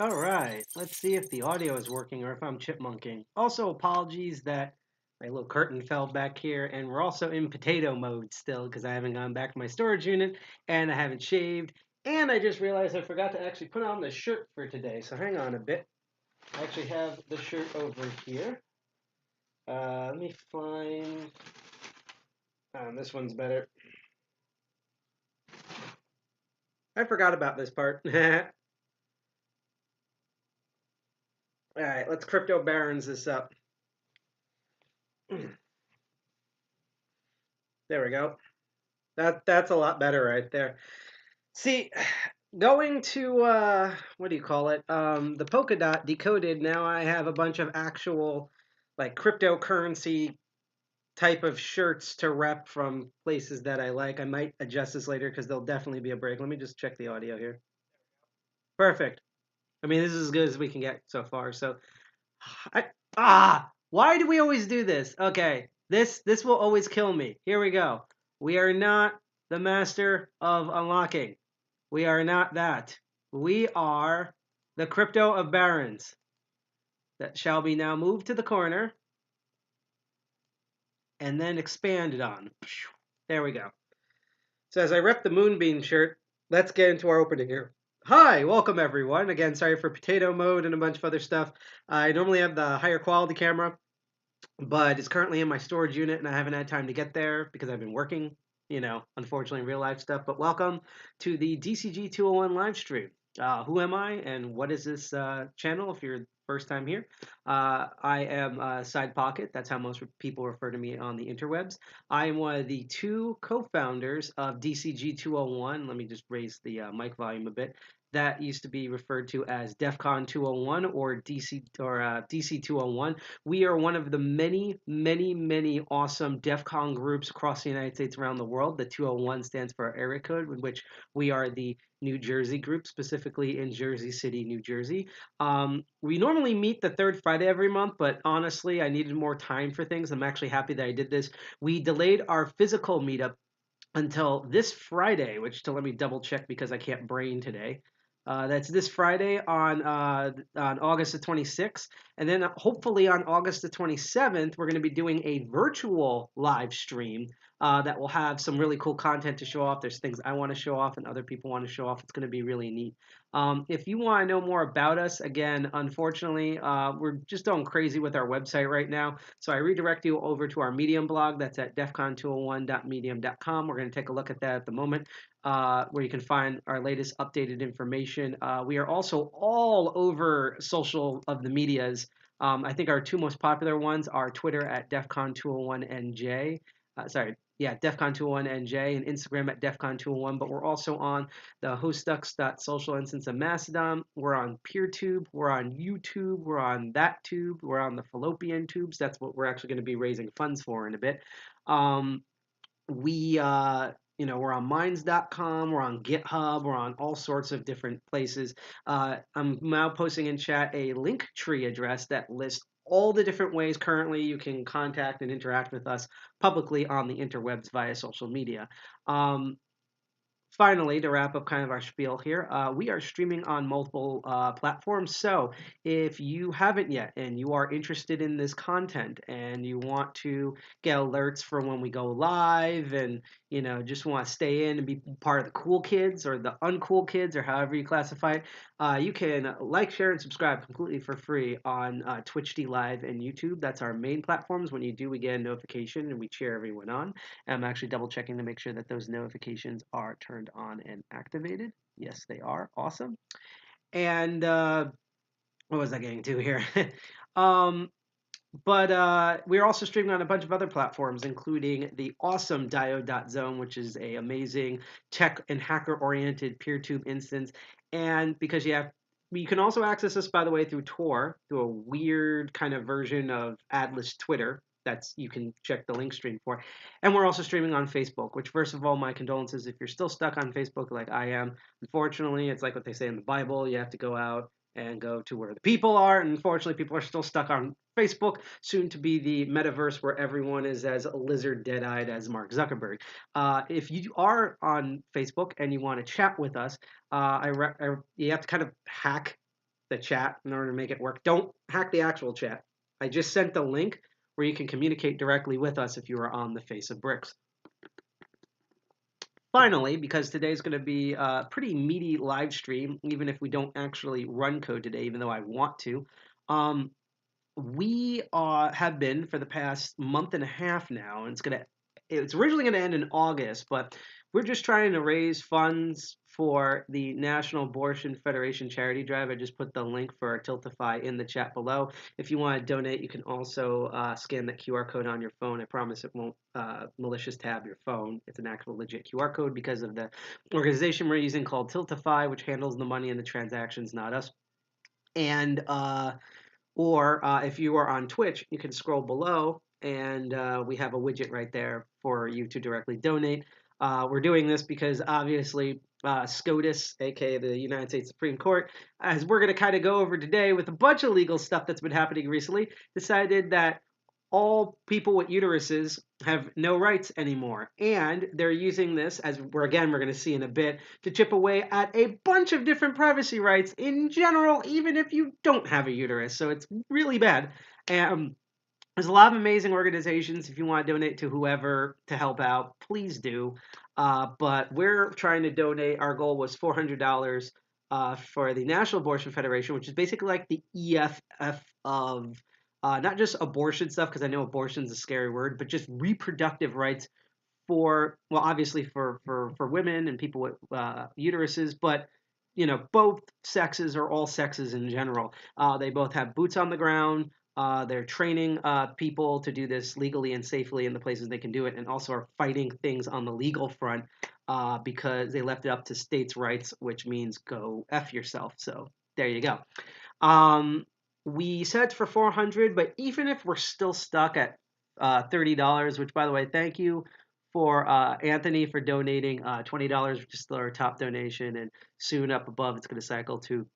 All right, let's see if the audio is working or if I'm chipmunking. Also, apologies that my little curtain fell back here, and we're also in potato mode still because I haven't gone back to my storage unit and I haven't shaved. And I just realized I forgot to actually put on the shirt for today, so hang on a bit. I actually have the shirt over here. Let me find. This one's better. I forgot about this part. All right, let's crypto barons this up. There we go. That's a lot better right there. See, going to what do you call it? The Polkadot decoded. Now I have a bunch of actual like cryptocurrency type of shirts to rep from places that I like. I might adjust this later because there'll definitely be a break. Let me just check the audio here. Perfect. I mean, this is as good as we can get so far. So, why do we always do this? Okay, this will always kill me. Here we go. We are not the master of unlocking. We are not that. We are the crypto of barons that shall be now moved to the corner and then expanded on. There we go. So as I rep the Moonbeam shirt, let's get into our opening here. Hi, welcome everyone. Again, sorry for potato mode and a bunch of other stuff. I normally have the higher quality camera, but it's currently in my storage unit and I haven't had time to get there because I've been working, unfortunately real life stuff. But welcome to the DCG 201 live stream. Who am I and what is this channel if you're first time here? I am Sidepocket. That's how most people refer to me on the interwebs. I am one of the two co-founders of DCG 201. Let me just raise the mic volume a bit. That used to be referred to as DEF CON 201 or DC 201. We are one of the many, many, many awesome DEF CON groups across the United States, around the world. The 201 stands for our area code, in which we are the New Jersey group, specifically in Jersey City, New Jersey. We normally meet the third Friday every month, but honestly, I needed more time for things. I'm actually happy that I did this. We delayed our physical meetup until this Friday, which to let me double check because I can't brain today. That's this Friday on August the 26th. And then hopefully on August the 27th, we're going to be doing a virtual live stream that will have some really cool content to show off. There's things I want to show off and other people want to show off. It's going to be really neat. If you want to know more about us, again, unfortunately, we're just going crazy with our website right now. So I redirect you over to our Medium blog. That's at defcon201.medium.com. We're going to take a look at that at the moment, where you can find our latest updated information. We are also all over social of the medias. I think our two most popular ones are Twitter at defcon201nj. DEFCON 201 NJ, and Instagram at DEFCON 201. But we're also on the hostducks.social instance of Mastodon. We're on PeerTube. We're on YouTube. We're on ThatTube. We're on the Fallopian Tubes. That's what we're actually going to be raising funds for in a bit. We're on minds.com, we're on GitHub, we're on all sorts of different places. I'm now posting in chat a link tree address that lists all the different ways currently you can contact and interact with us publicly on the interwebs via social media. Finally, to wrap up kind of our spiel here, we are streaming on multiple platforms. So if you haven't yet and you are interested in this content and you want to get alerts for when we go live and, just want to stay in and be part of the cool kids or the uncool kids or however you classify it, you can like, share, and subscribe completely for free on Twitch Live and YouTube. That's our main platforms. When you do, we get a notification and we cheer everyone on. I'm actually double checking to make sure that those notifications are turned on and activated. Yes, they are. Awesome. And what was I getting to here? But we're also streaming on a bunch of other platforms, including the awesome Diode.zone, which is a amazing tech and hacker-oriented PeerTube instance. And because you can also access us, by the way, through Tor, through a weird kind of version of Atlas Twitter. You can check the link stream for. And we're also streaming on Facebook, which, first of all, my condolences if you're still stuck on Facebook like I am. Unfortunately, it's like what they say in the Bible. You have to go out and go to where the people are. And unfortunately, people are still stuck on Facebook, soon to be the metaverse where everyone is as lizard dead-eyed as Mark Zuckerberg. If you are on Facebook and you want to chat with us, you have to kind of hack the chat in order to make it work. Don't hack the actual chat. I just sent the link where you can communicate directly with us if you are on the Face of Bricks. Finally, because today's going to be a pretty meaty live stream, even if we don't actually run code today, even though I want to, we have been for the past month and a half now, and it's originally going to end in August, but we're just trying to raise funds for the National Abortion Federation charity drive. I just put the link for Tiltify in the chat below. If you want to donate, you can also scan that QR code on your phone. I promise it won't malicious tab your phone. It's an actual legit QR code because of the organization we're using called Tiltify, which handles the money and the transactions, not us. And or if you are on Twitch, you can scroll below and we have a widget right there for you to directly donate. We're doing this because obviously SCOTUS, aka the United States Supreme Court, as we're going to kind of go over today with a bunch of legal stuff that's been happening recently, decided that all people with uteruses have no rights anymore. And they're using this, as we're going to see in a bit, to chip away at a bunch of different privacy rights in general, even if you don't have a uterus. So it's really bad. There's a lot of amazing organizations. If you want to donate to whoever to help out, please do. But we're trying to donate. Our goal was $400 for the National Abortion Federation, which is basically like the EFF of not just abortion stuff, because I know abortion is a scary word, but just reproductive rights for, well, obviously for women and people with uteruses, but both sexes or all sexes in general. They both have boots on the ground. They're training people to do this legally and safely in the places they can do it, and also are fighting things on the legal front because they left it up to states' rights, which means go F yourself. So there you go. We said for 400, but even if we're still stuck at $30, which, by the way, thank you for Anthony for donating $20, which is still our top donation, and soon up above it's going to cycle to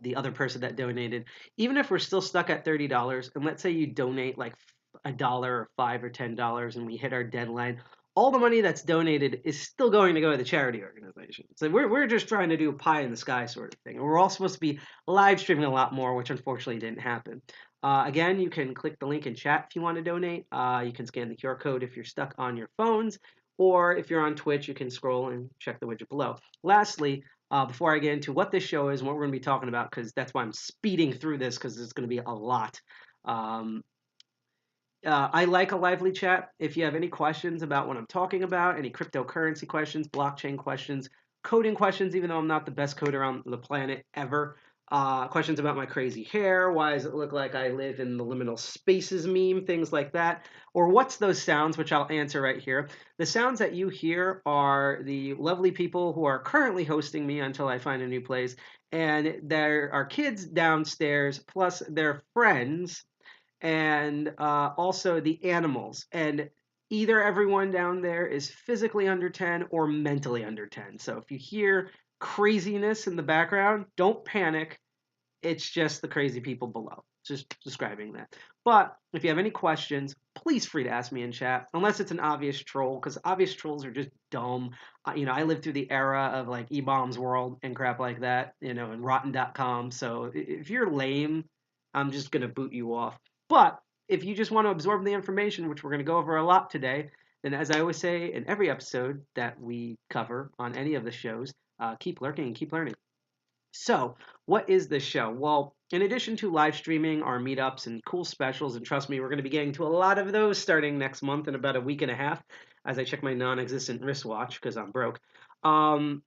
the other person that donated. Even if we're still stuck at $30, and let's say you donate like $1 or $5 or $10, and we hit our deadline, all the money that's donated is still going to go to the charity organization. So we're just trying to do a pie in the sky sort of thing. And we're all supposed to be live streaming a lot more, which unfortunately didn't happen. Again, you can click the link in chat if you want to donate. You can scan the QR code if you're stuck on your phones, or if you're on Twitch, you can scroll and check the widget below. Lastly, before I get into what this show is and what we're going to be talking about, because that's why I'm speeding through this, because it's going to be a lot. I like a lively chat. If you have any questions about what I'm talking about, any cryptocurrency questions, blockchain questions, coding questions, even though I'm not the best coder on the planet ever, questions about my crazy hair, why does it look like I live in the liminal spaces meme, things like that, or what's those sounds, which I'll answer right here. The sounds that you hear are the lovely people who are currently hosting me until I find a new place, and there are kids downstairs, plus their friends, and also the animals. And either everyone down there is physically under 10 or mentally under 10. So if you hear craziness in the background, don't panic. It's just the crazy people below. Just describing that. But if you have any questions, please free to ask me in chat, unless it's an obvious troll, because obvious trolls are just dumb. I lived through the era of like E-Bombs World and crap like that, and Rotten.com. So if you're lame, I'm just going to boot you off. But if you just want to absorb the information, which we're going to go over a lot today, then as I always say in every episode that we cover on any of the shows, keep lurking and keep learning. So, what is this show? Well, in addition to live streaming, our meetups, and cool specials, and trust me, we're going to be getting to a lot of those starting next month in about a week and a half as I check my non-existent wristwatch because I'm broke. I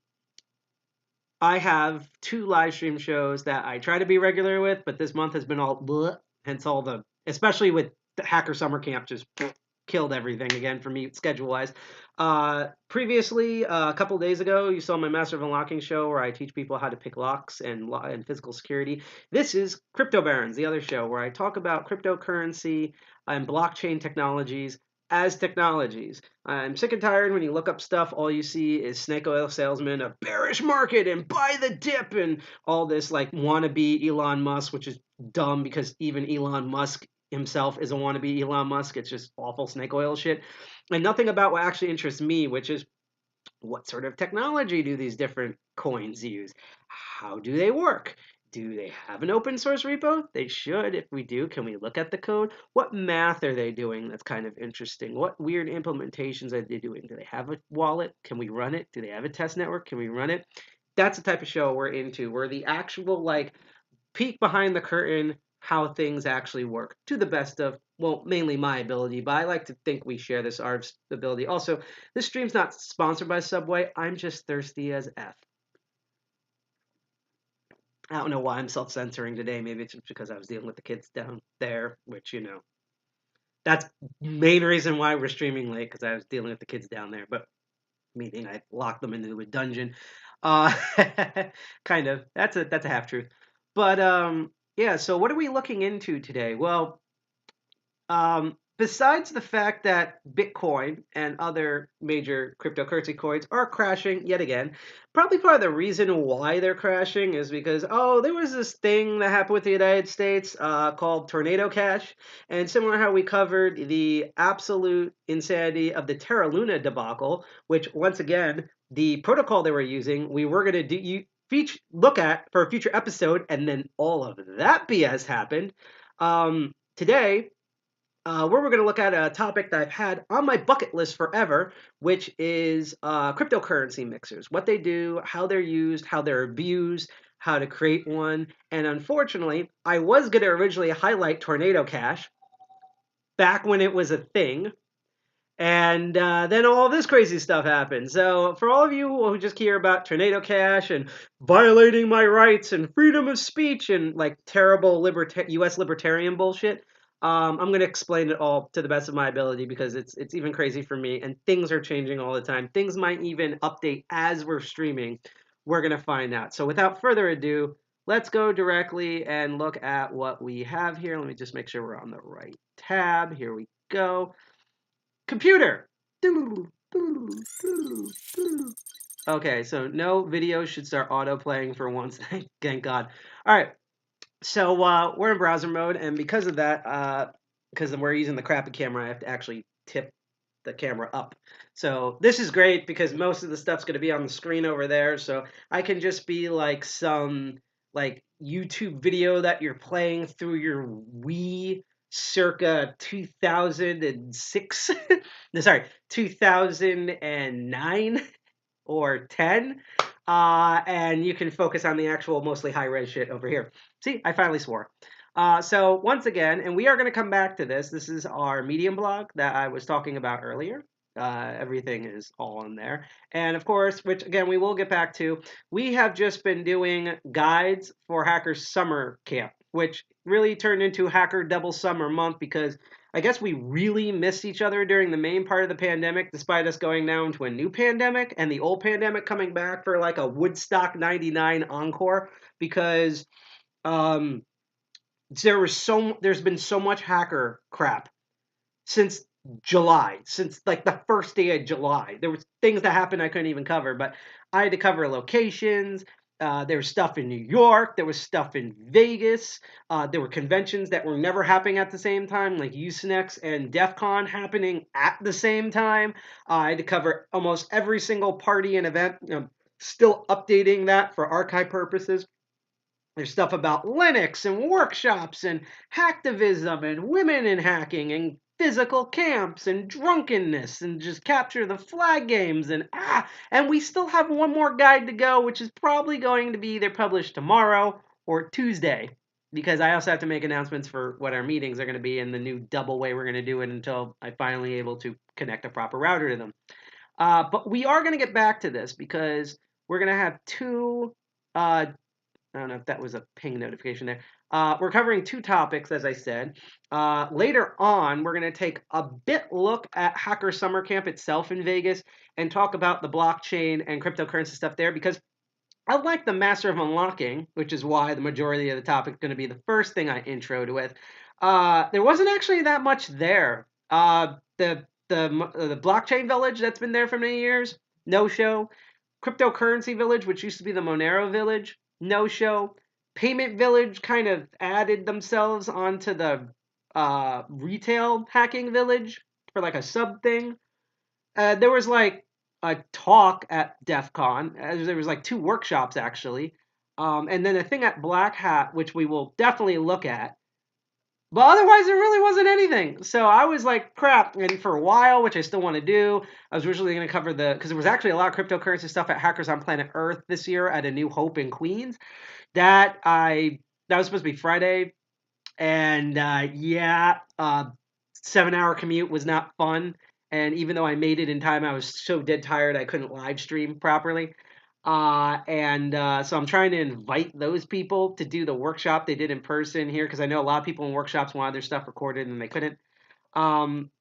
have 2 live stream shows that I try to be regular with, but this month has been all bleh, hence all the, especially with the Hacker Summer Camp, just killed everything again for me schedule-wise. Previously, a couple days ago, you saw my Master of Unlocking show where I teach people how to pick locks and physical security. This is Crypto Barons, the other show where I talk about cryptocurrency and blockchain technologies as technologies. I'm sick and tired when you look up stuff, all you see is snake oil salesmen, a bearish market, and buy the dip, and all this like wannabe Elon Musk, which is dumb because even Elon Musk himself is a wannabe Elon Musk. It's just awful snake oil shit. And nothing about what actually interests me, which is what sort of technology do these different coins use? How do they work? Do they have an open source repo? They should. If we do, can we look at the code? What math are they doing that's kind of interesting? What weird implementations are they doing? Do they have a wallet? Can we run it? Do they have a test network? Can we run it? That's the type of show we're into. We're the actual like peek behind the curtain how things actually work to the best of, well, mainly my ability, but I like to think we share this art ability. Also, this stream's not sponsored by Subway. I'm just thirsty as F. I don't know why I'm self-censoring today. Maybe it's just because I was dealing with the kids down there, which, that's main reason why we're streaming late, because I was dealing with the kids down there. But meaning I locked them into a dungeon. Uh, kind of. That's a half truth. But yeah. So what are we looking into today? Well, besides the fact that Bitcoin and other major cryptocurrency coins are crashing yet again, probably part of the reason why they're crashing is because, oh, there was this thing that happened with the United States called Tornado Cash. And similar how we covered the absolute insanity of the Terra Luna debacle, which, once again, the protocol they were using, we were going to look at for a future episode, and then all of that BS happened. Today, where we're going to look at a topic that I've had on my bucket list forever, which is cryptocurrency mixers. What they do, how they're used, how they're abused, how to create one. And unfortunately, I was going to originally highlight Tornado Cash back when it was a thing. And then all this crazy stuff happened. So for all of you who just hear about Tornado Cash and violating my rights and freedom of speech and like terrible U.S. libertarian bullshit, I'm going to explain it all to the best of my ability because it's even crazy for me. And things are changing all the time. Things might even update as we're streaming. We're going to find out. So without further ado, let's go directly and look at what we have here. Let me just make sure we're on the right tab. Here we go. Computer. Okay, so no video should start auto playing for once. Thank God. All right, so we're in browser mode, and because of that, because we're using the crappy camera, I have to actually tip the camera up. So this is great because most of the stuff's going to be on the screen over there, so I can just be like some like YouTube video that you're playing through your Wii circa 2006. No, sorry, 2009 or 10. And you can focus on the actual mostly high-res shit over here. See, I finally swore. So once again, and we are going to come back to this. This is our Medium blog that I was talking about earlier. Everything is all in there. And of course, which again, we will get back to, we have just been doing guides for Hacker Summer Camp, which really turned into Hacker Double Summer Month because I guess we really missed each other during the main part of the pandemic, despite us going now into a new pandemic and the old pandemic coming back for like a Woodstock 99 encore because there's been so much hacker crap since July, since like the first day of July. There was things that happened I couldn't even cover, but I had to cover locations. There was stuff in New York. There was stuff in Vegas. There were conventions that were never happening at the same time, like Usenex and DEF CON happening at the same time. I had to cover almost every single party and event. Still updating that for archive purposes. There's stuff about Linux and workshops and hacktivism and women in hacking and physical camps and drunkenness and just capture the flag games and we still have one more guide to go, which is probably going to be either published tomorrow or Tuesday because I also have to make announcements for what our meetings are going to be and the new double way we're going to do it until I finally able to connect a proper router to them. But we are going to get back to this because we're going to have two I don't know if that was a ping notification there. We're covering two topics, as I said. Later on, we're going to take a bit look at Hacker Summer Camp itself in Vegas and talk about the blockchain and cryptocurrency stuff there because unlike the Master of Unlocking, which is why the majority of the topic is going to be the first thing I introed with, there wasn't actually that much there. The blockchain village that's been there for many years, no show. Cryptocurrency village, which used to be the Monero village, no show. Payment Village kind of added themselves onto the retail hacking village for like a sub thing. There was like a talk at DEF CON. There was like two workshops actually. And then a thing at Black Hat, which we will definitely look at. But otherwise, there really wasn't anything. So I was like, crap. And for a while, which I still want to do, I was originally going to cover because there was actually a lot of cryptocurrency stuff at Hackers on Planet Earth this year at A New Hope in Queens. That was supposed to be Friday, and yeah, 7 hour commute was not fun. And even though I made it in time, I was so dead tired I couldn't live stream properly. And so I'm trying to invite those people to do the workshop they did in person here because I know a lot of people in workshops wanted their stuff recorded and they couldn't. Um,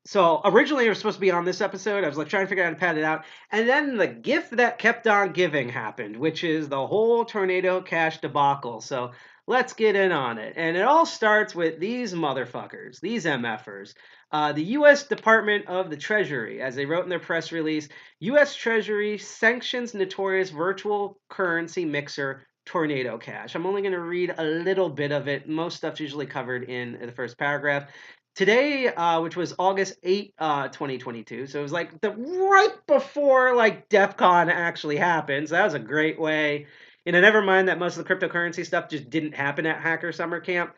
so originally it was supposed to be on this episode. I was like trying to figure out how to pad it out. And then the gift that kept on giving happened, which is the whole Tornado Cash debacle. So let's get in on it. And it all starts with these motherfuckers, these MFers. The U.S. Department of the Treasury, as they wrote in their press release, U.S. Treasury sanctions notorious virtual currency mixer Tornado Cash. I'm only going to read a little bit of it. Most stuff's usually covered in the first paragraph. Today, which was August 8th, 2022, so it was like the right before like DEF CON actually happened. So that was a great way. Never mind that most of the cryptocurrency stuff just didn't happen at Hacker Summer Camp.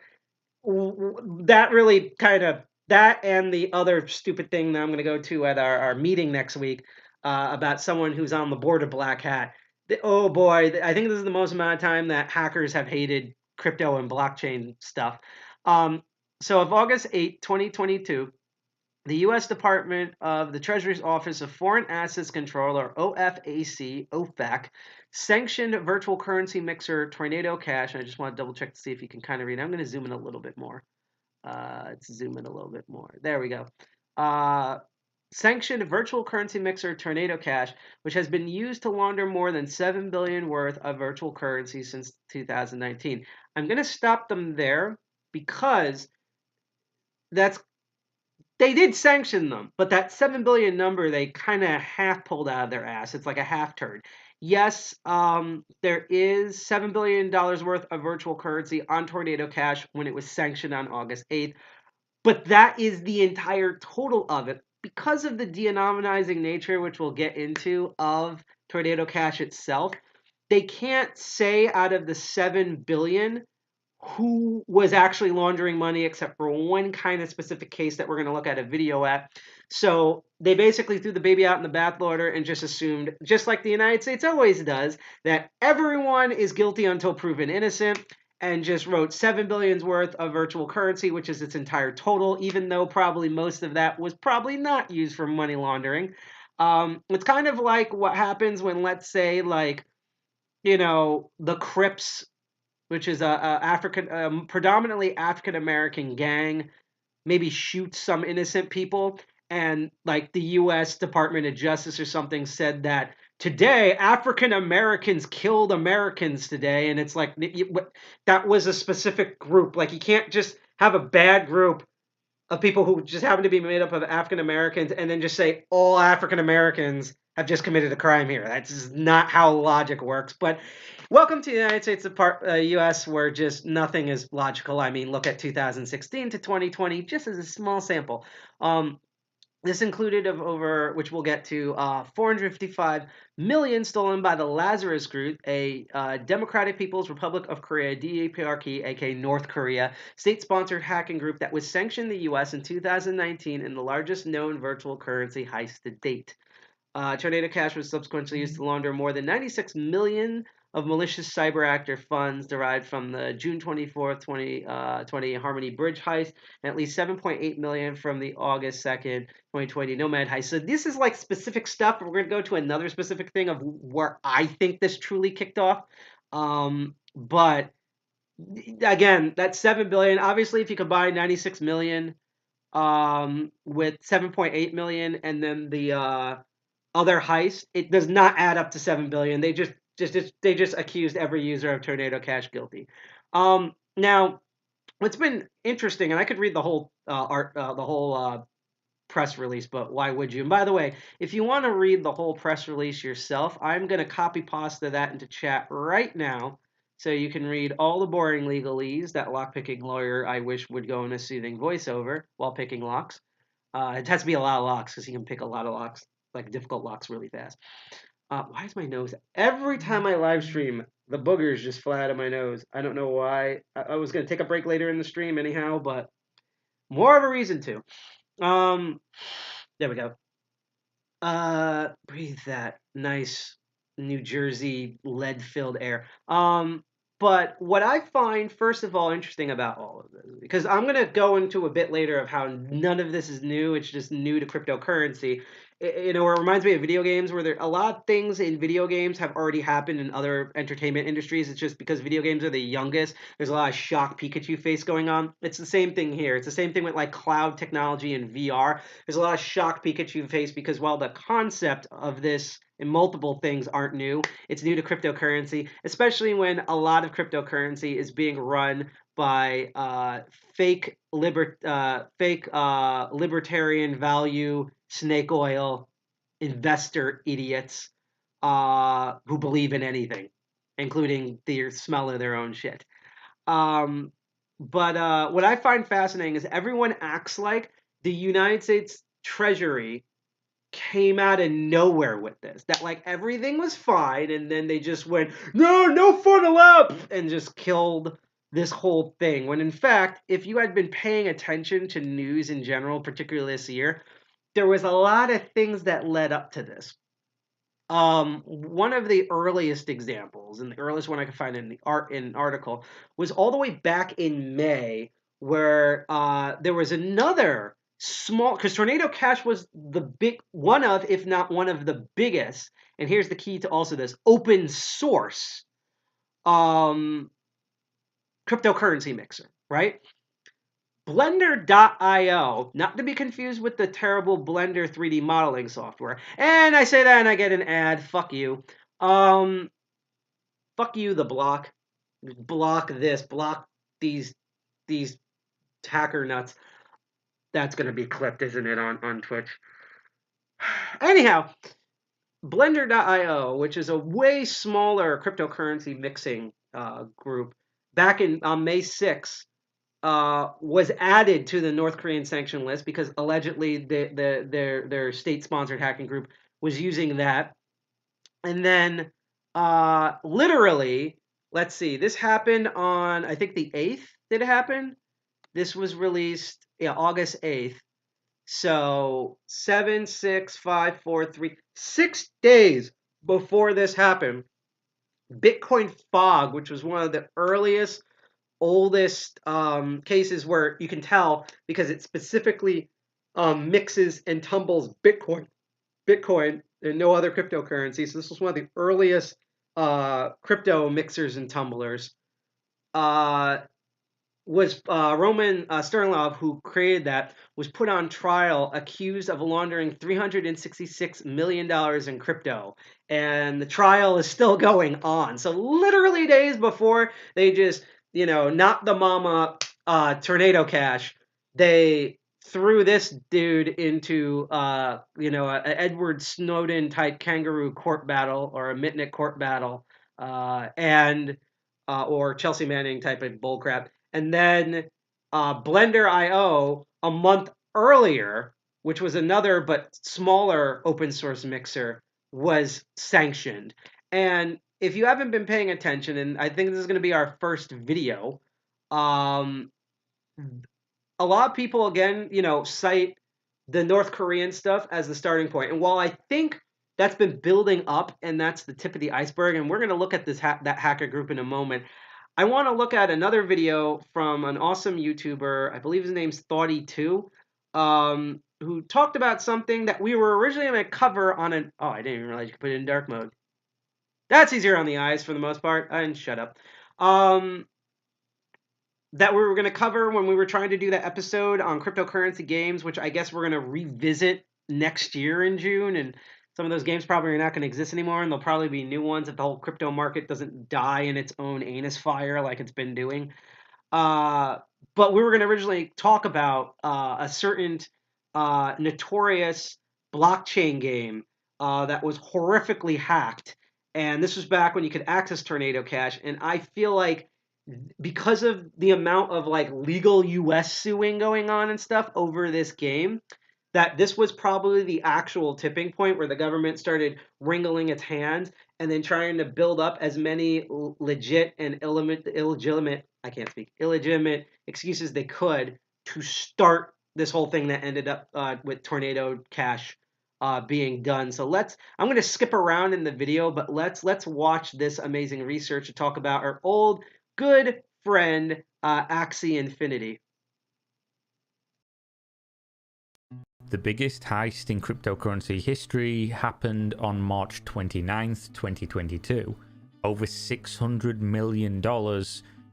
That really kind of that and the other stupid thing that I'm going to go to at our meeting next week about someone who's on the board of Black Hat. Oh boy, I think this is the most amount of time that hackers have hated crypto and blockchain stuff. Um, so of August 8th, 2022, the U.S. Department of the Treasury's Office of Foreign Assets Control, or OFAC, sanctioned virtual currency mixer Tornado Cash. And I just want to double check to see if you can kind of read. I'm going to zoom in a little bit more. Let's zoom in a little bit more. There we go. Sanctioned virtual currency mixer Tornado Cash, which has been used to launder more than $7 billion worth of virtual currency since 2019. I'm going to stop them there because that's they did sanction them, but that 7 billion number they kind of half pulled out of their ass. It's like a half turn. Yes, there is $7 billion worth of virtual currency on Tornado Cash when it was sanctioned on August 8th, but that is the entire total of it because of the de-anonymizing nature, which we'll get into, of Tornado Cash itself. They can't say out of the 7 billion who was actually laundering money except for one kind of specific case that we're going to look at a video at. So they basically threw the baby out in the bathwater and just assumed, just like the United States always does, that everyone is guilty until proven innocent and just wrote 7 billion's worth of virtual currency, which is its entire total, even though probably most of that was probably not used for money laundering. It's kind of like what happens when, let's say, like, the Crips, which is a predominantly African American gang, maybe shoots some innocent people, and like the U.S. Department of Justice or something said that today African Americans killed Americans today, and it's like that was a specific group. Like you can't just have a bad group of people who just happen to be made up of African Americans and then just say all African Americans have just committed a crime here. That's just not how logic works. But welcome to the United States, U.S., where just nothing is logical. I mean, look at 2016 to 2020, just as a small sample. This included of over, which we'll get to, 455 million stolen by the Lazarus Group, a Democratic People's Republic of Korea (DPRK), aka North Korea, state-sponsored hacking group that was sanctioned in the U.S. in 2019 in the largest known virtual currency heist to date. Tornado Cash was subsequently used to launder more than 96 million of malicious cyber actor funds derived from the June 24th, 2020 Harmony Bridge heist, and at least 7.8 million from the August 2nd, 2020 Nomad heist. So this is like specific stuff. We're going to go to another specific thing of where I think this truly kicked off. But again, that 7 billion, obviously if you combine 96 million with 7.8 million and then the other heist, it does not add up to 7 billion. They just accused every user of Tornado Cash guilty. Now, what's been interesting, and I could read the whole press release, but why would you? And by the way, if you want to read the whole press release yourself, I'm going to copy pasta that into chat right now, so you can read all the boring legalese that lockpicking lawyer I wish would go in a soothing voiceover while picking locks. It has to be a lot of locks because he can pick a lot of locks, like difficult locks, really fast. Why is my nose? Every time I live stream, the boogers just fly out of my nose. I don't know why. I was gonna take a break later in the stream anyhow, but more of a reason to. There we go. Breathe that nice New Jersey lead-filled air. But what I find, first of all, interesting about all of this, because I'm gonna go into a bit later of how none of this is new, it's just new to cryptocurrency. It reminds me of video games where there a lot of things in video games have already happened in other entertainment industries. It's just because video games are the youngest, there's a lot of shock Pikachu face going on. It's the same thing here. It's the same thing with like cloud technology and VR. There's a lot of shock Pikachu face because while the concept of this and multiple things aren't new, it's new to cryptocurrency, especially when a lot of cryptocurrency is being run by fake libertarian value snake oil investor idiots who believe in anything, including the smell of their own shit. Um, but what I find fascinating is everyone acts like the United States Treasury came out of nowhere with this. That like everything was fine, and then they just went, no fun allowed, and just killed this whole thing. When in fact, if you had been paying attention to news in general, particularly this year, there was a lot of things that led up to this. One of the earliest examples, and the earliest one I could find in an article, was all the way back in May, where there was another small, because Tornado Cash was the big one of, if not one of the biggest. And here's the key to also this open source um, cryptocurrency mixer, right? Blender.io, not to be confused with the terrible Blender 3D modeling software. And I say that and I get an ad. Fuck you. Um, Fuck you, the block. Block this. Block these hacker nuts. That's gonna be clipped, isn't it, on Twitch? Anyhow, Blender.io, which is a way smaller cryptocurrency mixing group, back in on May 6th, was added to the North Korean sanction list because allegedly their state-sponsored hacking group was using that. And then literally, let's see, this happened on, I think, the 8th. Did it happen? This was released, yeah, August 8th. So 7, 6, 5, 4, 3, 6 days before this happened, Bitcoin Fog, which was one of the earliest oldest cases where you can tell because it specifically mixes and tumbles Bitcoin, and no other cryptocurrency. So this was one of the earliest crypto mixers and tumblers. Was Roman Sternlov, who created that, was put on trial accused of laundering $366 million in crypto. And the trial is still going on. So literally days before they just, knocked the mama Tornado Cash, they threw this dude into, an Edward Snowden type kangaroo court battle or a Mitnick court battle, and or Chelsea Manning type of bullcrap. And then Blender.io a month earlier, which was another but smaller open source mixer, was sanctioned. And if you haven't been paying attention, and I think this is going to be our first video, um, a lot of people, again, cite the North Korean stuff as the starting point. And while I think that's been building up and that's the tip of the iceberg, and we're going to look at that hacker group in a moment, I want to look at another video from an awesome YouTuber, I believe his name's Thoughty2, who talked about something that we were originally going to cover on an... Oh, I didn't even realize you could put it in dark mode. That's easier on the eyes for the most part. And shut up. That we were going to cover when we were trying to do that episode on cryptocurrency games, which I guess we're going to revisit next year in June. And some of those games probably are not going to exist anymore, and there'll probably be new ones if the whole crypto market doesn't die in its own anus fire like it's been doing. But we were going to originally talk about a certain notorious blockchain game that was horrifically hacked. And this was back when you could access Tornado Cash. And I feel like because of the amount of like legal US suing going on and stuff over this game, that this was probably the actual tipping point where the government started wringing its hands and then trying to build up as many legit and illegitimate excuses they could to start this whole thing that ended up with Tornado Cash being done. So I'm going to skip around in the video, but let's watch this amazing research to talk about our old good friend Axie Infinity. The biggest heist in cryptocurrency history happened on March 29th, 2022. Over $600 million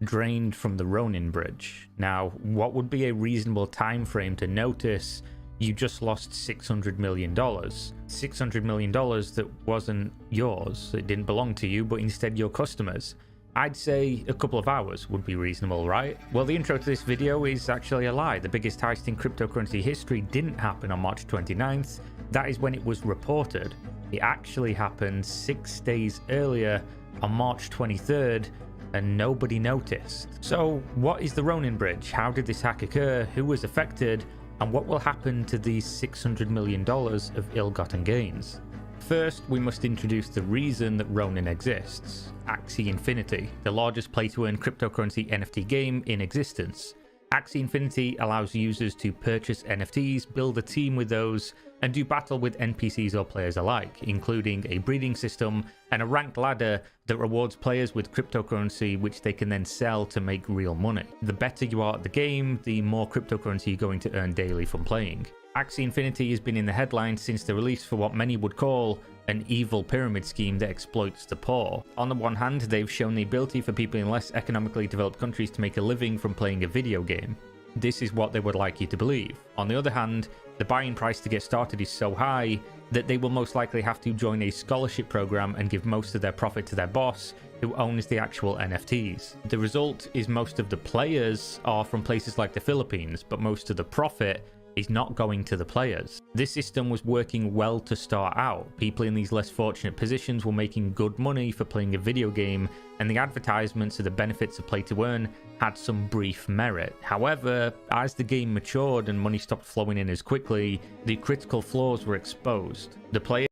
drained from the Ronin Bridge. Now, what would be a reasonable time frame to notice you just lost $600 million? $600 million that wasn't yours, it didn't belong to you, but instead your customers. I'd say a couple of hours would be reasonable, right? Well, the intro to this video is actually a lie. The biggest heist in cryptocurrency history didn't happen on March 29th. That is when it was reported. It actually happened 6 days earlier on March 23rd, and nobody noticed. So, what is the Ronin Bridge? How did this hack occur? Who was affected? And what will happen to these $600 million of ill-gotten gains? First, we must introduce the reason that Ronin exists. Axie Infinity, the largest play-to-earn cryptocurrency NFT game in existence. Axie Infinity allows users to purchase NFTs, build a team with those, and do battle with NPCs or players alike, including a breeding system and a ranked ladder that rewards players with cryptocurrency which they can then sell to make real money. The better you are at the game, the more cryptocurrency you're going to earn daily from playing. Axie Infinity has been in the headlines since the release for what many would call an evil pyramid scheme that exploits the poor. On the one hand, they've shown the ability for people in less economically developed countries to make a living from playing a video game. This is what they would like you to believe. On the other hand, the buying price to get started is so high that they will most likely have to join a scholarship program and give most of their profit to their boss, who owns the actual NFTs. The result is most of the players are from places like the Philippines, but most of the profit is not going to the players. This system was working well to start out. People in these less fortunate positions were making good money for playing a video game, and the advertisements of the benefits of play to earn had some brief merit. However, as the game matured and money stopped flowing in as quickly, the critical flaws were exposed. The player.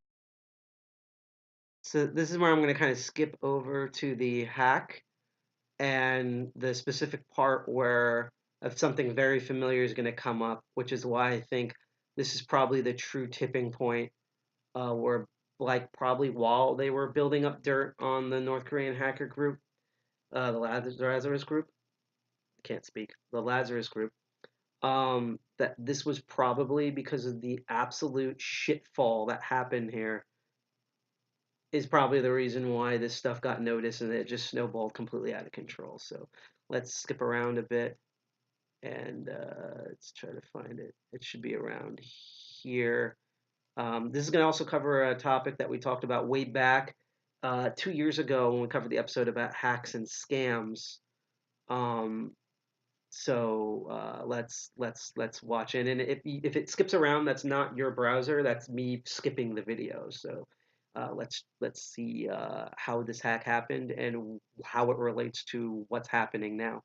So this is where I'm going to kind of skip over to the hack and the specific part where of something very familiar is going to come up, which is why I think this is probably the true tipping point, where like probably while they were building up dirt on the North Korean hacker group, the Lazarus group, can't speak, the Lazarus group, that this was probably because of the absolute shitfall that happened here is probably the reason why this stuff got noticed and it just snowballed completely out of control. So let's skip around a bit. And let's try to find it. It should be around here. This is going to also cover a topic that we talked about way back 2 years ago when we covered the episode about hacks and scams. So let's watch it. And if it skips around, that's not your browser. That's me skipping the video. So let's see how this hack happened and how it relates to what's happening now.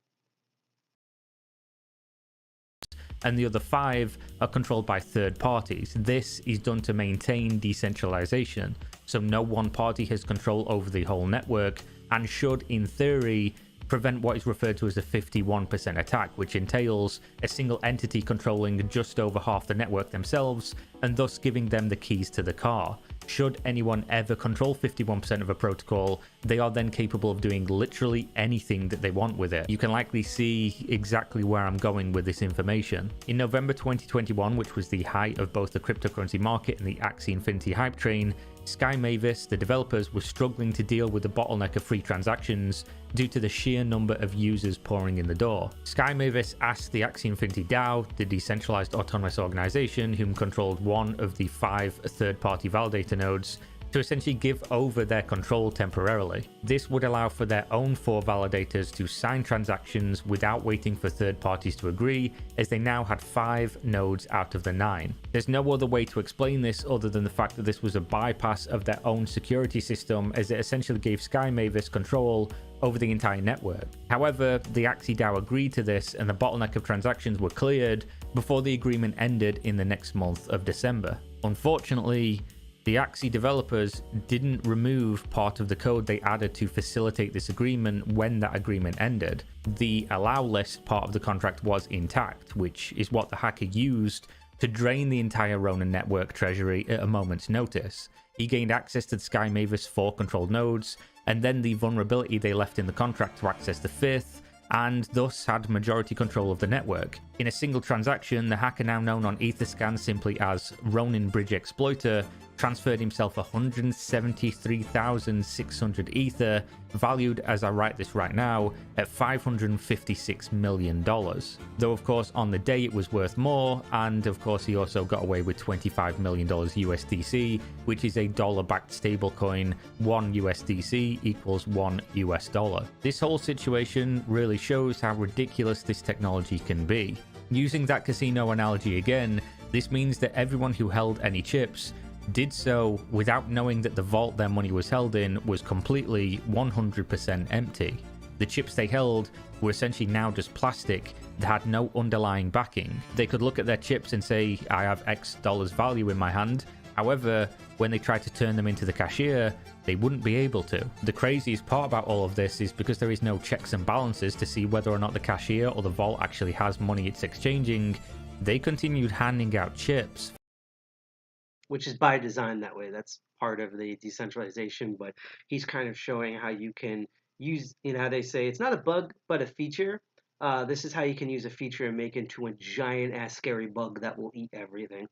And the other 5 are controlled by third parties. This is done to maintain decentralization, so no one party has control over the whole network and should, in theory, prevent what is referred to as a 51% attack, which entails a single entity controlling just over half the network themselves and thus giving them the keys to the car. Should anyone ever control 51% of a protocol, they are then capable of doing literally anything that they want with it. You can likely see exactly where I'm going with this information. In November 2021, which was the height of both the cryptocurrency market and the Axie Infinity hype train, Sky Mavis, the developers, were struggling to deal with the bottleneck of free transactions due to the sheer number of users pouring in the door. Sky Mavis asked the Axie Infinity DAO, the decentralized autonomous organization whom controlled one of the 5 third-party validator nodes, to essentially give over their control temporarily. This would allow for their own 4 validators to sign transactions without waiting for third parties to agree, as they now had 5 nodes out of the 9. There's no other way to explain this other than the fact that this was a bypass of their own security system, as it essentially gave Sky Mavis control over the entire network. However, the Axie DAO agreed to this and the bottleneck of transactions were cleared before the agreement ended in the next month of December. Unfortunately, the Axie developers didn't remove part of the code they added to facilitate this agreement when that agreement ended. The allow list part of the contract was intact, which is what the hacker used to drain the entire Ronin network treasury at a moment's notice. He gained access to the Sky Mavis 4 controlled nodes, and then the vulnerability they left in the contract to access the 5th, and thus had majority control of the network. In a single transaction, the hacker, now known on Etherscan simply as Ronin Bridge Exploiter, transferred himself 173,600 Ether, valued, as I write this right now, at $556 million. Though of course on the day it was worth more, and of course he also got away with $25 million USDC, which is a dollar-backed stablecoin. 1 USDC equals $1. This whole situation really shows how ridiculous this technology can be. Using that casino analogy again, this means that everyone who held any chips did so without knowing that the vault their money was held in was completely 100% empty. The chips they held were essentially now just plastic that had no underlying backing. They could look at their chips and say, I have X dollars value in my hand. However, when they tried to turn them into the cashier, they wouldn't be able to. The craziest part about all of this is because there is no checks and balances to see whether or not the cashier or the vault actually has money it's exchanging, they continued handing out chips. Which is by design that way. That's part of the decentralization, but he's kind of showing how you can use, how they say it's not a bug, but a feature. This is how you can use a feature and make it into a giant ass scary bug that will eat everything.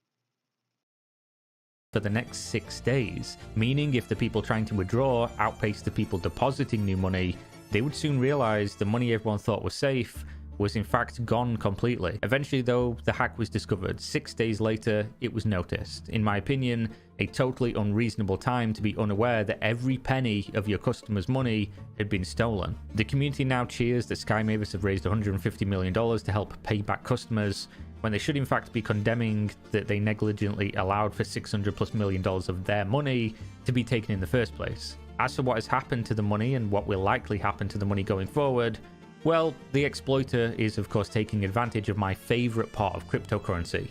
For the next 6 days, meaning if the people trying to withdraw outpaced the people depositing new money, they would soon realize the money everyone thought was safe was in fact gone completely. Eventually though, the hack was discovered. 6 days later, it was noticed. In my opinion, a totally unreasonable time to be unaware that every penny of your customer's money had been stolen. The community now cheers that Sky Mavis have raised $150 million to help pay back customers, when they should in fact be condemning that they negligently allowed for $600+ million of their money to be taken in the first place. As for what has happened to the money and what will likely happen to the money going forward, well, the exploiter is of course taking advantage of my favorite part of cryptocurrency,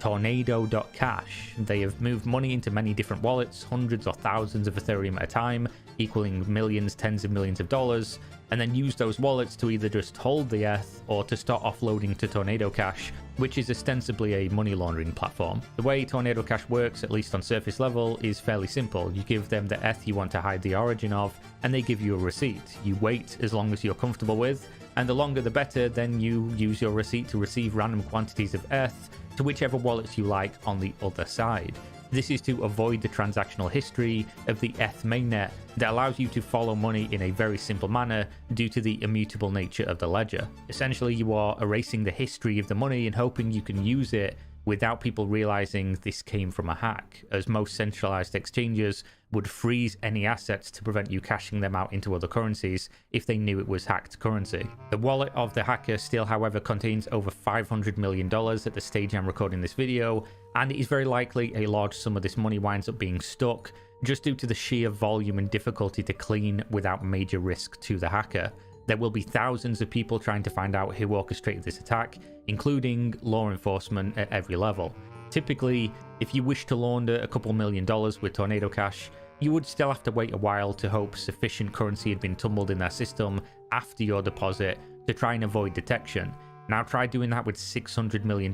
Tornado.cash. They have moved money into many different wallets, hundreds or thousands of Ethereum at a time, equaling millions, tens of millions of dollars, and then use those wallets to either just hold the ETH or to start offloading to Tornado Cash, which is ostensibly a money laundering platform. The way Tornado Cash works, at least on surface level, is fairly simple. You give them the ETH you want to hide the origin of, and they give you a receipt. You wait as long as you're comfortable with, and the longer the better, then you use your receipt to receive random quantities of ETH to whichever wallets you like on the other side. This is to avoid the transactional history of the ETH mainnet that allows you to follow money in a very simple manner due to the immutable nature of the ledger. Essentially, you are erasing the history of the money and hoping you can use it without people realizing this came from a hack, as most centralized exchanges would freeze any assets to prevent you cashing them out into other currencies if they knew it was hacked currency. The wallet of the hacker still, however, contains over $500 million at the stage I'm recording this video, and it is very likely a large sum of this money winds up being stuck just due to the sheer volume and difficulty to clean without major risk to the hacker. There will be thousands of people trying to find out who orchestrated this attack, including law enforcement at every level. Typically, if you wish to launder a couple $1 million with Tornado Cash, you would still have to wait a while to hope sufficient currency had been tumbled in their system after your deposit to try and avoid detection. Now try doing that with $600 million,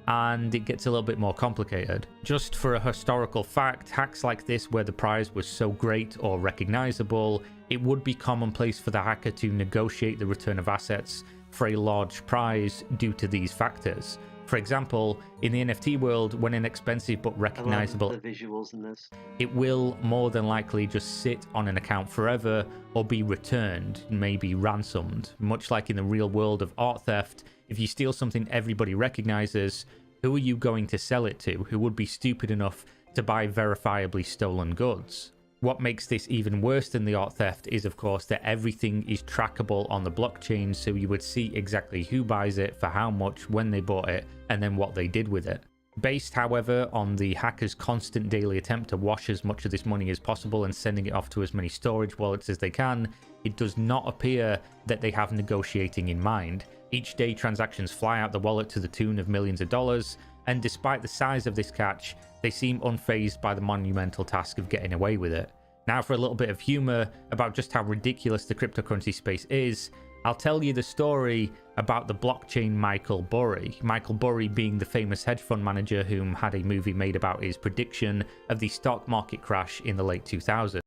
and it gets a little bit more complicated. Just for a historical fact, hacks like this where the prize was so great or recognizable, it would be commonplace for the hacker to negotiate the return of assets for a large prize due to these factors. For example, in the NFT world, when an expensive but recognizable, I love the visuals in this. It will more than likely just sit on an account forever or be returned, maybe ransomed. Much like in the real world of art theft, if you steal something everybody recognizes, who are you going to sell it to? Who would be stupid enough to buy verifiably stolen goods. What makes this even worse than the art theft is, of course, that everything is trackable on the blockchain, so you would see exactly who buys it, for how much, when they bought it, and then what they did with it. Based, however, on the hackers' constant daily attempt to wash as much of this money as possible and sending it off to as many storage wallets as they can, it does not appear that they have negotiating in mind. Each day, transactions fly out the wallet to the tune of millions of dollars, and despite the size of this catch, they seem unfazed by the monumental task of getting away with it. Now for a little bit of humor about just how ridiculous the cryptocurrency space is, I'll tell you the story about the blockchain Michael Burry. Michael Burry being the famous hedge fund manager whom had a movie made about his prediction of the stock market crash in the late 2000s.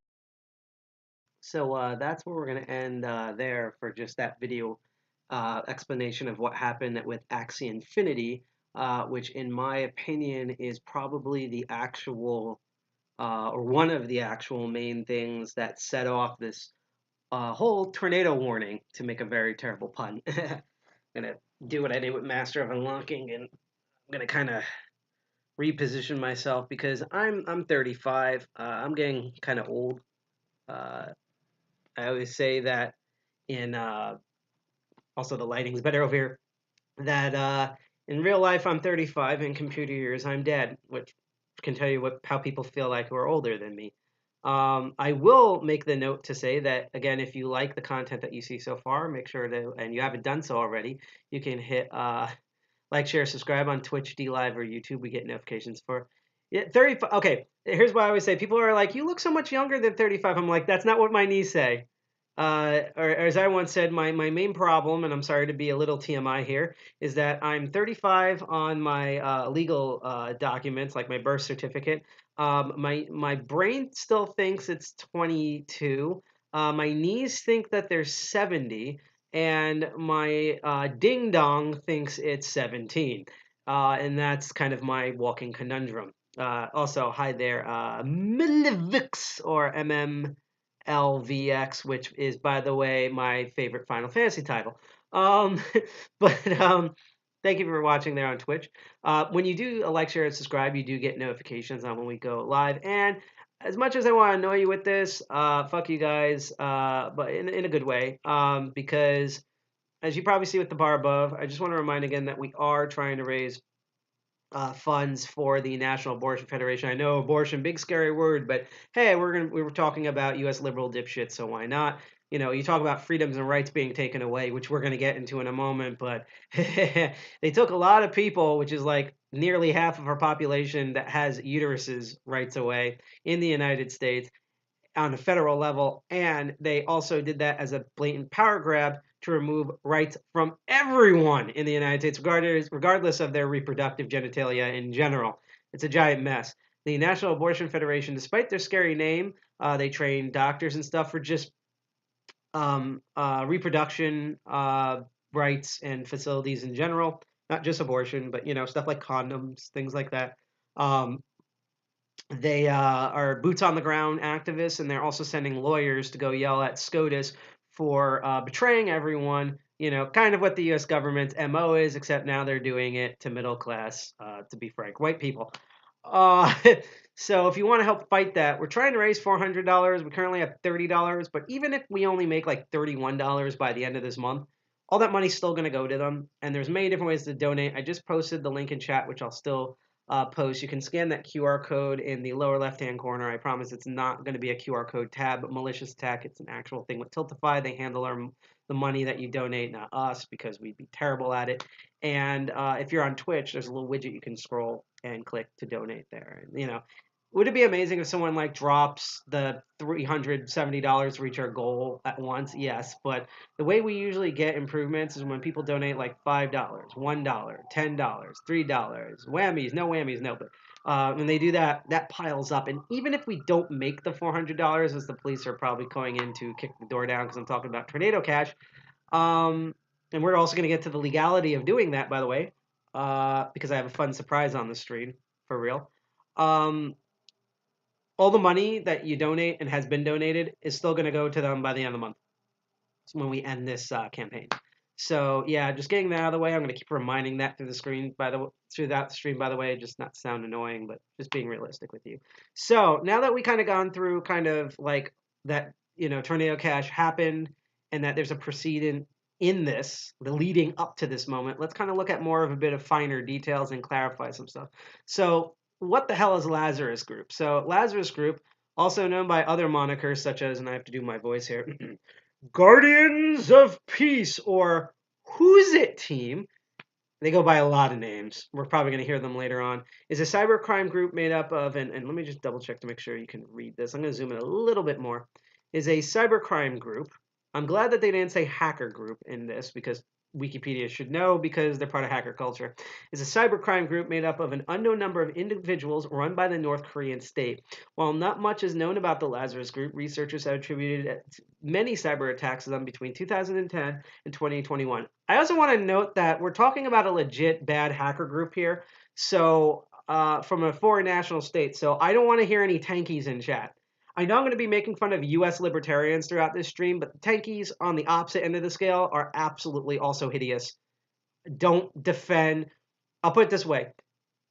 So that's where we're going to end there for just that video explanation of what happened with Axie Infinity, which in my opinion is probably the actual or one of the actual main things that set off this whole tornado warning, to make a very terrible pun. I'm gonna do what I did with Master of Unlocking, and I'm gonna kind of reposition myself because I'm 35. I'm getting kind of old. Uh, I always say that in also the lighting's better over here. That in real life I'm 35, in computer years I'm dead, which can tell you how people feel like who are older than me. I will make the note to say that, again, if you like the content that you see so far, make sure to, and you haven't done so already, you can hit like, share, subscribe on Twitch, D Live, or YouTube. We get notifications for. Yeah, 35. Okay, here's what I always say. People are like, you look so much younger than 35. I'm like, that's not what my knees say. Or as I once said, my main problem, and I'm sorry to be a little TMI here, is that I'm 35 on my legal documents, like my birth certificate. My brain still thinks it's 22. My knees think that they're 70, and my ding dong thinks it's 17. And that's kind of my walking conundrum. Also, hi there, Millivix or MMLVX, which is, by the way, my favorite Final Fantasy title. Um, but thank you for watching there on Twitch. When you do a like, share, and subscribe, you do get notifications on when we go live. And as much as I want to annoy you with this, fuck you guys, but in a good way, because as you probably see with the bar above, I just want to remind again that we are trying to raise funds for the National Abortion Federation. I know abortion, big scary word, but hey, we were talking about U.S. liberal dipshits, so why not? You know, you talk about freedoms and rights being taken away, which we're going to get into in a moment, but they took a lot of people, which is like nearly half of our population that has uteruses, rights away in the United States on a federal level, and they also did that as a blatant power grab to remove rights from everyone in the United States, regardless of their reproductive genitalia in general. It's a giant mess. The National Abortion Federation, despite their scary name, they train doctors and stuff for just reproduction rights and facilities in general, not just abortion, but stuff like condoms, things like that. They are boots on the ground activists, and they're also sending lawyers to go yell at SCOTUS for betraying everyone. Kind of what the U.S. government's MO is, except now they're doing it to middle class, to be frank, white people. Uh, so if you want to help fight that, we're trying to raise $400. We currently have $30, but even if we only make like $31 by the end of this month, all that money's still going to go to them. And there's many different ways to donate. I just posted the link in chat, which I'll still post. You can scan that QR code in the lower left-hand corner. I promise it's not going to be a QR code tab, but malicious attack. It's an actual thing with Tiltify. They handle the money that you donate, not us, because we'd be terrible at it. And if you're on Twitch, there's a little widget you can scroll and click to donate there. Would it be amazing if someone like drops the $370 to reach our goal at once? Yes, but the way we usually get improvements is when people donate like $5, $1, $10, $3, whammies, no whammies, no. But when they do that, that piles up. And even if we don't make the $400, as the police are probably going in to kick the door down because I'm talking about tornado cash, and we're also going to get to the legality of doing that, by the way, because I have a fun surprise on the stream, for real. All the money that you donate and has been donated is still going to go to them by the end of the month when we end this campaign. So yeah, just getting that out of the way. I'm going to keep reminding that through the screen throughout the stream. By the way, just not to sound annoying, but just being realistic with you. So now that we kind of gone through kind of like that, Tornado Cash happened, and that there's a precedent in this, the leading up to this moment. Let's kind of look at more of a bit of finer details and clarify some stuff. So what the hell is Lazarus Group? So Lazarus Group, also known by other monikers such as, and I have to do my voice here. Guardians of Peace, or Who's It Team. They go by a lot of names. We're probably going to hear them later on. Is a cybercrime group made up of, and let me just double check to make sure you can read this. I'm going to zoom in a little bit more. Is a cybercrime group. I'm glad that they didn't say hacker group in this because Wikipedia should know because they're part of hacker culture. Is a cybercrime group made up of an unknown number of individuals run by the North Korean state. While not much is known about the Lazarus Group, researchers have attributed many cyber attacks to them between 2010 and 2021. I also want to note that we're talking about a legit bad hacker group here, so from a foreign national state. So I don't want to hear any tankies in chat. I know I'm going to be making fun of U.S. libertarians throughout this stream, but the tankies on the opposite end of the scale are absolutely also hideous. Don't defend. I'll put it this way.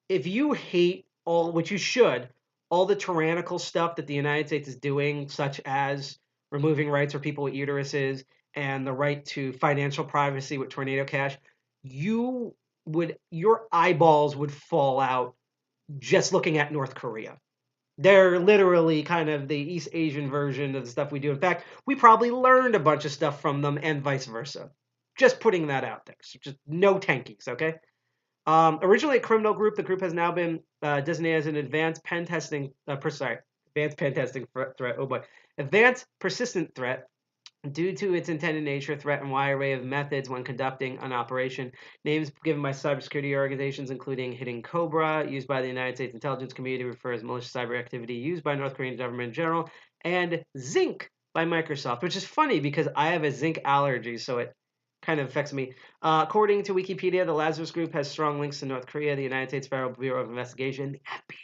If you hate which you should, all the tyrannical stuff that the United States is doing, such as removing rights for people with uteruses and the right to financial privacy with Tornado Cash, your eyeballs would fall out just looking at North Korea. They're literally kind of the East Asian version of the stuff we do. In fact, we probably learned a bunch of stuff from them and vice versa. Just putting that out there. So just no tankies, okay? Originally a criminal group, the group has now been designated as an advanced pen testing, advanced pen testing threat. Oh boy, advanced persistent threat. Due to its intended nature, threat, and wide array of methods when conducting an operation, names given by cybersecurity organizations, including Hidden Cobra, used by the United States intelligence community, refers malicious cyber activity used by North Korean government in general, and Zinc by Microsoft, which is funny because I have a zinc allergy, so it kind of affects me. According to Wikipedia, the Lazarus Group has strong links to North Korea. The United States Federal Bureau of Investigation, the FBI,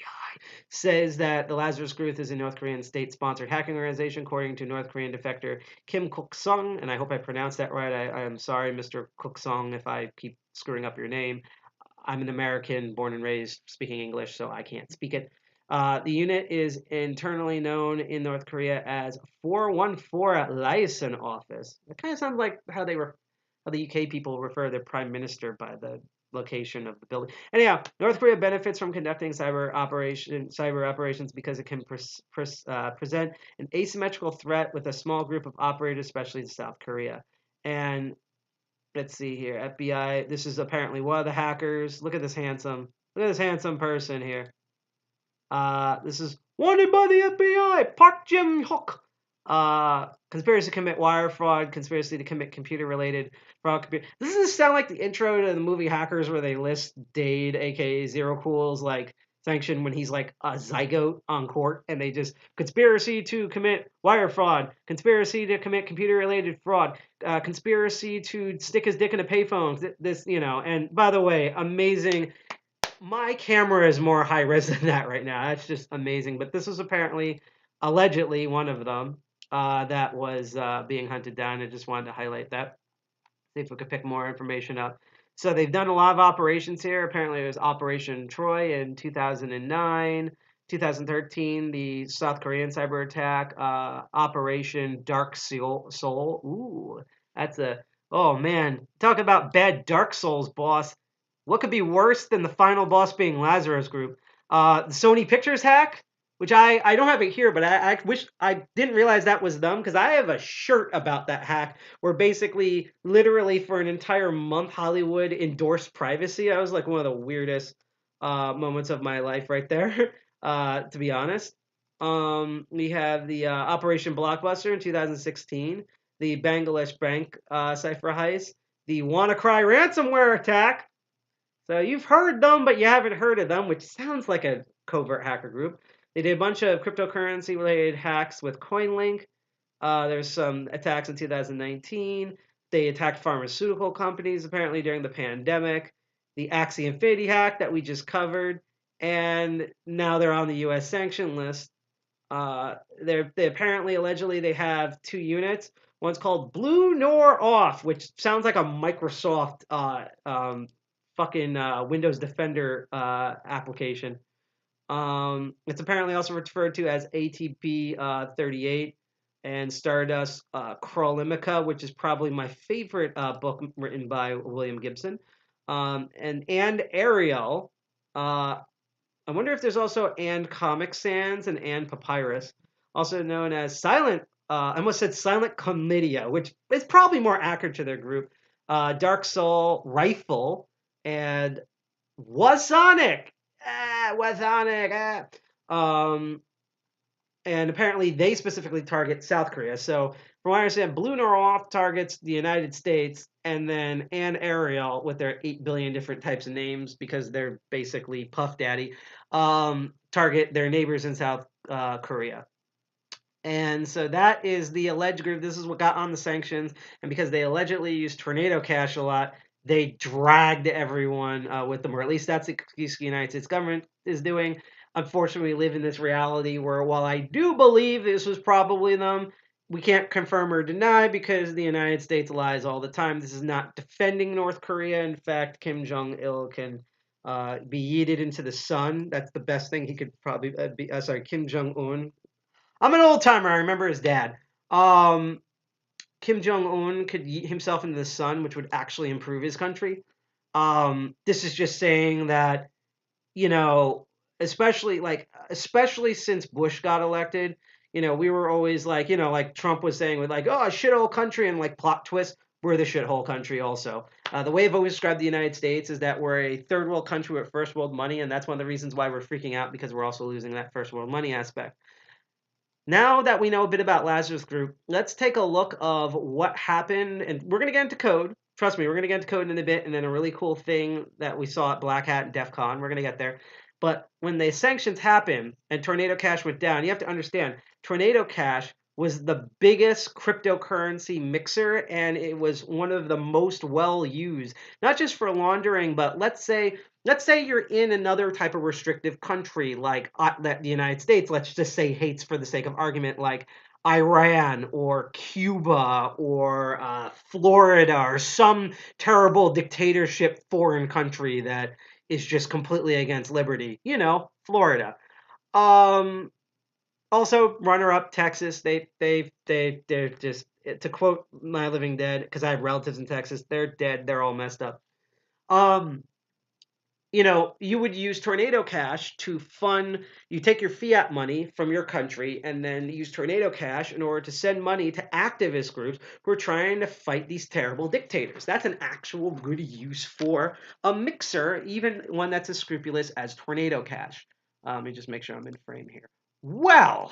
says that the Lazarus Group is a North Korean state-sponsored hacking organization, according to North Korean defector Kim Kuk-sung, and I hope I pronounced that right. I am sorry, Mr. Kuk-sung, if I keep screwing up your name. I'm an American, born and raised speaking English, so I can't speak it. The unit is internally known in North Korea as 414 Liaison Office. It kind of sounds like how the UK people refer their prime minister by the location of the building. Anyhow, North Korea benefits from conducting cyber operations because it can present an asymmetrical threat with a small group of operators, especially in South Korea. And let's see here, FBI. This is apparently one of the hackers. Look at this handsome person here. This is wanted by the FBI, Park Jim-hyuk. Conspiracy to commit wire fraud, conspiracy to commit computer-related fraud. This doesn't sound like the intro to the movie Hackers where they list Dade, aka Zero Cool's, like, sanction when he's like a zygote on court, and they just, conspiracy to commit wire fraud, conspiracy to commit computer-related fraud, conspiracy to stick his dick in a payphone, and by the way, amazing. My camera is more high res than that right now. That's just amazing. But this was apparently, allegedly, one of them that was being hunted down. I just wanted to highlight that. See if we could pick more information up. So they've done a lot of operations here. Apparently, it was Operation Troy in 2009. 2013, the South Korean cyber attack, Operation Dark Soul. Ooh, oh man, talk about bad Dark Souls, boss. What could be worse than the final boss being Lazarus Group? The Sony Pictures hack, which I don't have it here, but I wish I didn't realize that was them because I have a shirt about that hack where basically, literally for an entire month, Hollywood endorsed privacy. I was like one of the weirdest moments of my life right there, to be honest. We have the Operation Blockbuster in 2016, the Bangladesh Bank cipher heist, the WannaCry ransomware attack. So you've heard them, but you haven't heard of them, which sounds like a covert hacker group. They did a bunch of cryptocurrency-related hacks with CoinLink. There's some attacks in 2019. They attacked pharmaceutical companies, apparently, during the pandemic. The Axie Infinity hack that we just covered. And now they're on the U.S. sanction list. They apparently, allegedly, they have two units. One's called Blue Nor Off, which sounds like a Microsoft fucking Windows Defender application. It's apparently also referred to as ATP 38 and Stardust Crawlimica, which is probably my favorite book written by William Gibson. And Ariel. Uh, I wonder if there's also and Comic Sans and Papyrus, also known as Silent. I almost said Silent Chlamydia, which is probably more accurate to their group. Dark Soul Rifle and Wasonic. Wasonic. And apparently they specifically target South Korea. So from what I understand, Blue Nor Off targets the United States, and then and Ariel with their 8 billion different types of names because they're basically Puff Daddy, target their neighbors in South Korea. And so that is the alleged group. This is what got on the sanctions. And because they allegedly used tornado cash a lot, they dragged everyone with them, or at least that's the excuse the United States government is doing. Unfortunately, we live in this reality where while I do believe this was probably them, we can't confirm or deny because the United States lies all the time. This is not defending North Korea. In fact, Kim Jong-il can be yeeted into the sun. That's the best thing he could probably be. Sorry, Kim Jong-un. I'm an old timer. I remember his dad. Kim Jong Un could yeet himself into the sun, which would actually improve his country. This is just saying that, you know, especially since Bush got elected, we were always like, like Trump was saying with like, oh, a shithole country, and like plot twist, we're the shithole country also. The way I've always described the United States is that we're a third world country with first world money, and that's one of the reasons why we're freaking out because we're also losing that first world money aspect. Now that we know a bit about Lazarus Group, let's take a look of what happened, and we're going to get into code. Trust me, we're going to get into code in a bit, and then a really cool thing that we saw at Black Hat and DEF CON. We're going to get there. But when the sanctions happened and Tornado Cash went down, you have to understand, Tornado Cash was the biggest cryptocurrency mixer, and it was one of the most well used, not just for laundering, but let's say you're in another type of restrictive country like that the United States, let's just say, hates for the sake of argument, like Iran or Cuba or Florida or some terrible dictatorship foreign country that is just completely against liberty. Florida. Also, runner-up Texas. They're just, to quote My Living Dead, because I have relatives in Texas. They're dead. They're all messed up. You would use Tornado Cash to fund, you take your fiat money from your country and then use Tornado Cash in order to send money to activist groups who are trying to fight these terrible dictators. That's an actual good use for a mixer, even one that's as scrupulous as Tornado Cash. Let me just make sure I'm in frame here. Well,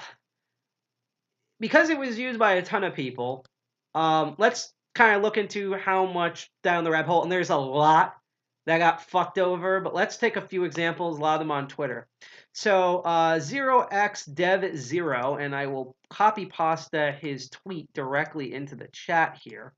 because it was used by a ton of people, let's kind of look into how much down the rabbit hole, and there's a lot that got fucked over, but let's take a few examples, a lot of them on Twitter. So 0xdev0, and I will copy pasta his tweet directly into the chat here,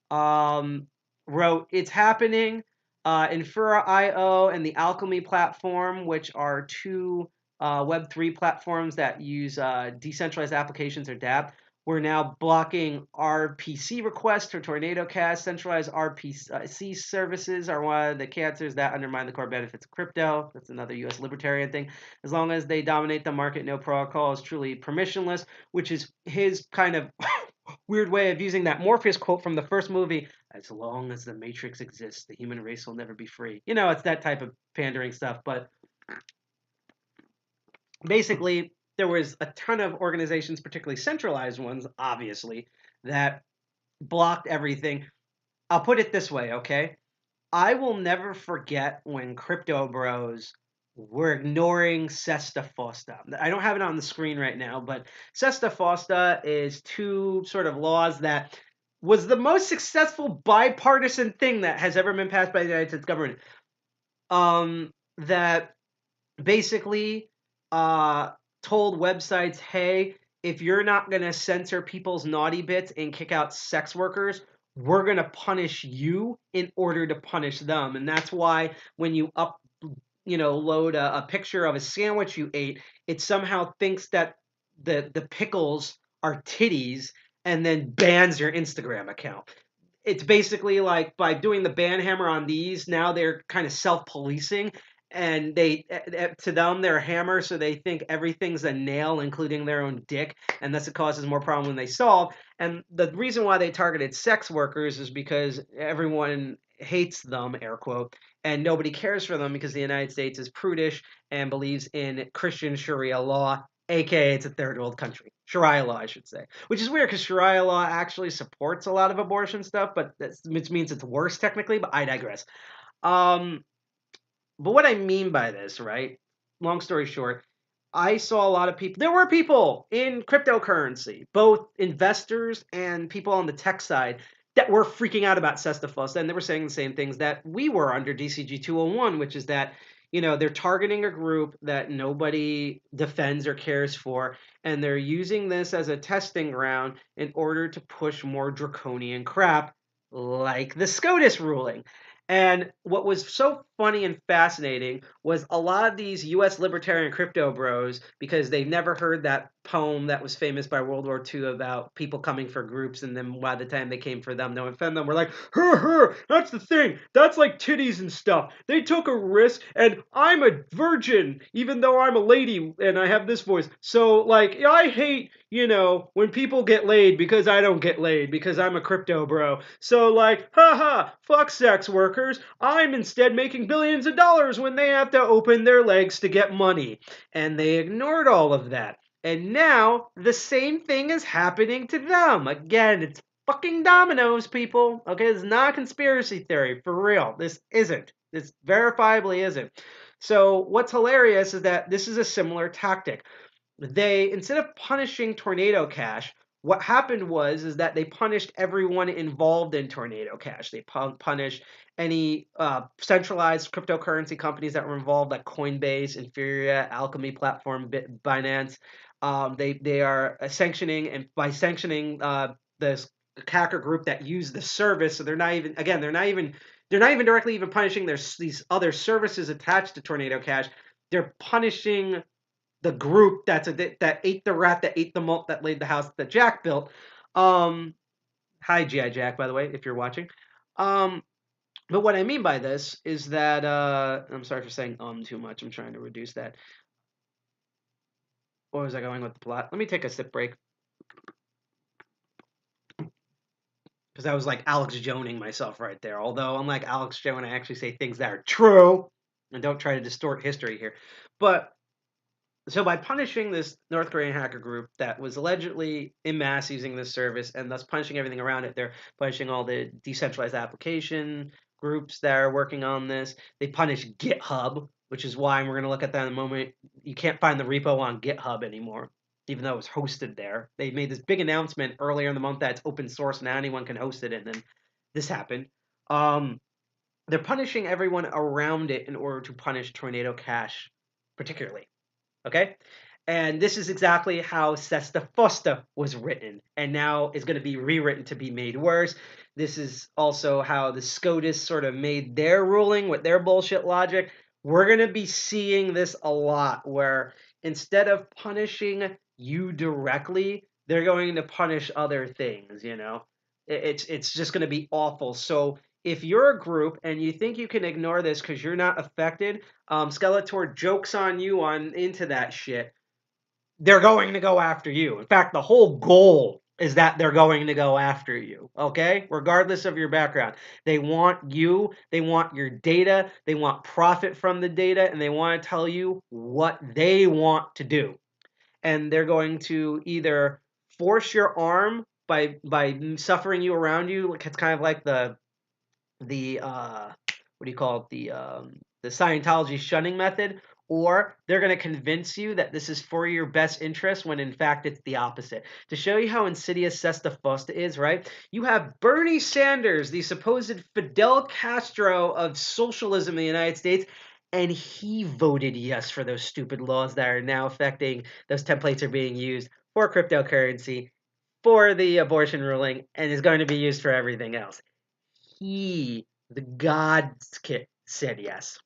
wrote, it's happening. Infura.io and the Alchemy platform, which are two Web3 platforms that use decentralized applications or dApp, we're now blocking RPC requests for Tornado Cash. Centralized RPC services are one of the cancers that undermine the core benefits of crypto. That's another U.S. libertarian thing. As long as they dominate the market, no protocol is truly permissionless, which is his kind of weird way of using that Morpheus quote from the first movie. As long as the Matrix exists, the human race will never be free. It's that type of pandering stuff. But basically, there was a ton of organizations, particularly centralized ones, obviously, that blocked everything. I'll put it this way, okay? I will never forget when crypto bros were ignoring Sesta Fosta. I don't have it on the screen right now, but Sesta Fosta is two sort of laws that was the most successful bipartisan thing that has ever been passed by the United States government. That basically told websites, hey, if you're not going to censor people's naughty bits and kick out sex workers, we're going to punish you in order to punish them. And that's why when you load a picture of a sandwich you ate, it somehow thinks that the pickles are titties and then bans your Instagram account. It's basically like by doing the ban hammer on these, now they're kind of self-policing, and to them they're a hammer, so they think everything's a nail, including their own dick, and thus it causes more problem than they solve. And the reason why they targeted sex workers is because everyone hates them, air quote, and nobody cares for them because the United States is prudish and believes in Christian Sharia law, aka it's a third world country. Sharia law, I should say. Which is weird because Sharia law actually supports a lot of abortion stuff, which means it's worse technically, but I digress. Um, but what I mean by this, right? Long story short, I saw a lot of people. There were people in cryptocurrency, both investors and people on the tech side, that were freaking out about Sesta, and they were saying the same things that we were under DCG 201, which is that they're targeting a group that nobody defends or cares for, and they're using this as a testing ground in order to push more draconian crap like the SCOTUS ruling. And what was so funny and fascinating was a lot of these US libertarian crypto bros, because they never heard that poem that was famous by World War II about people coming for groups, and then by the time they came for them, no offend them, were like, that's the thing. That's like titties and stuff. They took a risk, and I'm a virgin, even though I'm a lady and I have this voice. So, like, I hate, when people get laid because I don't get laid because I'm a crypto bro. So, like, haha, fuck sex workers. I'm instead making billions of dollars when they have to open their legs to get money. And they ignored all of that. And now the same thing is happening to them. Again, it's fucking dominoes, people. Okay, it's not a conspiracy theory, for real. This isn't. This verifiably isn't. So what's hilarious is that this is a similar tactic. They, instead of punishing Tornado Cash, what happened was is that they punished everyone involved in Tornado Cash. They punished any centralized cryptocurrency companies that were involved, like Coinbase, Infura, Alchemy Platform, Binance. They are sanctioning, and by sanctioning this hacker group that used the service, so they're not even directly even punishing these other services attached to Tornado Cash. They're punishing the group that ate the rat that ate the malt that laid the house that Jack built. Hi, G.I. Jack, by the way, if you're watching. But what I mean by this is that I'm sorry for saying too much. I'm trying to reduce that. Where was I going with the plot? Let me take a sip break, because I was like Alex Joning myself right there. Although unlike Alex Jones, I actually say things that are true and don't try to distort history here. But so by punishing this North Korean hacker group that was allegedly en masse using this service, and thus punishing everything around it, they're punishing all the decentralized application groups that are working on this. They punish GitHub, which is why, and we're going to look at that in a moment, you can't find the repo on GitHub anymore, even though it was hosted there. They made this big announcement earlier in the month that it's open source, now anyone can host it, and then this happened. They're punishing everyone around it in order to punish Tornado Cash particularly. Okay? And this is exactly how Sesta Fosta was written, and now is going to be rewritten to be made worse. This is also how the SCOTUS sort of made their ruling with their bullshit logic. We're going to be seeing this a lot, where instead of punishing you directly, they're going to punish other things, It's just going to be awful. So if you're a group and you think you can ignore this because you're not affected, Skeletor jokes on you on into that shit. They're going to go after you. In fact, the whole goal is that they're going to go after you, okay? Regardless of your background. They want you, they want your data, they want profit from the data, and they want to tell you what they want to do. And they're going to either force your arm by suffering you around you. It's kind of like the what do you call it, the Scientology shunning method, or they're going to convince you that this is for your best interest when in fact it's the opposite. To show you how insidious Sesta Fosta is, right? You have Bernie Sanders, the supposed Fidel Castro of socialism in the United States, and he voted yes for those stupid laws that are now affecting, those templates are being used for cryptocurrency, for the abortion ruling, and is going to be used for everything else. He, the God's kid, said yes.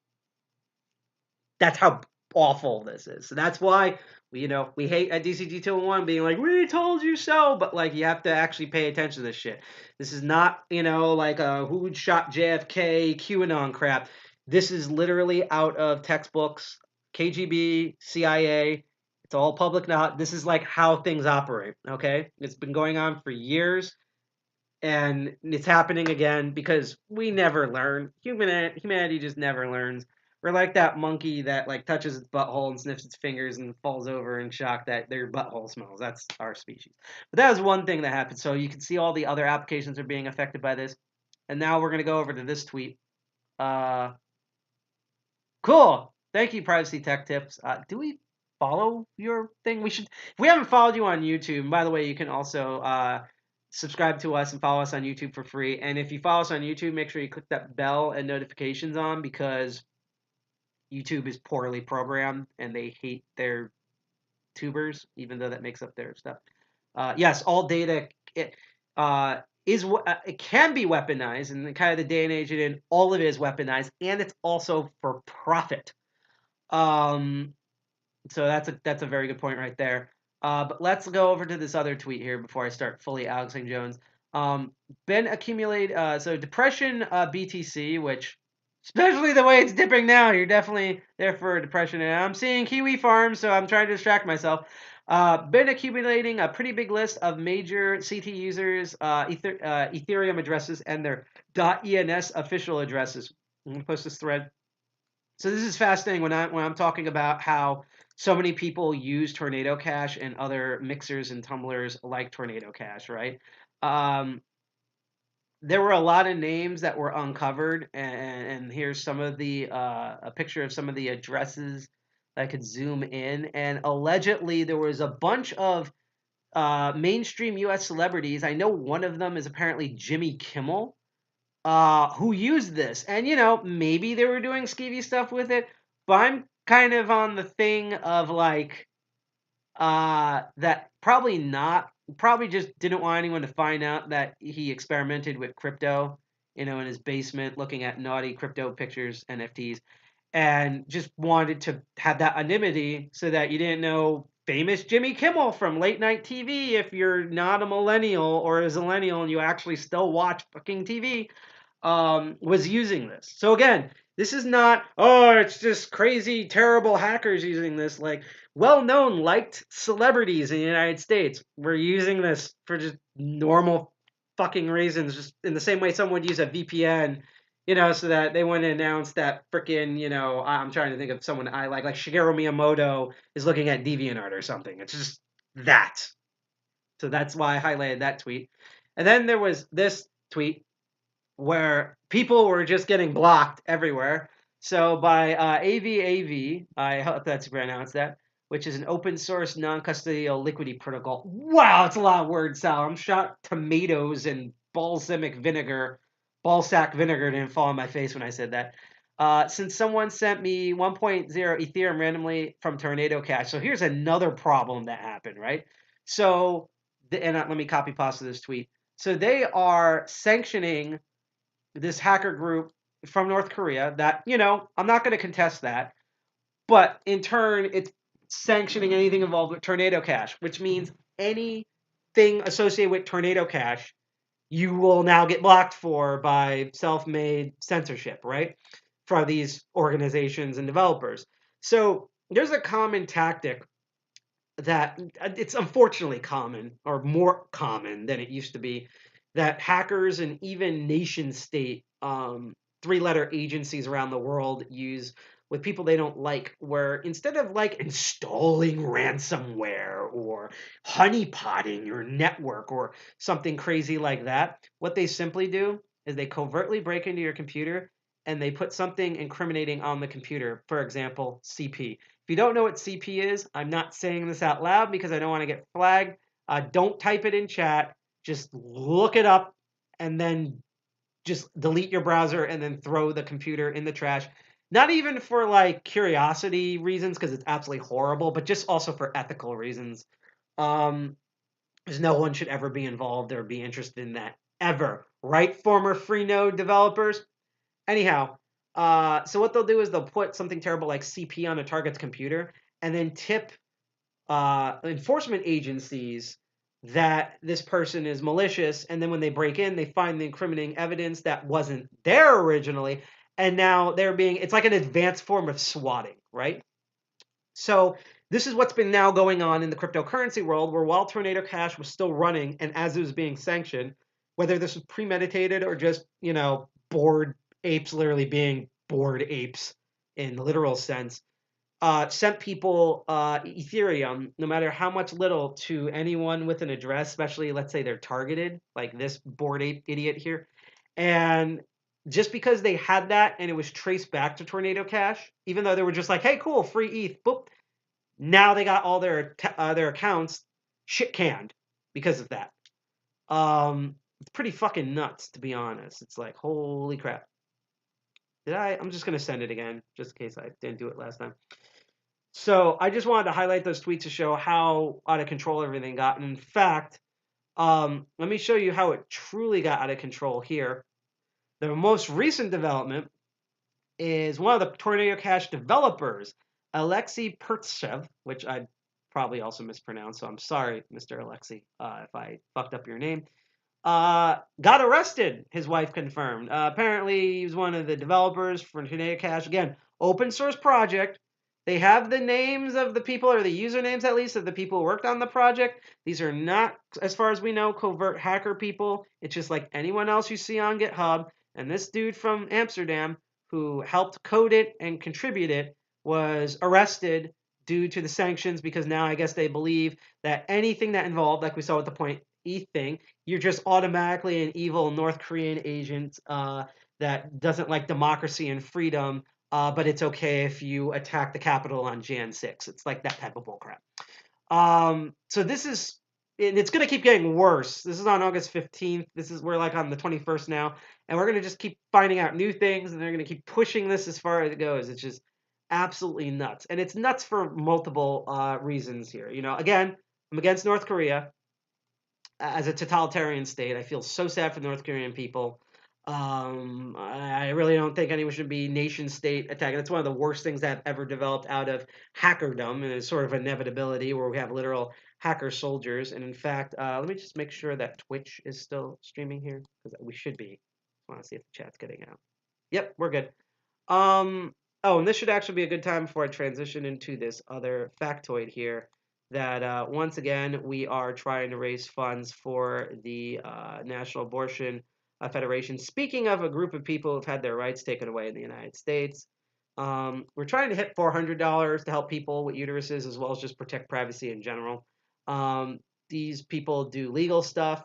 That's how awful this is. So that's why we hate at DCG 201 being like, we told you so, but like you have to actually pay attention to this shit. This is not, like a who shot JFK QAnon crap. This is literally out of textbooks, KGB, CIA. It's all public now. This is like how things operate, okay? It's been going on for years, and it's happening again because we never learn. Humanity just never learns. We're like that monkey that like touches its butthole and sniffs its fingers and falls over in shock that their butthole smells. That's our species. But that was one thing that happened. So you can see all the other applications are being affected by this. And now we're gonna go over to this tweet. Uh, cool. Thank you, Privacy Tech Tips. Do we follow your thing? We should. If we haven't followed you on YouTube, and by the way, you can also subscribe to us and follow us on YouTube for free. And if you follow us on YouTube, make sure you click that bell and notifications on, because YouTube is poorly programmed and they hate their tubers, even though that makes up their stuff. Yes, all data it can be weaponized, and the kind of the day and age it in, all of it is weaponized, and it's also for profit. So that's a very good point right there. But let's go over to this other tweet here before I start fully Alexing Jones. Been accumulate so depression BTC, which especially the way it's dipping now, you're definitely there for a depression. And I'm seeing Kiwi Farms, so I'm trying to distract myself. Been accumulating a pretty big list of major CT users, Ethereum addresses, and their .ens official addresses. I'm gonna post this thread. So this is fascinating when I'm talking about how so many people use Tornado Cash and other mixers and tumblers like Tornado Cash, right? There were a lot of names that were uncovered, and here's some of the a picture of some of the addresses that I could zoom in. And allegedly, there was a bunch of mainstream U.S. celebrities. I know one of them is apparently Jimmy Kimmel, who used this. And, maybe they were doing skeevy stuff with it, but I'm kind of on the thing of like, that probably not, probably just didn't want anyone to find out that he experimented with crypto, in his basement, looking at naughty crypto pictures, NFTs, and just wanted to have that anonymity so that you didn't know famous Jimmy Kimmel from late night TV if you're not a millennial or a zillennial and you actually still watch fucking TV, was using this. So again, this is not, oh, it's just crazy, terrible hackers using this. Like, well-known, liked celebrities in the United States were using this for just normal fucking reasons, just in the same way someone would use a VPN, so that they wouldn't announce that freaking, I'm trying to think of someone I like Shigeru Miyamoto is looking at DeviantArt or something. It's just that. So that's why I highlighted that tweet. And then there was this tweet where people were just getting blocked everywhere. So by AVAV, I hope that's pronounced that, which is an open source non-custodial liquidity protocol. Wow, it's a lot of words, Sal. I'm shot tomatoes and balsamic vinegar. Balsac vinegar didn't fall on my face when I said that. Since someone sent me 1.0 Ethereum randomly from Tornado Cash. So here's another problem that happened, right? So, and let me copy pasta this tweet. So they are sanctioning this hacker group from North Korea that, I'm not going to contest that. But in turn, it's sanctioning anything involved with Tornado Cash, which means anything associated with Tornado Cash, you will now get blocked for by self-made censorship, right? For these organizations and developers. So there's a common tactic that it's unfortunately common, or more common than it used to be, that hackers and even nation state three-letter agencies around the world use with people they don't like, where instead of like installing ransomware or honeypotting your network or something crazy like that, what they simply do is they covertly break into your computer and they put something incriminating on the computer. For example, CP. If you don't know what CP is, I'm not saying this out loud because I don't want to get flagged. Don't type it in chat. Just look it up and then just delete your browser and then throw the computer in the trash. Not even for like curiosity reasons, because it's absolutely horrible, but just also for ethical reasons. Because no one should ever be involved or be interested in that ever. Right, former Freenode developers? Anyhow, So what they'll do is they'll put something terrible like CP on a target's computer and then tip enforcement agencies that this person is malicious. And then when they break in, they find the incriminating evidence that wasn't there originally. And now it's like an advanced form of swatting, right? So this is what's been now going on in the cryptocurrency world, where while Tornado Cash was still running and as it was being sanctioned, whether this was premeditated or just, bored apes literally being bored apes in the literal sense, sent people Ethereum, no matter how much little, to anyone with an address, especially let's say they're targeted, like this bored ape idiot here. And just because they had that and it was traced back to Tornado Cash, even though they were just like, hey, cool, free ETH, boop, now they got all their accounts shit canned because of that. It's pretty fucking nuts, to be honest. It's like, holy crap. I'm just gonna send it again, just in case I didn't do it last time. So I just wanted to highlight those tweets to show how out of control everything got. And in fact, let me show you how it truly got out of control here. The most recent development is one of the Tornado Cash developers, Alexei Pertsev, which I probably also mispronounced, so I'm sorry, Mr. Alexei, if I fucked up your name, got arrested, his wife confirmed. Apparently, he was one of the developers for Tornado Cash. Again, open source project. They have the names of the people, or the usernames at least, of the people who worked on the project. These are not, as far as we know, covert hacker people. It's just like anyone else you see on GitHub. And this dude from Amsterdam, who helped code it and contribute it, was arrested due to the sanctions, because now I guess they believe that anything that involved, like we saw with the point ETH thing, you're just automatically an evil North Korean agent that doesn't like democracy and freedom, but it's okay if you attack the Capitol on Jan 6. It's like that type of bullcrap. So this is, and it's going to keep getting worse. This is on August 15th. We're like on the 21st now, and we're going to just keep finding out new things, and they're going to keep pushing this as far as it goes. It's just absolutely nuts. And it's nuts for multiple reasons here. Again, I'm against North Korea as a totalitarian state. I feel so sad for the North Korean people. I really don't think anyone should be nation state attacking. That's one of the worst things that have ever developed out of hackerdom, and it's sort of inevitability where we have literal hacker soldiers. And in fact, let me just make sure that Twitch is still streaming here, because we should be. I want to see if the chat's getting out. Yep, we're good. Oh, and this should actually be a good time before I transition into this other factoid here, that once again, we are trying to raise funds for the National Abortion Federation. Speaking of a group of people who've had their rights taken away in the United States, we're trying to hit $400 to help people with uteruses, as well as just protect privacy in general. These people do legal stuff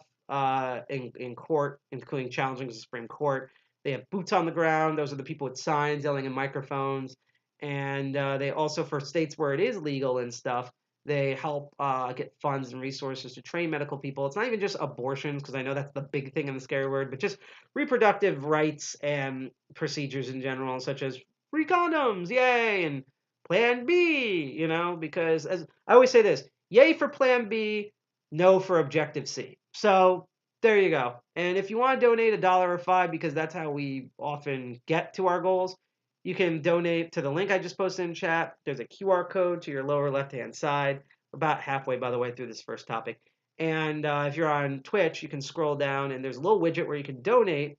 in court, including challenging the Supreme Court. They have boots on the ground. Those are the people with signs, yelling in microphones. And they also, for states where it is legal and stuff, they help get funds and resources to train medical people. It's not even just abortions, because I know that's the big thing in the scary word, but just reproductive rights and procedures in general, such as free condoms, yay, and Plan B, because as I always say this, yay for Plan B, no for Objective C. So there you go. And if you want to donate $1 or $5, because that's how we often get to our goals, you can donate to the link I just posted in chat. There's a QR code to your lower left-hand side. We're about halfway, by the way, through this first topic. And if you're on Twitch, you can scroll down, and there's a little widget where you can donate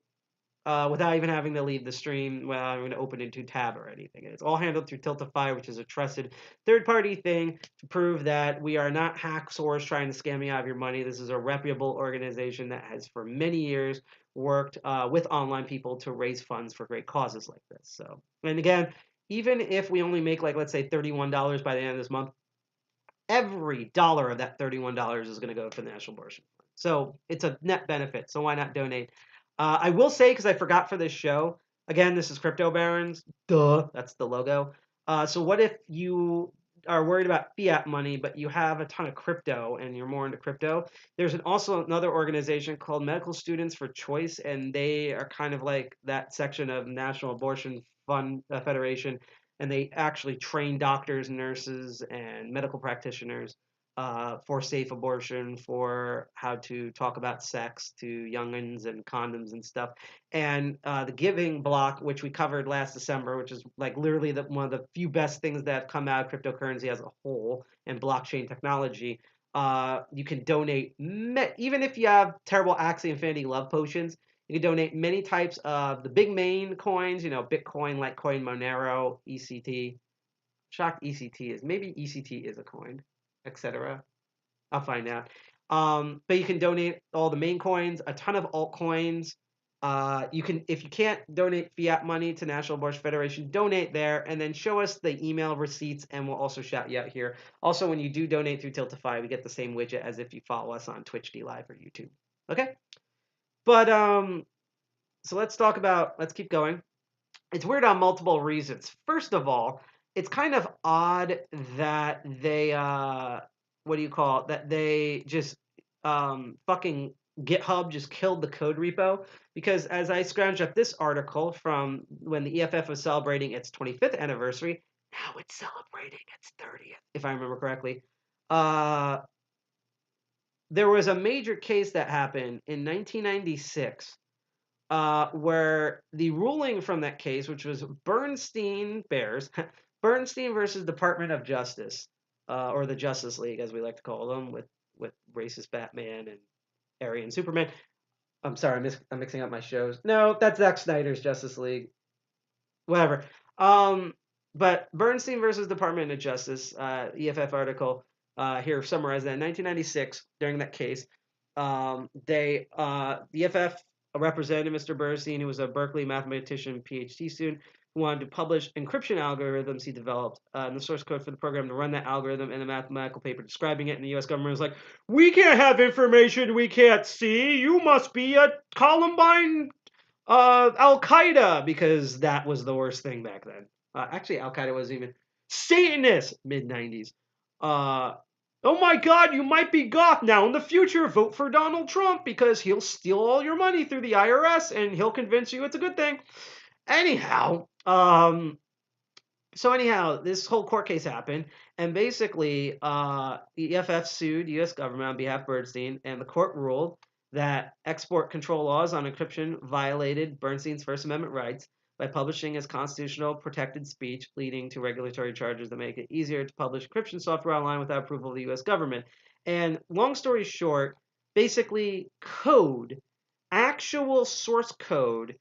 without even having to leave the stream, without having to open into tab or anything. And it's all handled through Tiltify, which is a trusted third-party thing to prove that we are not hacksaws trying to scam you out of your money. This is a reputable organization that has for many years worked with online people to raise funds for great causes like this. So, and again, even if we only make, like, let's say $31 by the end of this month, every dollar of that $31 is going to go to the National Abortion Fund. So it's a net benefit. So why not donate? I will say, because I forgot for this show, again, this is Crypto Barons. Duh, that's the logo. So what if you are worried about fiat money, but you have a ton of crypto and you're more into crypto? There's also another organization called Medical Students for Choice, and they are kind of like that section of National Abortion Fund Federation, and they actually train doctors, nurses, and medical practitioners for safe abortion, for how to talk about sex to youngins and condoms and stuff. And the giving block, which we covered last December, which is like literally one of the few best things that have come out of cryptocurrency as a whole and blockchain technology. You can donate, even if you have terrible Axie Infinity love potions, you can donate many types of the big main coins, Bitcoin, Litecoin, Monero, ECT. Shocked ECT is. Maybe ECT is a coin, etc. I'll find out. But you can donate all the main coins, a ton of altcoins. You can, if you can't donate fiat money to National Abortion Federation, donate there and then show us the email receipts, and we'll also shout you out here. Also, when you do donate through Tiltify, we get the same widget as if you follow us on Twitch D Live or YouTube. Okay, but so let's keep going. It's weird on multiple reasons. First of all, it's kind of odd that they what do you call it? That they just fucking GitHub just killed the code repo, because as I scrounged up this article from when the EFF was celebrating its 25th anniversary, now it's celebrating its 30th, if I remember correctly. There was a major case that happened in 1996 where the ruling from that case, which was Bernstein Bernstein versus Department of Justice, or the Justice League, as we like to call them, with racist Batman and Aryan Superman. I'm sorry, I'm mixing up my shows. No, that's Zack Snyder's Justice League. Whatever. But Bernstein versus Department of Justice, EFF article here summarized that in 1996 during that case, the EFF represented Mr. Bernstein, who was a Berkeley mathematician, PhD student, who wanted to publish encryption algorithms he developed and the source code for the program to run that algorithm in a mathematical paper describing it. And the U.S. government was like, "We can't have information we can't see. You must be a Columbine Al Qaeda," because that was the worst thing back then. Actually, Al Qaeda wasn't even Satanist, mid 90s. Oh my God, you might be goth now. In the future, vote for Donald Trump because he'll steal all your money through the IRS and he'll convince you it's a good thing. Anyhow, this whole court case happened, and basically, EFF sued U.S. government on behalf of Bernstein, and the court ruled that export control laws on encryption violated Bernstein's First Amendment rights by publishing his constitutional protected speech, leading to regulatory charges that make it easier to publish encryption software online without approval of the U.S. government. And long story short, basically, actual source code,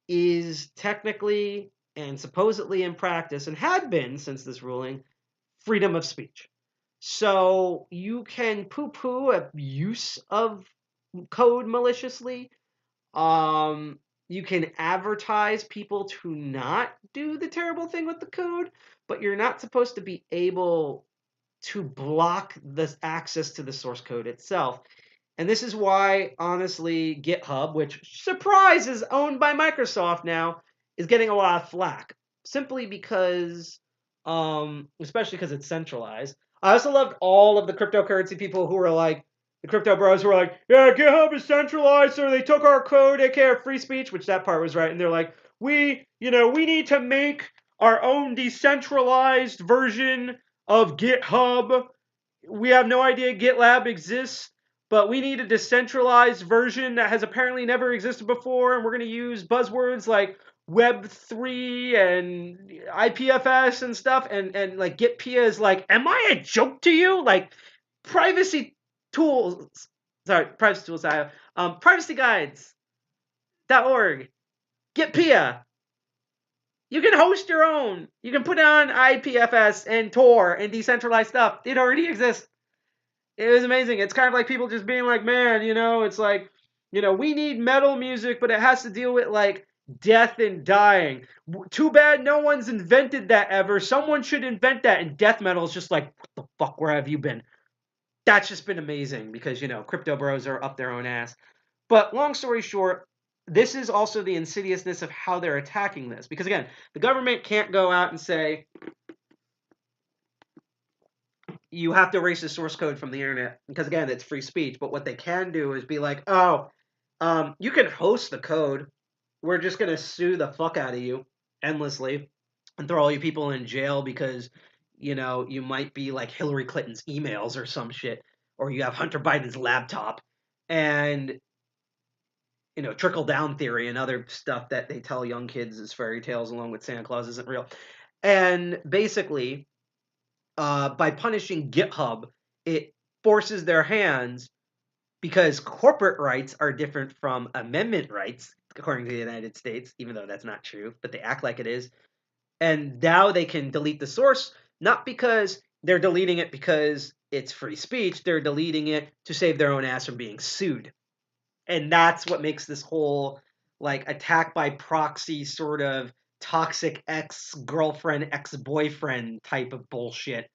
is technically and supposedly in practice, and had been since this ruling, freedom of speech. So you can poo-poo a use of code maliciously. You can advertise people to not do the terrible thing with the code, but you're not supposed to be able to block the access to the source code itself. And this is why, honestly, GitHub, which, surprise, is owned by Microsoft now, is getting a lot of flack. Simply because, especially because it's centralized. I also loved all of the cryptocurrency people who were like, the crypto bros who were like, yeah, GitHub is centralized, so they took our code, aka free speech, which that part was right. And they're like, we need to make our own decentralized version of GitHub. We have no idea GitLab exists, but we need a decentralized version that has apparently never existed before, and we're going to use buzzwords like Web3 and IPFS and stuff, and like GitPia is like, am I a joke to you? Like, privacy tools, privacyguides.org, GitPia. You can host your own. You can put on IPFS and Tor and decentralized stuff. It already exists. It was amazing. It's kind of like people just being like, man, it's like, we need metal music, but it has to deal with like death and dying. Too bad no one's invented that ever. Someone should invent that. And death metal is just like, what the fuck, where have you been? That's just been amazing because, crypto bros are up their own ass. But long story short, this is also the insidiousness of how they're attacking this. Because again, the government can't go out and say, you have to erase the source code from the internet because, again, it's free speech. But what they can do is be like, you can host the code. We're just going to sue the fuck out of you endlessly and throw all you people in jail because You might be like Hillary Clinton's emails or some shit, or you have Hunter Biden's laptop, and trickle down theory and other stuff that they tell young kids is fairy tales along with Santa Claus isn't real. And basically, by punishing GitHub, it forces their hands because corporate rights are different from amendment rights, according to the United States, even though that's not true, but they act like it is. And now they can delete the source, not because they're deleting it because it's free speech, they're deleting it to save their own ass from being sued. And that's what makes this whole like attack by proxy sort of toxic ex-girlfriend, ex-boyfriend type of bullshit,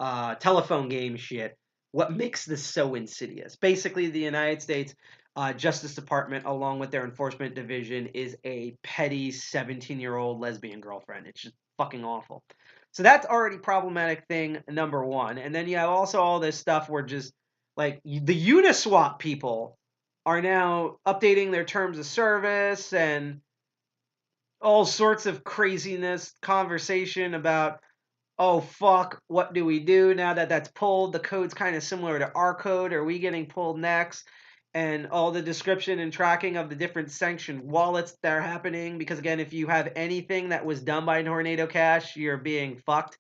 telephone game shit, what makes this so insidious. Basically, the United States Justice Department, along with their enforcement division, is a petty 17-year-old lesbian girlfriend. It's just fucking awful. So that's already problematic thing number one. And then you have also all this stuff where just like the Uniswap people are now updating their terms of service and all sorts of craziness conversation about, oh fuck, what do we do now that that's pulled? The code's kind of similar to our code. Are we getting pulled next? And all the description and tracking of the different sanctioned wallets that are happening. Because again, if you have anything that was done by Tornado Cash, you're being fucked.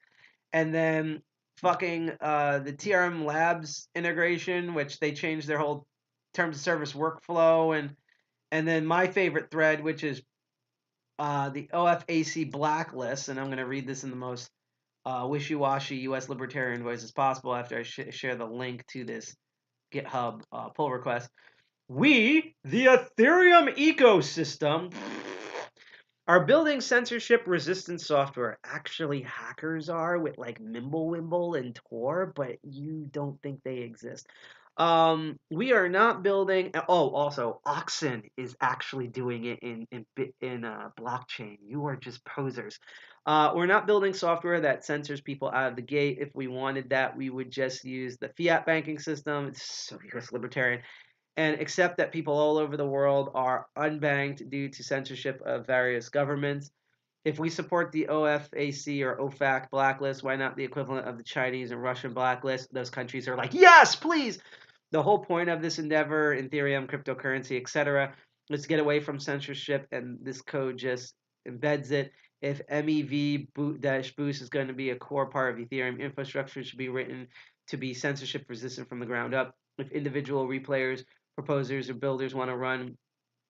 And then fucking the TRM Labs integration, which they changed their whole terms of service workflow, and then my favorite thread, which is the OFAC blacklist, and I'm going to read this in the most wishy-washy U.S. libertarian voice as possible after I share the link to this GitHub pull request. We, the Ethereum ecosystem, are building censorship-resistant software. Actually, hackers are with like Mimblewimble and Tor, but you don't think they exist. We are not building. Oh, also, Oxen is actually doing it in blockchain. You are just posers. We're not building software that censors people out of the gate. If we wanted that, we would just use the fiat banking system. It's so US libertarian, and accept that people all over the world are unbanked due to censorship of various governments. If we support the OFAC or OFAC blacklist, why not the equivalent of the Chinese and Russian blacklist? Those countries are like, yes, please. The whole point of this endeavor, Ethereum, cryptocurrency, etc., is to get away from censorship, and this code just embeds it. If MEV boost is going to be a core part of Ethereum infrastructure, it should be written to be censorship resistant from the ground up. If individual replayers, proposers, or builders want to run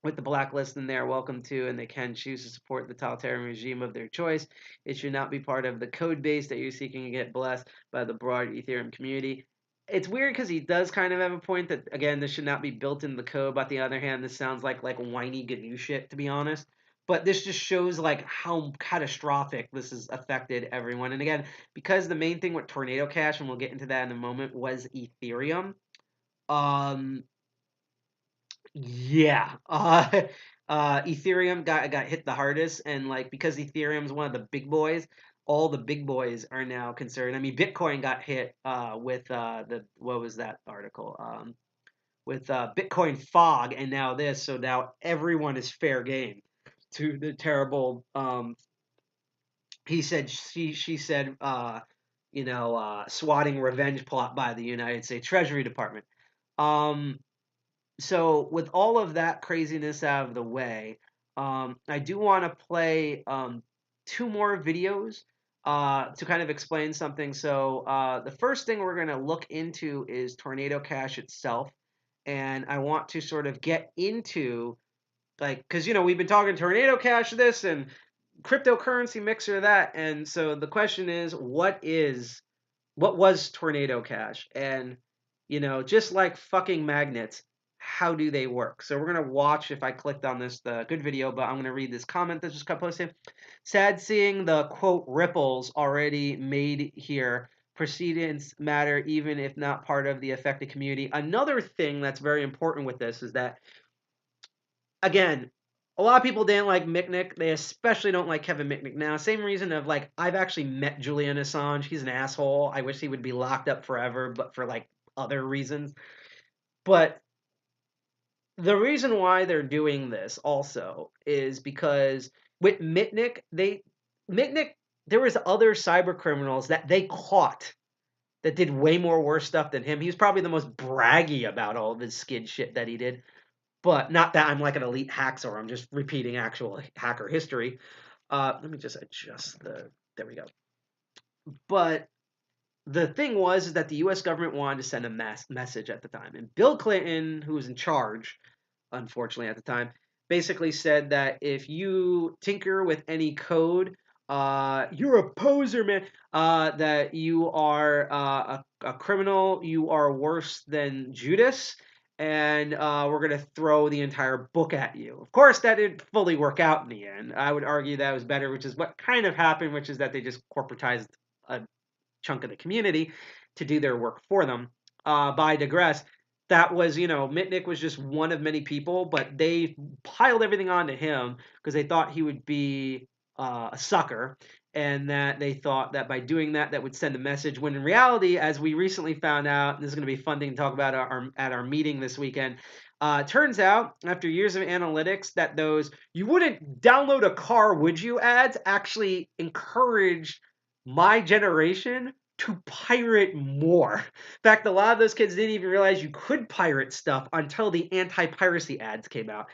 with the blacklist, then they are welcome to, and they can choose to support the totalitarian regime of their choice. It should not be part of the code base that you're seeking to get blessed by the broad Ethereum community. It's weird because he does kind of have a point that, again, this should not be built in the code. But on the other hand, this sounds like whiny GNU shit, to be honest. But this just shows like how catastrophic this has affected everyone. And again, because the main thing with Tornado Cash, and we'll get into that in a moment, was Ethereum. Um, yeah. Ethereum got hit the hardest, and like because Ethereum's one of the big boys, all the big boys are now concerned. I mean, Bitcoin got hit with the what was that article? With Bitcoin fog, and now this. So now everyone is fair game to the terrible. He said she said swatting revenge plot by the United States Treasury Department. Um, so with all of that craziness out of the way, I do want to play two more videos to kind of explain something. So the first thing we're going to look into is Tornado Cash itself, and I want to sort of get into like because we've been talking Tornado Cash this and cryptocurrency mixer that, and so the question is what was Tornado Cash? And, just like fucking magnets, how do they work? So we're going to watch, if I clicked on this, the good video, but I'm going to read this comment that just got posted. Sad seeing the, quote, ripples already made here. Precedents matter even if not part of the affected community. Another thing that's very important with this is that, again, a lot of people didn't like Mitnick. They especially don't like Kevin Mitnick. Now, same reason of like I've actually met Julian Assange. He's an asshole. I wish he would be locked up forever, but for like other reasons. But the reason why they're doing this also is because with Mitnick, Mitnick there was other cyber criminals that they caught that did way more worse stuff than him. He was probably the most braggy about all of his skid shit that he did. But not that I'm like an elite hacker. I'm just repeating actual hacker history. Let me just adjust the. There we go. But the thing was is that the U.S. government wanted to send a message at the time, and Bill Clinton, who was in charge, unfortunately at the time, basically said that if you tinker with any code, you're a poser, man. That you are a criminal. You are worse than Judas, and we're gonna throw the entire book at you. Of course, that didn't fully work out in the end. I would argue that was better, which is what kind of happened, which is that they just corporatized a chunk of the community to do their work for them. But I digress. That was, Mitnick was just one of many people, but they piled everything onto him because they thought he would be a sucker, and that they thought that by doing that, that would send a message. When in reality, as we recently found out, and this is going to be fun thing to talk about at our meeting this weekend. Turns out, after years of analytics, that those "you wouldn't download a car, would you" ads actually encouraged my generation to pirate more. In fact, a lot of those kids didn't even realize you could pirate stuff until the anti-piracy ads came out.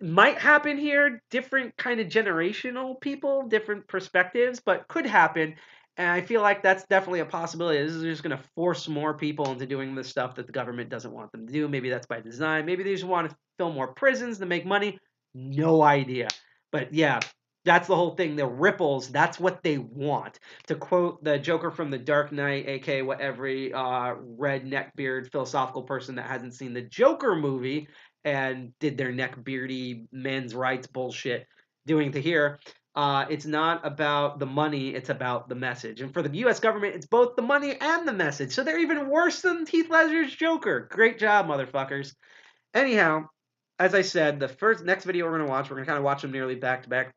Might happen here, different kind of generational people, different perspectives, but could happen. And I feel like that's definitely a possibility. This is just going to force more people into doing the stuff that the government doesn't want them to do. Maybe that's by design. Maybe they just want to fill more prisons to make money. No idea. But yeah, that's the whole thing. The ripples, that's what they want. To quote the Joker from The Dark Knight, aka what every red neckbeard philosophical person that hasn't seen the Joker movie and did their neckbeardy men's rights bullshit doing to here. It's not about the money, it's about the message. And for the US government, it's both the money and the message. So they're even worse than Heath Ledger's Joker. Great job, motherfuckers. Anyhow, as I said, the next video we're going to watch, we're going to kind of watch them nearly back to back.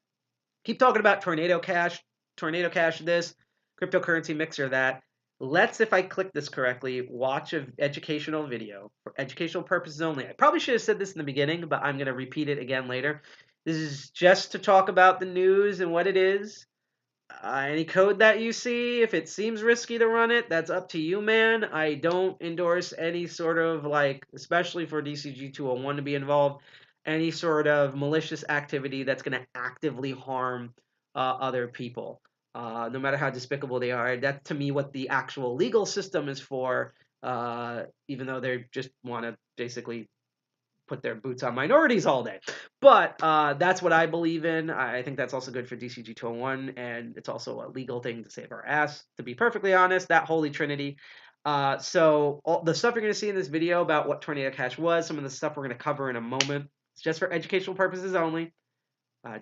Keep talking about Tornado Cash this, cryptocurrency mixer that. Let's, if I click this correctly, watch an educational video for educational purposes only. I probably should have said this in the beginning, but I'm going to repeat it again later. This is just to talk about the news and what it is. Any code that you see, if it seems risky to run it, that's up to you, man. I don't endorse any sort of, especially for DCG 201 to be involved, any sort of malicious activity that's going to actively harm other people, no matter how despicable they are. That's, to me, what the actual legal system is for, even though they just want to basically put their boots on minorities all day. But that's what I believe in. I think that's also good for DCG 201, and it's also a legal thing to save our ass, to be perfectly honest, that holy trinity. So all the stuff you're going to see in this video about what Tornado Cash was, some of the stuff we're going to cover in a moment, it's just for educational purposes only. I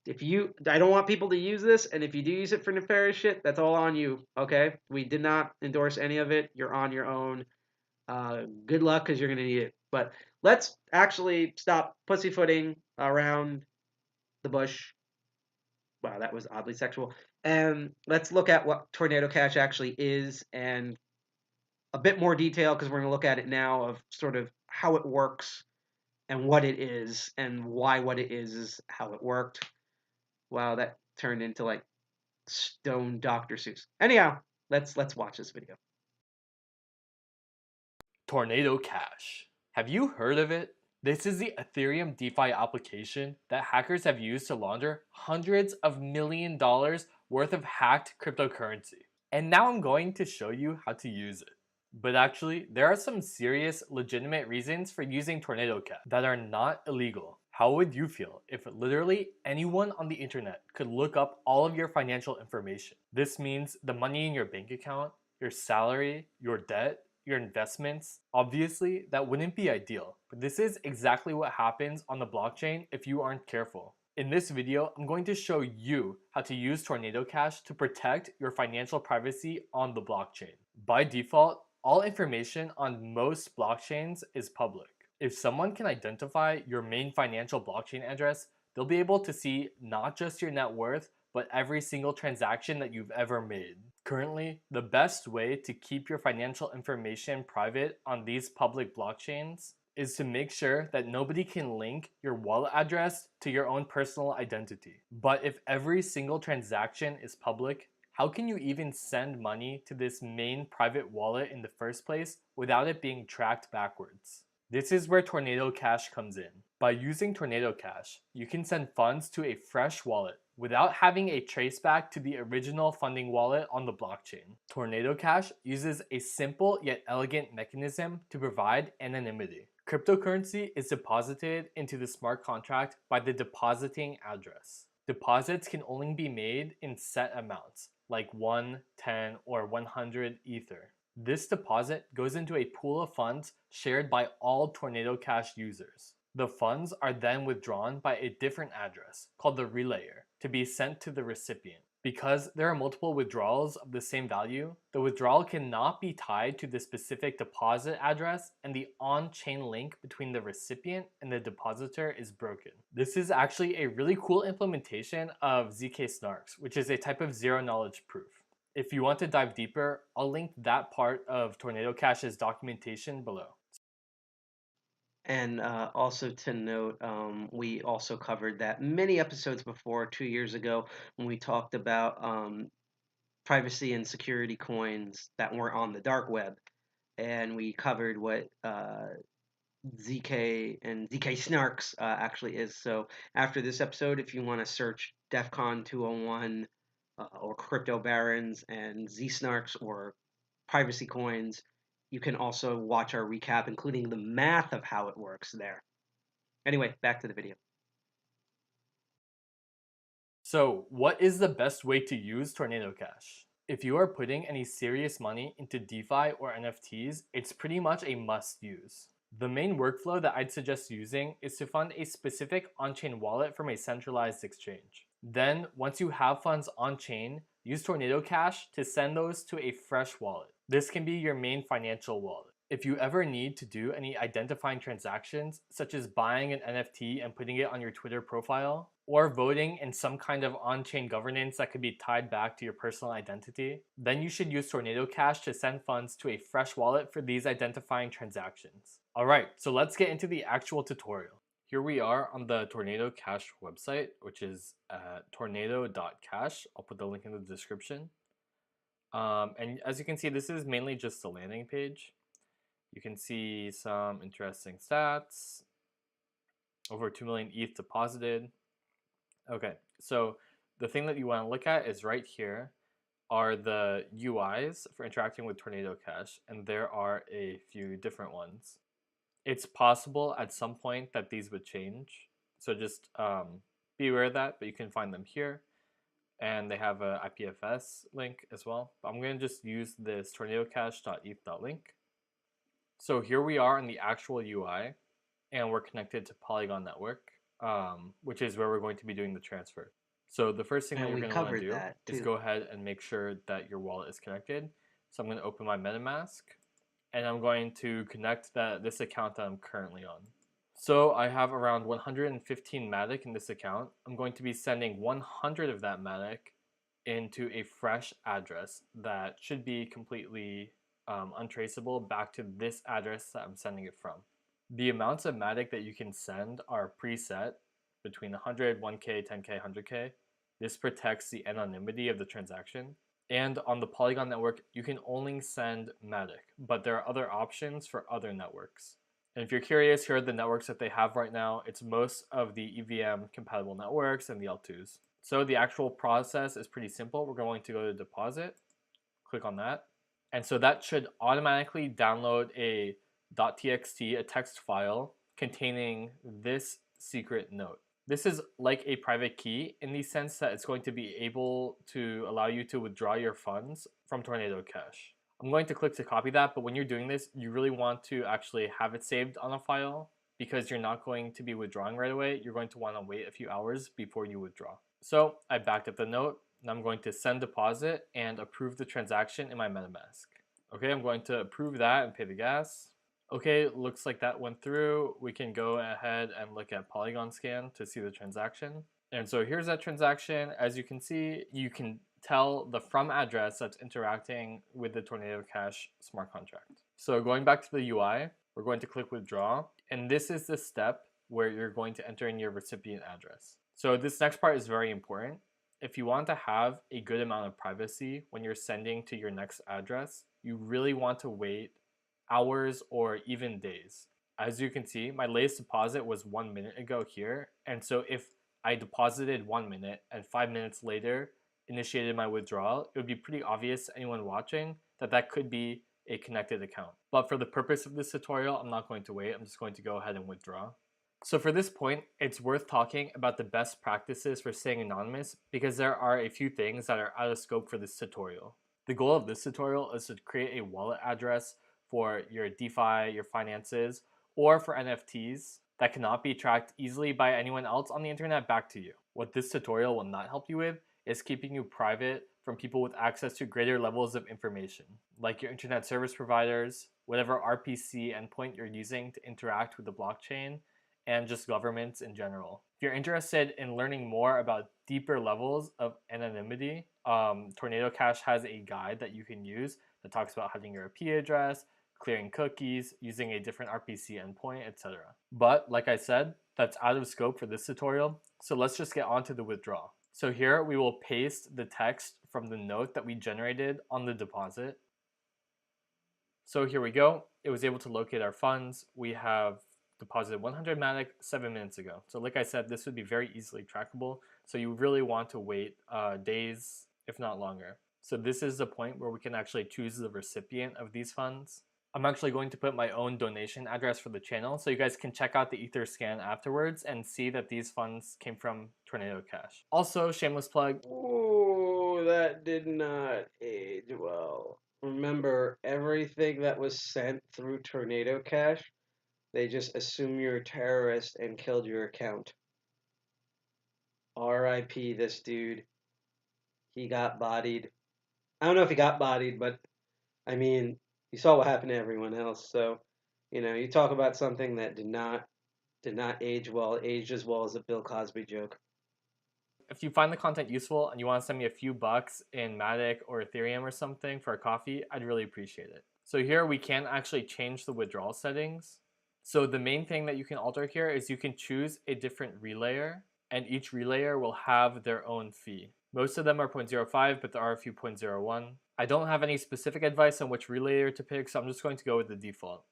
don't want people to use this, and if you do use it for nefarious shit, that's all on you, okay? We did not endorse any of it. You're on your own. Good luck, because you're going to need it. But let's actually stop pussyfooting around the bush. Wow, that was oddly sexual. And let's look at what Tornado Cash actually is and a bit more detail, because we're going to look at it now of sort of how it works and what it is and why what it is how it worked. Wow, that turned into like stone Dr. Seuss. Anyhow, let's watch this video. Tornado Cash. Have you heard of it? This is the Ethereum DeFi application that hackers have used to launder hundreds of $millions worth of hacked cryptocurrency. And now I'm going to show you how to use it. But actually, there are some serious, legitimate reasons for using Tornado Cash that are not illegal. How would you feel if literally anyone on the internet could look up all of your financial information? This means the money in your bank account, your salary, your debt, your investments. Obviously, that wouldn't be ideal, but this is exactly what happens on the blockchain if you aren't careful. In this video, I'm going to show you how to use Tornado Cash to protect your financial privacy on the blockchain. By default, all information on most blockchains is public. If someone can identify your main financial blockchain address, they'll be able to see not just your net worth, but every single transaction that you've ever made. Currently, the best way to keep your financial information private on these public blockchains is to make sure that nobody can link your wallet address to your own personal identity. But if every single transaction is public, how can you even send money to this main private wallet in the first place without it being tracked backwards? This is where Tornado Cash comes in. By using Tornado Cash, you can send funds to a fresh wallet without having a traceback to the original funding wallet on the blockchain. Tornado Cash uses a simple yet elegant mechanism to provide anonymity. Cryptocurrency is deposited into the smart contract by the depositing address. Deposits can only be made in set amounts, like 1, 10, or 100 Ether. This deposit goes into a pool of funds shared by all Tornado Cash users. The funds are then withdrawn by a different address, called the relayer, to be sent to the recipient. Because there are multiple withdrawals of the same value, the withdrawal cannot be tied to the specific deposit address, and the on-chain link between the recipient and the depositor is broken. This is actually a really cool implementation of ZK Snarks, which is a type of zero-knowledge proof. If you want to dive deeper, I'll link that part of Tornado Cash's documentation below. And also to note, we also covered that many episodes before, 2 years ago, when we talked about privacy and security coins that weren't on the dark web. And we covered what ZK and ZK Snarks actually is. So after this episode, if you want to search DEFCON 201 or Crypto Barons and Z Snarks or privacy coins, you can also watch our recap, including the math of how it works there. Anyway, back to the video. So, what is the best way to use Tornado Cash? If you are putting any serious money into DeFi or NFTs, it's pretty much a must use. The main workflow that I'd suggest using is to fund a specific on-chain wallet from a centralized exchange. Then, once you have funds on-chain, use Tornado Cash to send those to a fresh wallet. This can be your main financial wallet. If you ever need to do any identifying transactions, such as buying an NFT and putting it on your Twitter profile, or voting in some kind of on-chain governance that could be tied back to your personal identity, then you should use Tornado Cash to send funds to a fresh wallet for these identifying transactions. Alright, so let's get into the actual tutorial. Here we are on the Tornado Cash website, which is tornado.cash. I'll put the link in the description. And as you can see, this is mainly just a landing page. You can see some interesting stats. Over 2 million ETH deposited. Okay, so the thing that you want to look at is right here are the UIs for interacting with Tornado Cash, and there are a few different ones. It's possible at some point that these would change, so just be aware of that, but you can find them here. And they have a IPFS link as well. But I'm going to just use this tornadocash.eth.link. So here we are in the actual UI, and we're connected to Polygon Network, which is where we're going to be doing the transfer. So the first thing that you're going to want to do is go ahead and make sure that your wallet is connected. So I'm going to open my MetaMask, and I'm going to connect this account that I'm currently on. So I have around 115 Matic in this account. I'm going to be sending 100 of that Matic into a fresh address that should be completely untraceable back to this address that I'm sending it from. The amounts of Matic that you can send are preset between 100, 1K, 10K, 100K. This protects the anonymity of the transaction. And on the Polygon network, you can only send Matic, but there are other options for other networks. And if you're curious, here are the networks that they have right now. It's most of the EVM compatible networks and the L2s. So the actual process is pretty simple. We're going to go to deposit, click on that. And so that should automatically download a .txt, a text file containing this secret note. This is like a private key in the sense that it's going to be able to allow you to withdraw your funds from Tornado Cash. I'm going to click to copy that, but when you're doing this, you really want to actually have it saved on a file because you're not going to be withdrawing right away. You're going to want to wait a few hours before you withdraw. So I backed up the note, and I'm going to send deposit and approve the transaction in my MetaMask. Okay, I'm going to approve that and pay the gas. Okay, looks like that went through. We can go ahead and look at Polygon scan to see the transaction. And so here's that transaction. As you can see, you can tell the from address that's interacting with the Tornado Cash smart contract. So going back to the UI, We're going to click withdraw, and this is the step where you're going to enter in your recipient address. So this next part is very important. If you want to have a good amount of privacy when you're sending to your next address, you really want to wait hours or even days. As you can see, my latest deposit was 1 minute ago here, and so if I deposited 1 minute and 5 minutes later initiated my withdrawal, it would be pretty obvious to anyone watching that that could be a connected account. But for the purpose of this tutorial, I'm not going to wait. I'm just going to go ahead and withdraw. So for this point, it's worth talking about the best practices for staying anonymous because there are a few things that are out of scope for this tutorial. The goal of this tutorial is to create a wallet address for your DeFi, your finances, or for NFTs that cannot be tracked easily by anyone else on the internet back to you. What this tutorial will not help you with is keeping you private from people with access to greater levels of information, like your internet service providers, whatever RPC endpoint you're using to interact with the blockchain, and just governments in general. If you're interested in learning more about deeper levels of anonymity, Tornado Cash has a guide that you can use that talks about hiding your IP address, clearing cookies, using a different RPC endpoint, etc. But like I said, that's out of scope for this tutorial, so let's just get on to the withdrawal. So here we will paste the text from the note that we generated on the deposit. So here we go. It was able to locate our funds. We have deposited 100 Matic 7 minutes ago. So like I said, this would be very easily trackable. So you really want to wait days, if not longer. So this is the point where we can actually choose the recipient of these funds. I'm actually going to put my own donation address for the channel so you guys can check out the Etherscan afterwards and see that these funds came from Tornado Cash. Also, shameless plug. Ooh, that did not age well. Remember, everything that was sent through Tornado Cash, they just assume you're a terrorist and killed your account. RIP this dude. He got bodied. I don't know if he got bodied, but I mean, you saw what happened to everyone else. So, you talk about something that did not age well, aged as well as a Bill Cosby joke. If you find the content useful and you want to send me a few bucks in Matic or Ethereum or something for a coffee, I'd really appreciate it. So here we can actually change the withdrawal settings. So the main thing that you can alter here is you can choose a different relayer, and each relayer will have their own fee. Most of them are 0.05, but there are a few 0.01. I don't have any specific advice on which relayer to pick, so I'm just going to go with the default.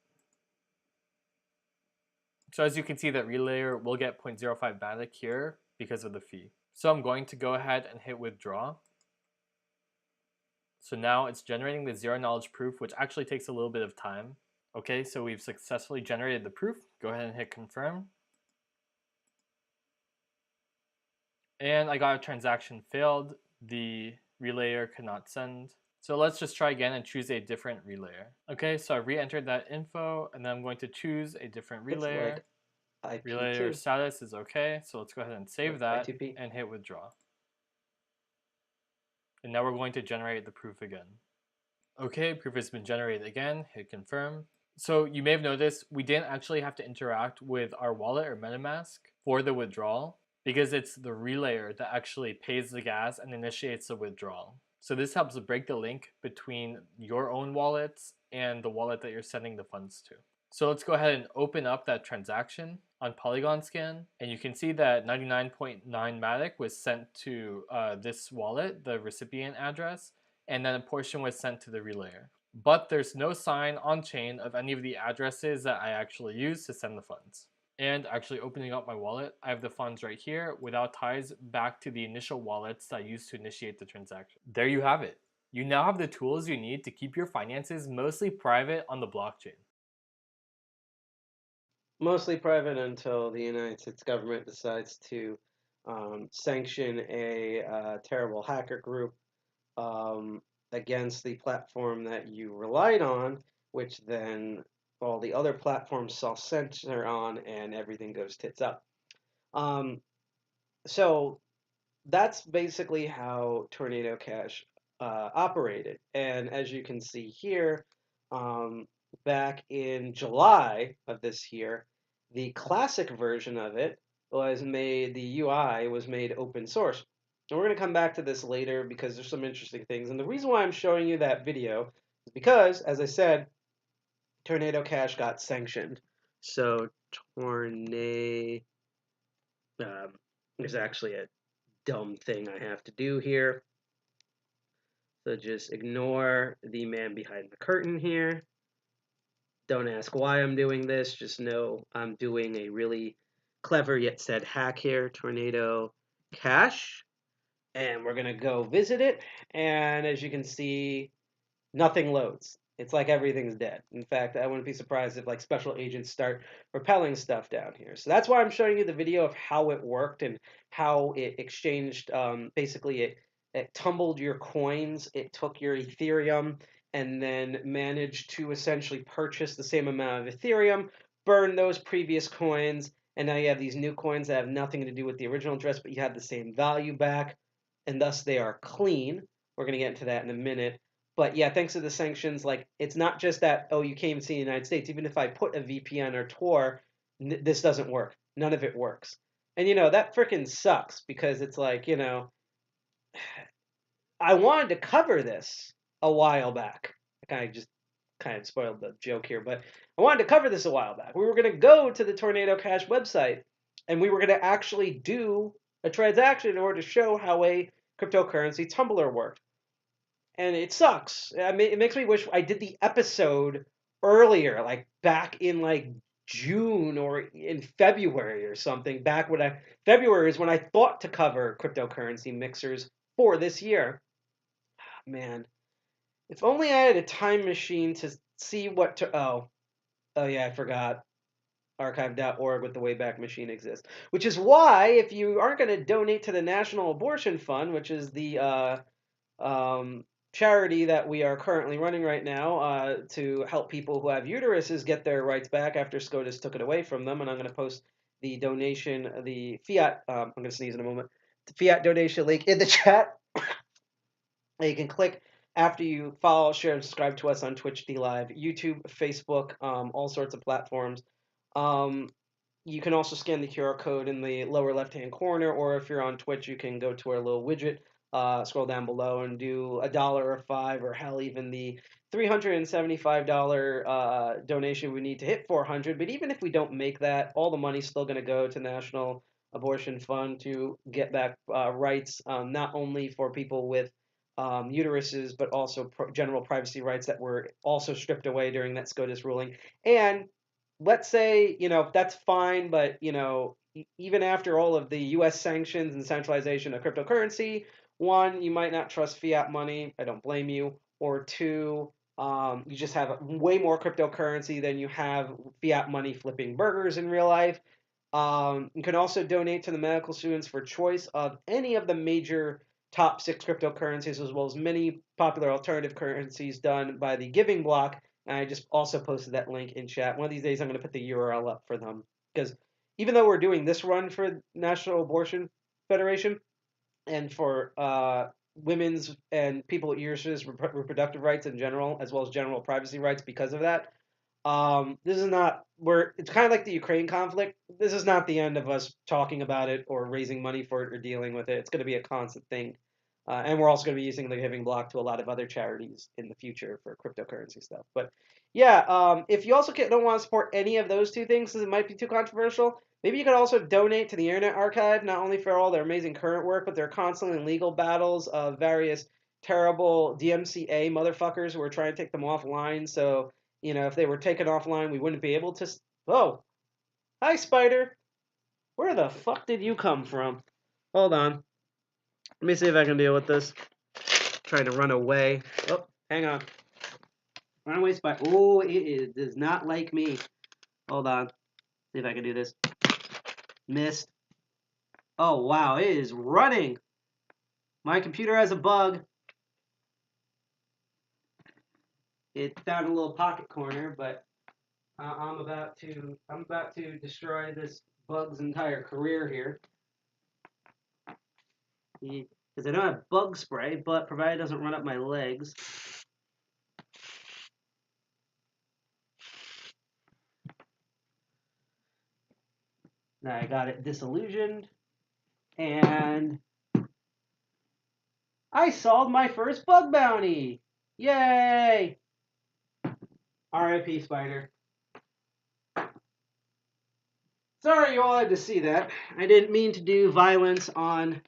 So as you can see, that relayer will get 0.05 Matic here because of the fee. So I'm going to go ahead and hit withdraw. So now it's generating the zero knowledge proof, which actually takes a little bit of time. Okay, so we've successfully generated the proof. Go ahead and hit confirm. And I got a transaction failed. The relayer could not send. So let's just try again and choose a different relayer. Okay, so I re-entered that info, and then I'm going to choose a different relayer. It's like Relayer IP2. status is okay, so let's go ahead and save that I2P. and hit withdraw. And now we're going to generate the proof again. Okay, proof has been generated again, hit confirm. So you may have noticed we didn't actually have to interact with our wallet or MetaMask for the withdrawal because it's the relayer that actually pays the gas and initiates the withdrawal. So this helps break the link between your own wallets and the wallet that you're sending the funds to. So let's go ahead and open up that transaction on Polygon Scan, and you can see that 99.9 Matic was sent to this wallet, the recipient address, and then a portion was sent to the relayer. But there's no sign on chain of any of the addresses that I actually used to send the funds. And actually opening up my wallet, I have the funds right here without ties back to the initial wallets that I used to initiate the transaction. There you have it. You now have the tools you need to keep your finances mostly private on the blockchain. Mostly private until the United States government decides to sanction a terrible hacker group against the platform that you relied on, which then all the other platforms self-censor on, and everything goes tits up. So that's basically how Tornado Cash operated. And as you can see here, back in July of this year, the classic version of it was made, the UI was made open source. And we're going to come back to this later because there's some interesting things. And the reason why I'm showing you that video is because, as I said, Tornado Cash got sanctioned. So Tornado is actually a dumb thing I have to do here. So just ignore the man behind the curtain here. Don't ask why I'm doing this. Just know I'm doing a really clever yet said hack here. Tornado Cash. And we're going to go visit it. And as you can see, nothing loads. It's like everything's dead. In fact, I wouldn't be surprised if like special agents start repelling stuff down here. So that's why I'm showing you the video of how it worked and how it exchanged. Basically, it tumbled your coins. It took your Ethereum and then managed to essentially purchase the same amount of Ethereum, burn those previous coins, and now you have these new coins that have nothing to do with the original address, but you have the same value back, and thus they are clean. We're going to get into that in a minute. But yeah, thanks to the sanctions, like it's not just that, oh, you can't even see the United States. Even if I put a VPN or Tor, this doesn't work. None of it works. And that freaking sucks because it's like, I wanted to cover this a while back. I just kind of spoiled the joke here, but I wanted to cover this a while back. We were going to go to the Tornado Cash website and we were going to actually do a transaction in order to show how a cryptocurrency tumbler worked. And it sucks. I mean, it makes me wish I did the episode earlier, like back in like June or in February or something. February is when I thought to cover cryptocurrency mixers for this year. Man, if only I had a time machine to see what to. Oh yeah, I forgot. Archive.org with the Wayback Machine exists. Which is why, if you aren't going to donate to the National Abortion Fund, which is the charity that we are currently running right now to help people who have uteruses get their rights back after SCOTUS took it away from them. And I'm going to post the donation, the fiat, I'm going to sneeze in a moment, the fiat donation link in the chat. And you can click after you follow, share, and subscribe to us on Twitch, DLive, YouTube, Facebook, all sorts of platforms. You can also scan the QR code in the lower left-hand corner, or if you're on Twitch, you can go to our little widget, scroll down below, and do $1 or $5 or hell, even the $375 donation we need to hit 400. But even if we don't make that, all the money's still going to go to National Abortion Fund to get back rights, not only for people with uteruses, but also general privacy rights that were also stripped away during that SCOTUS ruling. And let's say, that's fine, but, even after all of the U.S. sanctions and centralization of cryptocurrency, one, you might not trust fiat money. I don't blame you. Or two, you just have way more cryptocurrency than you have fiat money flipping burgers in real life. You can also donate to the medical students for choice of any of the major top 6 cryptocurrencies, as well as many popular alternative currencies done by the Giving Block. And I just also posted that link in chat. One of these days, I'm going to put the URL up for them. Because even though we're doing this run for National Abortion Federation and for women's and people with uteruses reproductive rights in general, as well as general privacy rights because of that, this is not it's kind of like the Ukraine conflict. This is not the end of us talking about it or raising money for it or dealing with it. It's going to be a constant thing. And we're also going to be using the Giving Block to a lot of other charities in the future for cryptocurrency stuff. But yeah, if you also don't want to support any of those two things, because it might be too controversial, maybe you could also donate to the Internet Archive, not only for all their amazing current work, but their constant and legal battles of various terrible DMCA motherfuckers who are trying to take them offline. So if they were taken offline, we wouldn't be able to. Oh, hi, Spider. Where the fuck did you come from? Hold on. Let me see if I can deal with this. Trying to run away. Oh, hang on. Run away, Spider. Oh, it does not like me. Hold on. See if I can do this. Missed. Oh, wow. It is running. My computer has a bug. It found a little pocket corner, but I'm about to destroy this bug's entire career here. Because I don't have bug spray, but provided it doesn't run up my legs. Now I got it disillusioned, and I solved my first bug bounty! Yay! R.I.P. Spider. Sorry you all had to see that. I didn't mean to do violence on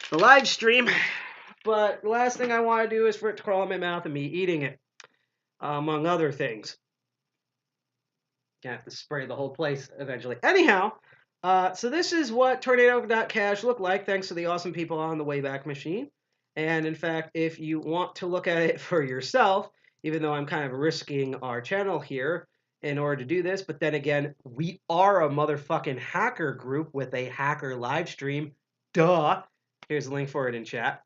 the live stream, but the last thing I want to do is for it to crawl in my mouth and me eating it, among other things. Gonna have to spray the whole place eventually. Anyhow, so this is what Tornado.cash looked like thanks to the awesome people on the Wayback Machine. And in fact, if you want to look at it for yourself, even though I'm kind of risking our channel here in order to do this, but then again, we are a motherfucking hacker group with a hacker live stream. Duh. Here's a link for it in chat.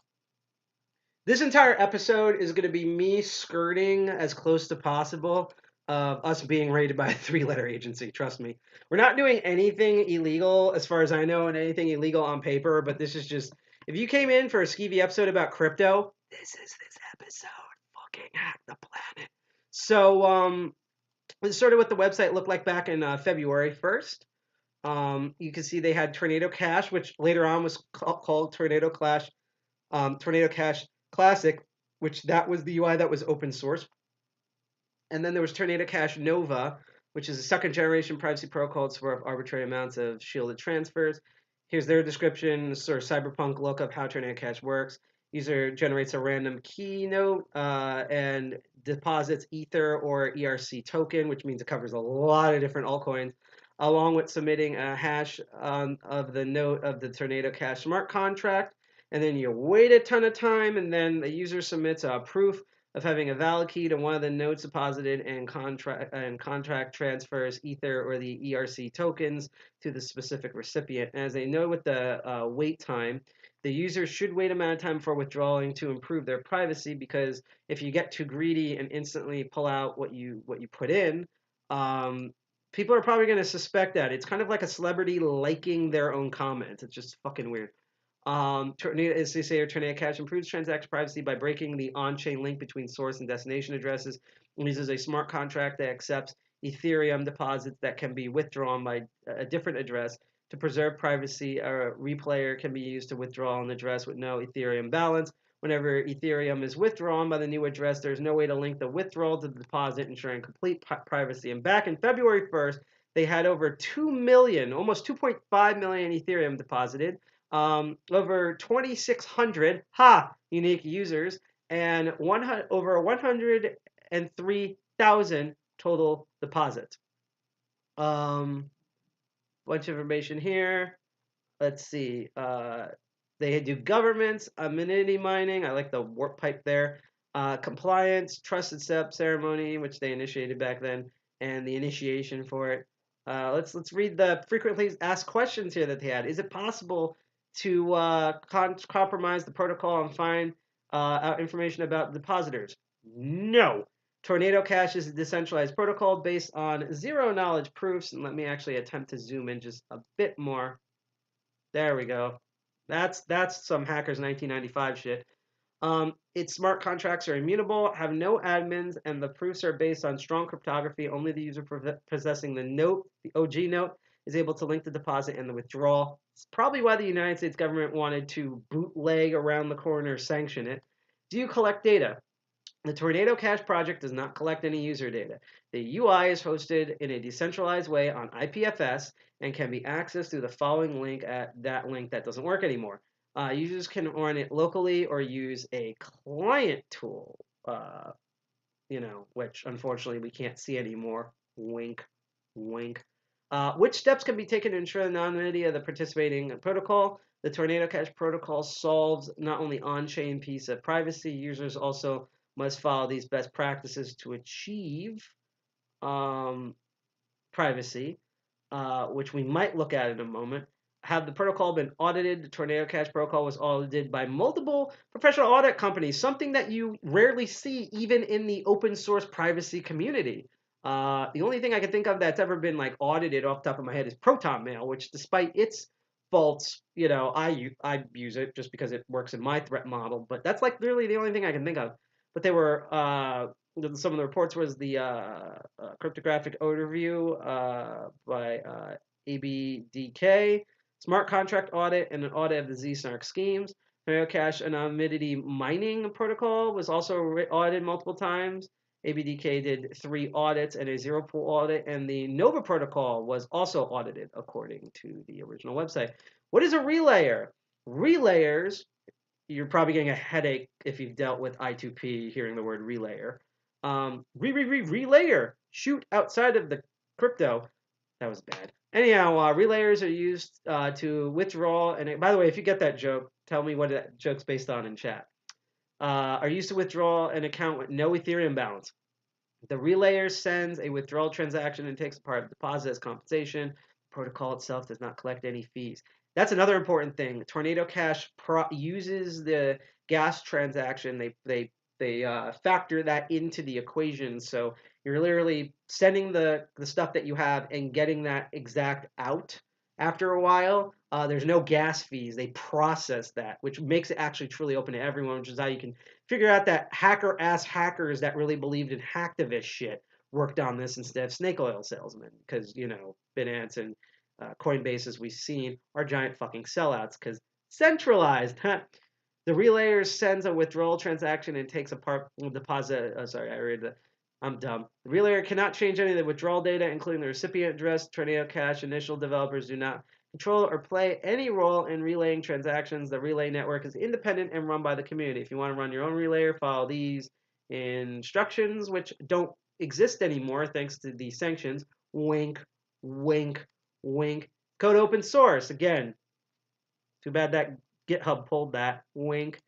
This entire episode is going to be me skirting as close to possible of us being raided by a three-letter agency. Trust me. We're not doing anything illegal as far as I know and anything illegal on paper, but this is just, if you came in for a skeevy episode about crypto, this is this episode. Fucking hack the planet. So, this is sort of what the website looked like back in February 1st. You can see they had Tornado Cash, which later on was called Tornado Cash Classic, which that was the UI that was open source. And then there was Tornado Cash Nova, which is a second generation privacy protocol to support arbitrary amounts of shielded transfers. Here's their description, sort of cyberpunk look of how Tornado Cash works. User generates a random key note and deposits Ether or ERC token, which means it covers a lot of different altcoins, along with submitting a hash of the note of the Tornado Cash smart contract. And then you wait a ton of time, and then the user submits a proof of having a valid key to one of the notes deposited and contract transfers Ether or the ERC tokens to the specific recipient. As they know with the wait time, the user should wait amount of time before withdrawing to improve their privacy, because if you get too greedy and instantly pull out what you put in, people are probably going to suspect that. It's kind of like a celebrity liking their own comments. It's just fucking weird. As they say, Tornado Cash improves transaction privacy by breaking the on-chain link between source and destination addresses. It uses a smart contract that accepts Ethereum deposits that can be withdrawn by a different address. To preserve privacy, a replayer can be used to withdraw an address with no Ethereum balance. Whenever Ethereum is withdrawn by the new address, there's no way to link the withdrawal to the deposit, ensuring complete privacy. And back in February 1st, they had over 2 million, almost 2.5 million Ethereum deposited. Over 2,600 unique users, and over 103,000 total deposits. Bunch of information here. Let's see. They do governments, anonymity mining. I like the warp pipe there. Compliance, trusted step ceremony, which they initiated back then, and the initiation for it. Let's read the frequently asked questions here that they had. Is it possible to compromise the protocol and find out information about depositors? No. Tornado Cash is a decentralized protocol based on zero-knowledge proofs. And let me actually attempt to zoom in just a bit more. There we go. That's some hackers 1995 shit. Its smart contracts are immutable, have no admins, and the proofs are based on strong cryptography. Only the user possessing the note, the OG note, is able to link the deposit and the withdrawal. It's probably why the United States government wanted to bootleg around the corner, sanction it. Do you collect data? The Tornado Cash project does not collect any user data. The UI is hosted in a decentralized way on IPFS and can be accessed through the following link at that link that doesn't work anymore. Users can run it locally or use a client tool, which unfortunately we can't see anymore. Wink, wink. Which steps can be taken to ensure the anonymity of the participating protocol? The Tornado Cash protocol solves not only on-chain piece of privacy, users also must follow these best practices to achieve privacy, which we might look at in a moment. Have the protocol been audited? The Tornado Cash protocol was audited by multiple professional audit companies, something that you rarely see even in the open source privacy community. The only thing I can think of that's ever been like audited off the top of my head is Proton Mail, which despite its faults, I use it just because it works in my threat model. But that's like literally the only thing I can think of. But they were some of the reports was the cryptographic overview by ABDK, smart contract audit, and an audit of the Z-Snark schemes. Tornado Cash anonymity mining protocol was also audited multiple times. ABDK did 3 audits and a zero pool audit, and the Nova protocol was also audited according to the original website. What is a relayer? Relayers, you're probably getting a headache if you've dealt with I2P hearing the word relayer. Relayer, shoot outside of the crypto. That was bad. Anyhow, relayers are used to withdraw. And by the way, if you get that joke, tell me what that joke's based on in chat. Are used to withdraw an account with no Ethereum balance. The relayer sends a withdrawal transaction and takes a part of the deposit as compensation. The protocol itself does not collect any fees. That's another important thing. Tornado Cash uses the gas transaction. They factor that into the equation. So you're literally sending the stuff that you have and getting that exact out after a while. There's no gas fees. They process that, which makes it actually truly open to everyone, which is how you can figure out that hacker-ass hackers that really believed in hacktivist shit worked on this instead of snake oil salesmen. Because, Binance and Coinbase, as we've seen, are giant fucking sellouts because centralized. The relayer sends a withdrawal transaction and takes a part deposit. Oh, sorry, I read that. I'm dumb. The relayer cannot change any of the withdrawal data, including the recipient address. Tornado Cash initial developers do not control or play any role in relaying transactions. The relay network is independent and run by the community. If you want to run your own relayer, follow these instructions, which don't exist anymore thanks to the sanctions. Wink, wink, wink. Code open source. Again, too bad that GitHub pulled that. Wink.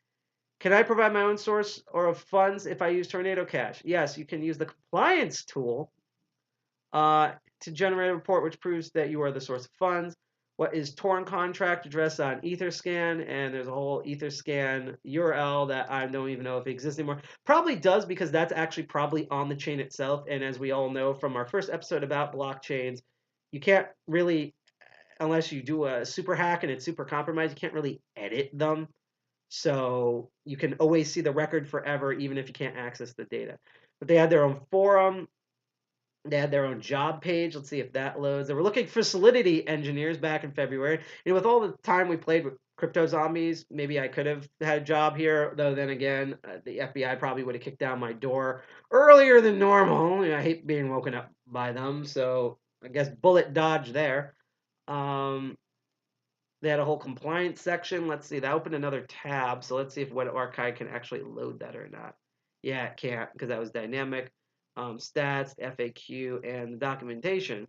Can I provide my own source or of funds if I use Tornado Cash? Yes, you can use the compliance tool to generate a report which proves that you are the source of funds. What is Torn contract address on Etherscan? And there's a whole Etherscan URL that I don't even know if it exists anymore. Probably does, because that's actually probably on the chain itself. And as we all know from our first episode about blockchains, you can't really, unless you do a super hack and it's super compromised, you can't really edit them. So you can always see the record forever, even if you can't access the data. But they had their own forum. They had their own job page. Let's see if that loads. They were looking for Solidity engineers back in February. And with all the time we played with crypto zombies, maybe I could have had a job here. Though then again, the FBI probably would have kicked down my door earlier than normal. I hate being woken up by them. So I guess bullet dodge there. They had a whole compliance section. Let's see. That opened another tab. So let's see if Web Archive can actually load that or not. Yeah, it can't because that was dynamic. Stats, FAQ, and the documentation.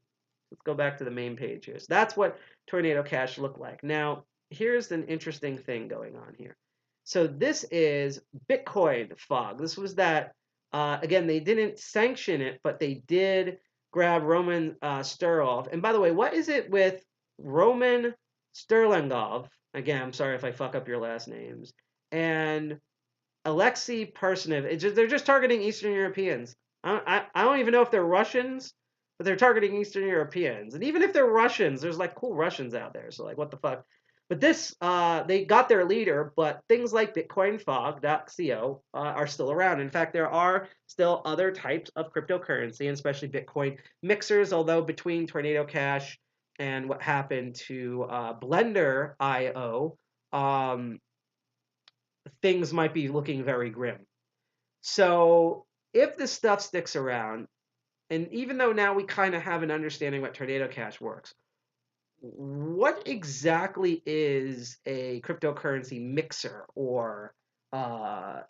Let's go back to the main page here. So that's what Tornado Cash looked like. Now, here's an interesting thing going on here. So this is Bitcoin fog. This was that, again, they didn't sanction it, but they did grab Roman Sterlingov. And by the way, what is it with Roman Sterlingov? Again, I'm sorry if I fuck up your last names. And Alexei Parsenev. They're just targeting Eastern Europeans. I don't even know if they're Russians, but they're targeting Eastern Europeans. And even if they're Russians, there's like cool Russians out there. So like, what the fuck? But this, they got their leader, but things like BitcoinFog.co are still around. In fact, there are still other types of cryptocurrency, and especially Bitcoin mixers, although between Tornado Cash and what happened to Blender.io, things might be looking very grim. So if this stuff sticks around, and even though now we kind of have an understanding what Tornado Cash works, what exactly is a cryptocurrency mixer? Or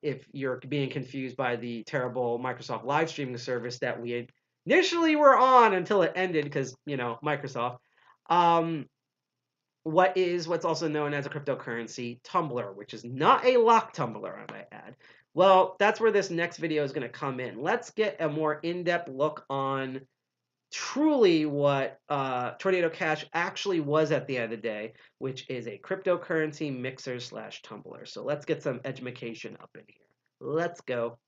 if you're being confused by the terrible Microsoft live streaming service that we initially were on until it ended because, Microsoft. What's also known as a cryptocurrency tumbler, which is not a lock tumbler, I might add. Well, that's where this next video is going to come in. Let's get a more in-depth look on truly what Tornado Cash actually was at the end of the day, which is a cryptocurrency mixer / tumbler. So let's get some education up in here. Let's go.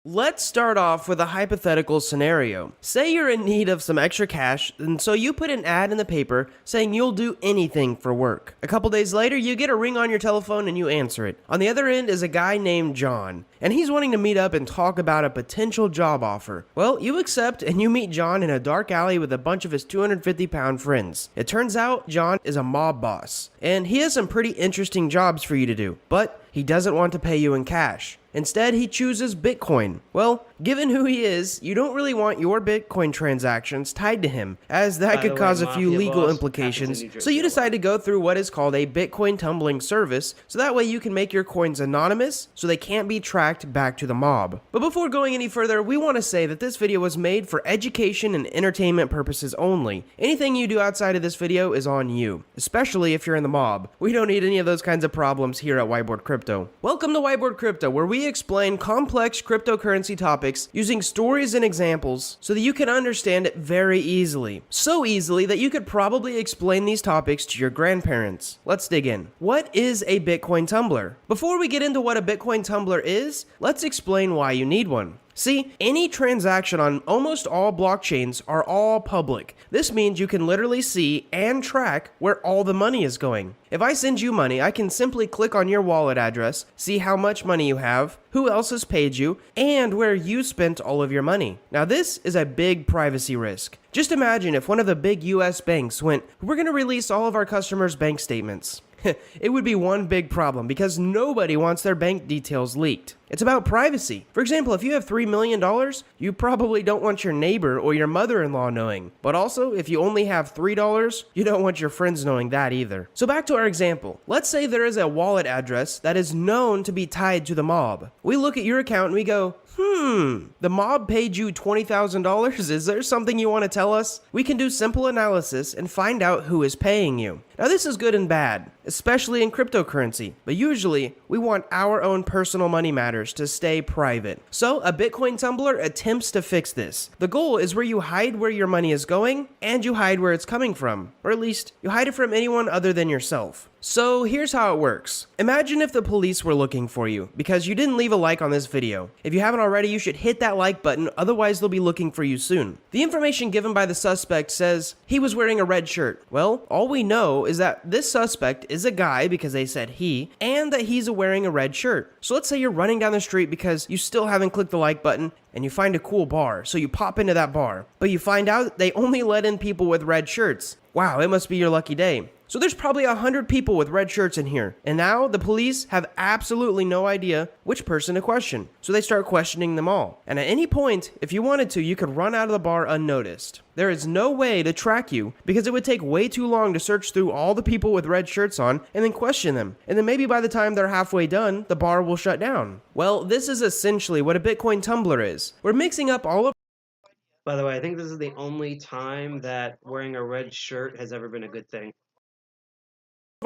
Let's start off with a hypothetical scenario. Say you're in need of some extra cash, and so you put an ad in the paper saying you'll do anything for work. A couple days later, you get a ring on your telephone and you answer it. On the other end is a guy named John, and he's wanting to meet up and talk about a potential job offer. Well, you accept and you meet John in a dark alley with a bunch of his 250-pound friends. It turns out John is a mob boss, and he has some pretty interesting jobs for you to do, but he doesn't want to pay you in cash. Instead, he chooses Bitcoin. Well, given who he is, you don't really want your Bitcoin transactions tied to him, as that By could the way, cause a few Mafia legal Boss implications, happens in New so you Jersey a decide to go through what is called a Bitcoin tumbling service, so that way you can make your coins anonymous, so they can't be tracked back to the mob. But before going any further, we want to say that this video was made for education and entertainment purposes only. Anything you do outside of this video is on you, especially if you're in the mob. We don't need any of those kinds of problems here at Whiteboard Crypto. Welcome to Whiteboard Crypto, where we explain complex cryptocurrency topics using stories and examples so that you can understand it very easily. So easily that you could probably explain these topics to your grandparents. Let's dig in. What is a Bitcoin tumbler? Before we get into what a Bitcoin tumbler is, let's explain why you need one. See, any transaction on almost all blockchains are all public. This means you can literally see and track where all the money is going. If I send you money, I can simply click on your wallet address, see how much money you have, who else has paid you, and where you spent all of your money. Now this is a big privacy risk. Just imagine if one of the big US banks went, "We're going to release all of our customers' bank statements." It would be one big problem because nobody wants their bank details leaked. It's about privacy. For example, if you have $3 million, you probably don't want your neighbor or your mother-in-law knowing. But also, if you only have $3, you don't want your friends knowing that either. So back to our example. Let's say there is a wallet address that is known to be tied to the mob. We look at your account and we go, the mob paid you $20,000. Is there something you want to tell us? We can do simple analysis and find out who is paying you. Now this is good and bad, especially in cryptocurrency, but usually we want our own personal money matters to stay private. So a Bitcoin tumbler attempts to fix this. The goal is where you hide where your money is going and you hide where it's coming from, or at least you hide it from anyone other than yourself. So here's how it works. Imagine if the police were looking for you because you didn't leave a like on this video. If you haven't already, you should hit that like button, otherwise they'll be looking for you soon. The information given by the suspect says he was wearing a red shirt. Well, all we know is that this suspect is a guy because they said he, and that he's wearing a red shirt. So let's say you're running down the street because you still haven't clicked the like button and you find a cool bar, so you pop into that bar. But you find out they only let in people with red shirts. Wow, it must be your lucky day. So there's probably 100 people with red shirts in here, and now the police have absolutely no idea which person to question. So they start questioning them all. And at any point, if you wanted to, you could run out of the bar unnoticed. There is no way to track you because it would take way too long to search through all the people with red shirts on and then question them. And then maybe by the time they're halfway done, the bar will shut down. Well, this is essentially what a Bitcoin tumbler is. We're mixing up all of By the way, I think this is the only time that wearing a red shirt has ever been a good thing.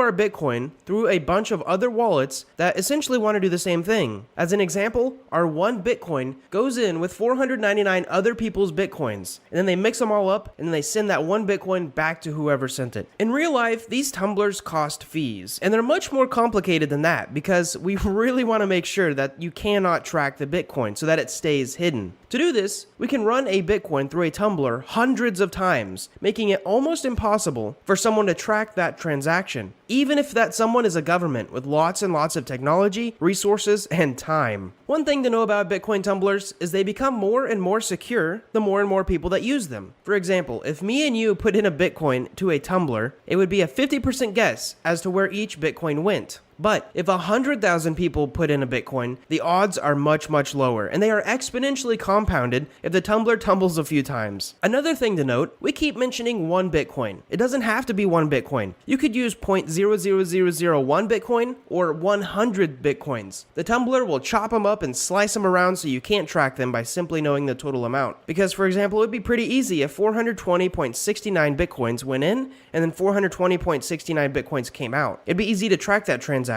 our Bitcoin through a bunch of other wallets that essentially want to do the same thing. As an example, our one Bitcoin goes in with 499 other people's Bitcoins, and then they mix them all up, and then they send that one Bitcoin back to whoever sent it. In real life, these tumblers cost fees, and they're much more complicated than that because we really want to make sure that you cannot track the Bitcoin so that it stays hidden. To do this, we can run a Bitcoin through a tumbler hundreds of times, making it almost impossible for someone to track that transaction, even if that someone is a government with lots and lots of technology, resources, and time. One thing to know about Bitcoin tumblers is they become more and more secure the more and more people that use them. For example, if me and you put in a Bitcoin to a tumbler, it would be a 50% guess as to where each Bitcoin went. But if 100,000 people put in a Bitcoin, the odds are much, much lower, and they are exponentially compounded if the tumbler tumbles a few times. Another thing to note, we keep mentioning one Bitcoin. It doesn't have to be one Bitcoin. You could use 0.00001 Bitcoin or 100 Bitcoins. The tumbler will chop them up and slice them around so you can't track them by simply knowing the total amount. Because, for example, it would be pretty easy if 420.69 Bitcoins went in and then 420.69 Bitcoins came out. It'd be easy to track that transaction.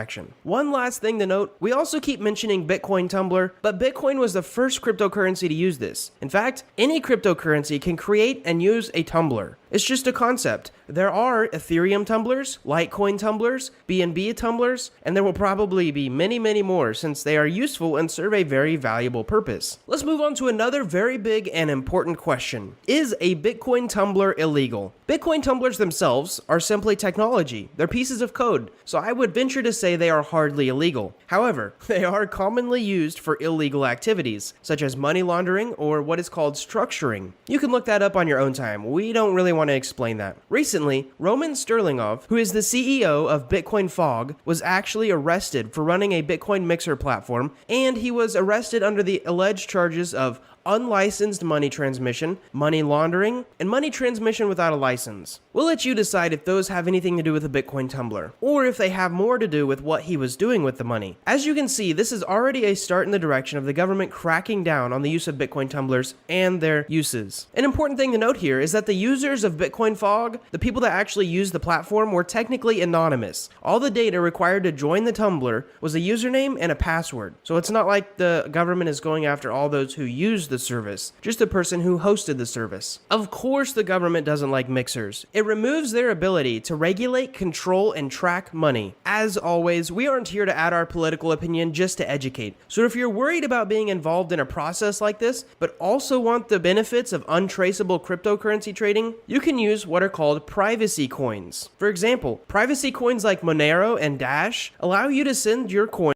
One last thing to note, we also keep mentioning Bitcoin tumbler, but Bitcoin was the first cryptocurrency to use this. In fact, any cryptocurrency can create and use a tumbler. It's just a concept. There are Ethereum tumblers, Litecoin tumblers, BNB tumblers, and there will probably be many, many more since they are useful and serve a very valuable purpose. Let's move on to another very big and important question. Is a Bitcoin tumbler illegal? Bitcoin tumblers themselves are simply technology. They're pieces of code, so I would venture to say they are hardly illegal. However, they are commonly used for illegal activities, such as money laundering or what is called structuring. You can look that up on your own time. We don't really want want to explain that. Recently, Roman Sterlingov, who is the CEO of Bitcoin Fog, was actually arrested for running a Bitcoin mixer platform, and he was arrested under the alleged charges of unlicensed money transmission, money laundering, and money transmission without a license. We'll let you decide if those have anything to do with a Bitcoin tumbler, or if they have more to do with what he was doing with the money. As you can see, this is already a start in the direction of the government cracking down on the use of Bitcoin tumblers and their uses. An important thing to note here is that the users of Bitcoin Fog, the people that actually used the platform, were technically anonymous. All the data required to join the tumbler was a username and a password. So it's not like the government is going after all those who use the service, just the person who hosted the service. Of course, the government doesn't like mixers. It removes their ability to regulate, control, and track money. As always, we aren't here to add our political opinion, just to educate. So if you're worried about being involved in a process like this, but also want the benefits of untraceable cryptocurrency trading, you can use what are called privacy coins. For example, privacy coins like Monero and Dash allow you to send your coin.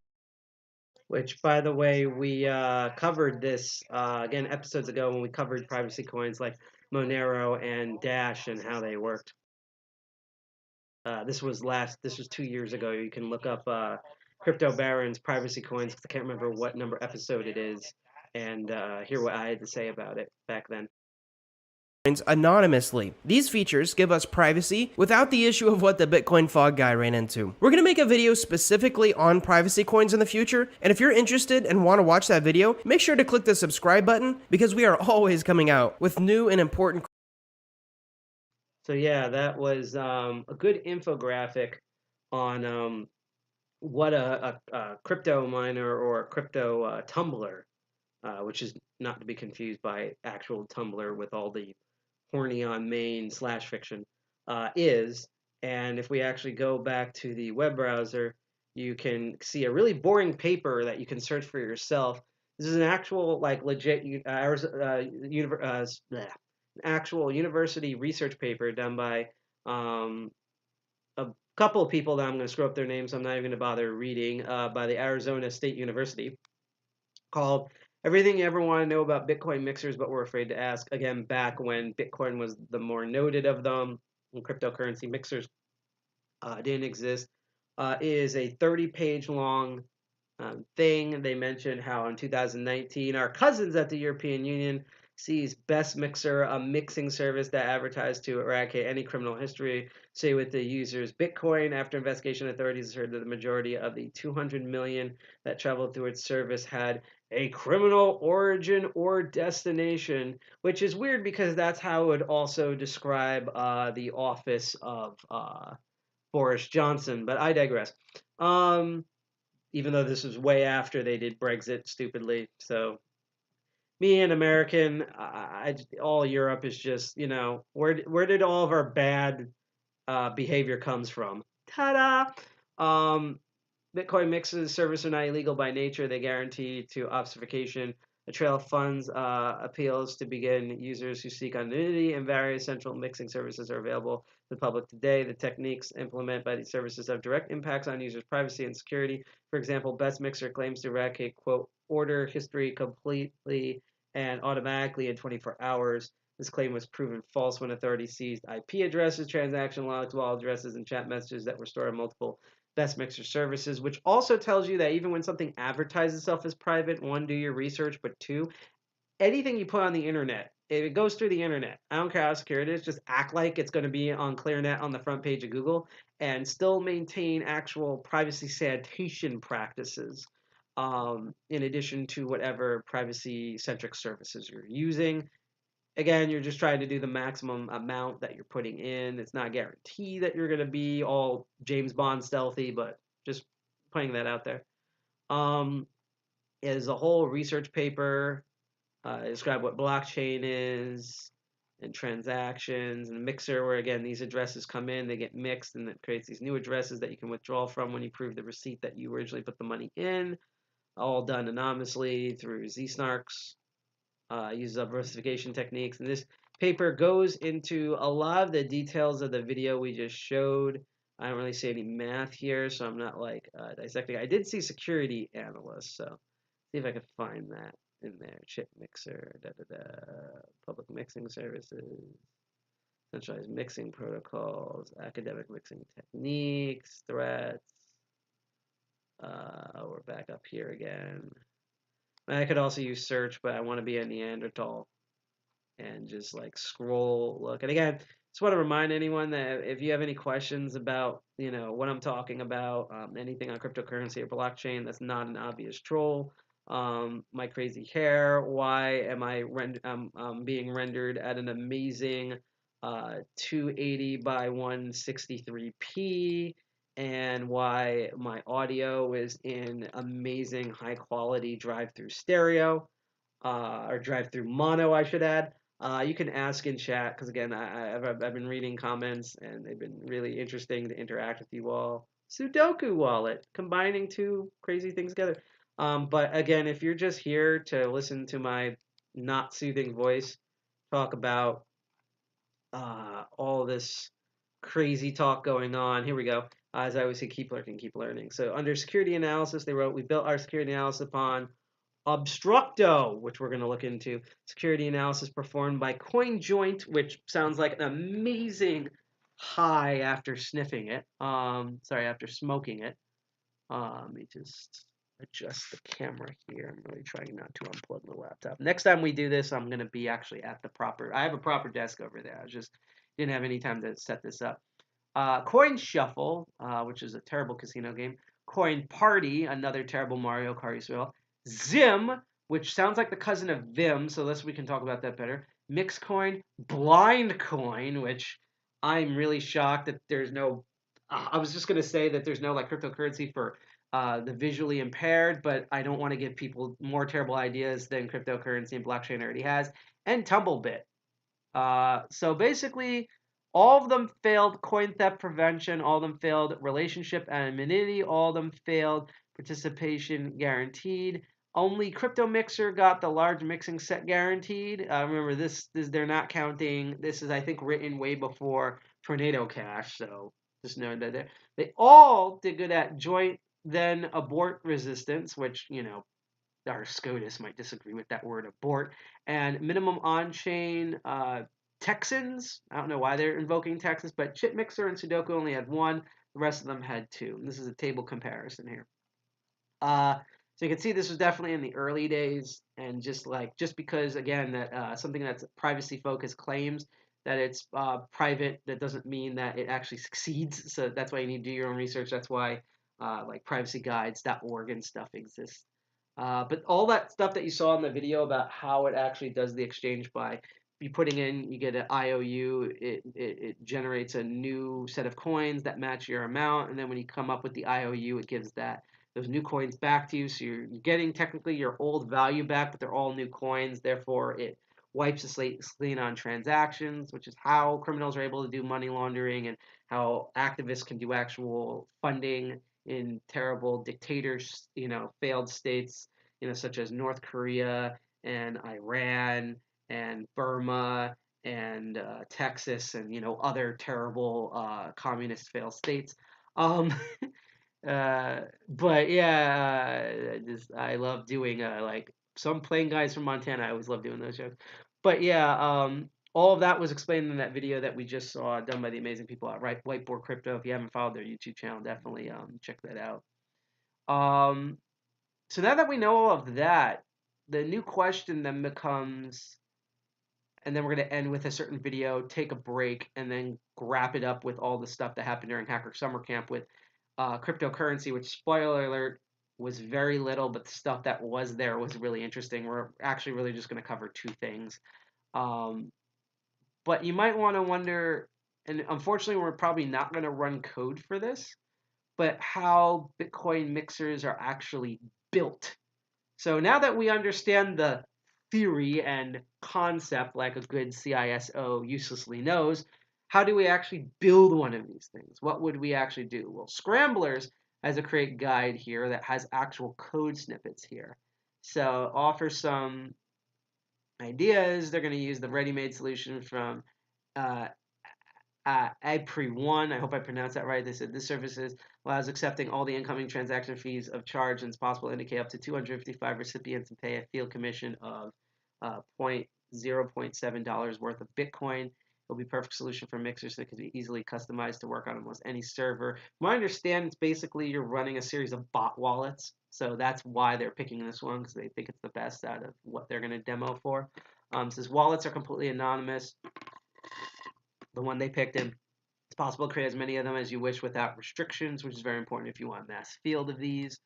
Which, by the way, we covered this again episodes ago when we covered privacy coins like Monero and Dash and how they worked. This was 2 years ago. You can look up Crypto Baron's privacy coins. I can't remember what number episode it is, and hear what I had to say about it back then. Anonymously. These features give us privacy without the issue of what the Bitcoin Fog guy ran into. We're going to make a video specifically on privacy coins in the future, and if you're interested and want to watch that video, make sure to click the subscribe button because we are always coming out with new and important. So yeah, that was a good infographic on what a crypto miner or a crypto tumbler, which is not to be confused by actual Tumblr with all the horny on main / fiction, is. And if we actually go back to the web browser, you can see a really boring paper that you can search for yourself. This is an actual, like, legit actual university research paper done by a couple of people that I'm going to screw up their names, so I'm not even going to bother reading, by the Arizona State University, called Everything You Ever Want to Know About Bitcoin Mixers But Were Afraid to Ask. Again, back when Bitcoin was the more noted of them, and cryptocurrency mixers didn't exist. Is a 30-page long thing. They mentioned how in 2019, our cousins at the European Union sees Best Mixer, a mixing service that advertised to eradicate any criminal history, say with the users Bitcoin. After investigation, authorities heard that the majority of the 200 million that traveled through its service had a criminal origin or destination, which is weird because that's how it would also describe the office of Boris Johnson. But I digress. Even though this was way after they did Brexit stupidly. So me, an American, all Europe is just, where did all of our bad behavior comes from? Ta-da! Bitcoin mixes service are not illegal by nature. They guarantee to obfuscation. A trail of funds appeals to begin users who seek anonymity, and various central mixing services are available to the public today. The techniques implemented by these services have direct impacts on users' privacy and security. For example, Best Mixer claims to eradicate, quote, order history completely and automatically in 24 hours. This claim was proven false when authorities seized IP addresses, transaction logs, wallet addresses, and chat messages that were stored on multiple Best Mixer services, which also tells you that even when something advertises itself as private, one, do your research, but two, anything you put on the internet, if it goes through the internet, I don't care how secure it is, just act like it's going to be on ClearNet on the front page of Google and still maintain actual privacy sanitation practices, in addition to whatever privacy-centric services you're using. Again, you're just trying to do the maximum amount that you're putting in. It's not a guarantee that you're going to be all James Bond stealthy, but just putting that out there. Is a whole research paper, describe what blockchain is and transactions and mixer, where again these addresses come in, they get mixed, and it creates these new addresses that you can withdraw from when you prove the receipt that you originally put the money in, all done anonymously through Zsnarks. Uses obfuscation techniques, and this paper goes into a lot of the details of the video we just showed. I don't really see any math here, so I'm not like dissecting. I did see security analyst, so see if I can find that in there. Chip mixer, public mixing services. centralized mixing protocols, academic mixing techniques, threats. We're back up here again. I could also use search, but I want to be a Neanderthal and just like scroll, look. And again, just want to remind anyone that if you have any questions about, what I'm talking about, anything on cryptocurrency or blockchain that's not an obvious troll, my crazy hair, why am I being rendered at an amazing 280 by 163p, and why my audio is in amazing high quality drive-through stereo, or drive-through mono, I should add. You can ask in chat because again, I've been reading comments and they've been really interesting to interact with you all. Sudoku wallet, combining two crazy things together. But again, if you're just here to listen to my not soothing voice talk about all this crazy talk going on, here we go. As I always say, keep lurking, keep learning. So under security analysis, they wrote, we built our security analysis upon Obstructo, which we're going to look into. Security analysis performed by CoinJoint, which sounds like an amazing high after sniffing it. After smoking it. Let me just adjust the camera here. I'm really trying not to unplug the laptop. Next time we do this, I'm going to be actually at the proper. I have a proper desk over there. I just didn't have any time to set this up. Coin Shuffle, which is a terrible casino game. Coin Party, another terrible Mario Kart as well. Zim, which sounds like the cousin of Vim, so we can talk about that better. Mixcoin, Blind Coin, which I'm really shocked that there's no. I was just going to say that there's no like cryptocurrency for the visually impaired, but I don't want to give people more terrible ideas than cryptocurrency and blockchain already has. And Tumblebit. So basically, all of them failed coin theft prevention, all of them failed relationship anonymity, all of them failed participation guaranteed. Only Crypto Mixer got the large mixing set guaranteed. Remember, this they're not counting. This is, I think, written way before Tornado Cash, so just know that they all did good at joint then abort resistance, which, our SCOTUS might disagree with that word abort, and minimum on-chain Texans. I don't know why they're invoking Texas, but Chip Mixer and Sudoku only had one. The rest of them had two. And this is a table comparison here. So you can see this was definitely in the early days, and just because again that something that's privacy focused claims that it's private, that doesn't mean that it actually succeeds. So that's why you need to do your own research. That's why like privacyguides.org and stuff exists. But all that stuff that you saw in the video about how it actually does the exchange by you putting in, you get an IOU, it generates a new set of coins that match your amount, and then when you come up with the IOU, it gives those new coins back to you. So you're getting technically your old value back, but they're all new coins. Therefore, it wipes the slate clean on transactions, which is how criminals are able to do money laundering and how activists can do actual funding in terrible dictators, failed states, such as North Korea and Iran and Burma and Texas and, other terrible communist failed states. But yeah, I love doing some plain guys from Montana. I always love doing those shows. But yeah, all of that was explained in that video that we just saw, done by the amazing people at Whiteboard Crypto. If you haven't followed their YouTube channel, definitely check that out. So now that we know all of that, the new question then becomes, and then we're going to end with a certain video, take a break, and then wrap it up with all the stuff that happened during Hacker Summer Camp with cryptocurrency, which, spoiler alert, was very little, but the stuff that was there was really interesting. We're actually really just going to cover two things. But you might want to wonder, and unfortunately we're probably not going to run code for this, but how Bitcoin mixers are actually built. So now that we understand the theory and concept like a good CISO uselessly knows, how do we actually build one of these things? What would we actually do? Well, Scramblers has a great guide here that has actual code snippets here. So offers some ideas. They're going to use the ready-made solution from Apri1. I hope I pronounced that right. They said this service allows accepting all the incoming transaction fees of charge, and it's possible to indicate up to 255 recipients and pay a field commission of $0.7 worth of Bitcoin. It'll be a perfect solution for mixers that could be easily customized to work on almost any server. From what I understand, it's basically you're running a series of bot wallets. So that's why they're picking this one, because they think it's the best out of what they're going to demo for. It says wallets are completely anonymous. The one they picked in. It's possible to create as many of them as you wish without restrictions, which is very important if you want a mass field of these.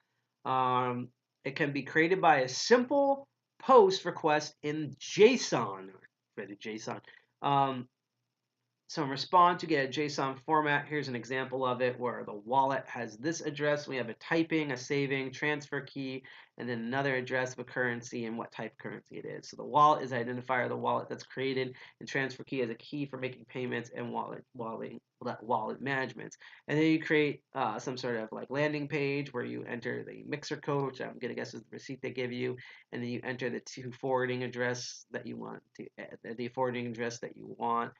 It can be created by a simple post request in JSON. JSON. So in response, you get a JSON format. Here's an example of it where the wallet has this address. We have a typing, a saving, transfer key, and then another address of a currency and what type of currency it is. So the wallet is an identifier of the wallet that's created, and transfer key is a key for making payments and wallet management. And then you create some sort of like landing page where you enter the mixer code, which I'm gonna guess is the receipt they give you, and then you enter the forwarding address that you want, the forwarding address that you want.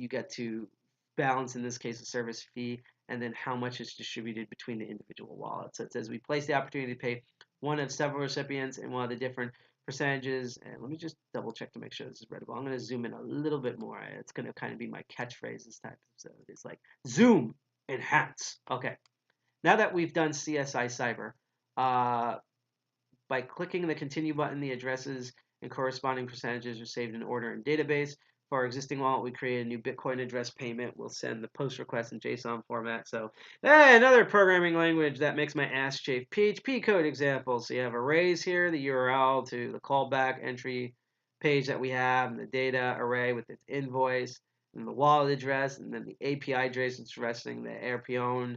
You get to balance, in this case, a service fee, and then how much is distributed between the individual wallets. So it says we place the opportunity to pay one of several recipients in one of the different percentages. And let me just double check to make sure this is readable. I'm going to zoom in a little bit more. It's going to kind of be my catchphrase this time. So it's like zoom, enhance. Okay. Now that we've done CSI Cyber, by clicking the continue button, the addresses and corresponding percentages are saved in order in database. For our existing wallet, we create a new Bitcoin address payment. We'll send the post request in JSON format. So, another programming language that makes my ass chafe. PHP code example. So you have arrays here, the URL to the callback entry page that we have, and the data array with its invoice, and the wallet address, and then the API address addressing the AirPion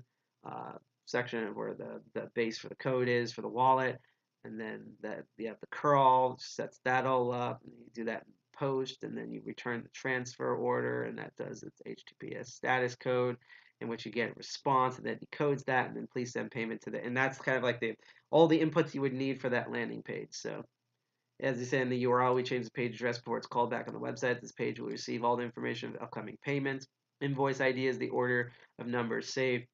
section of where the base for the code is for the wallet. And then that you have the curl, sets that all up, and you do that in post, and then you return the transfer order, and that does its HTTPS status code, in which you get a response, and then decodes that, and then please send payment to the, and that's kind of like all the inputs you would need for that landing page. So as you say in the URL, we change the page address before it's called back on the website. This page will receive all the information of upcoming payments. Invoice ID is the order of numbers saved.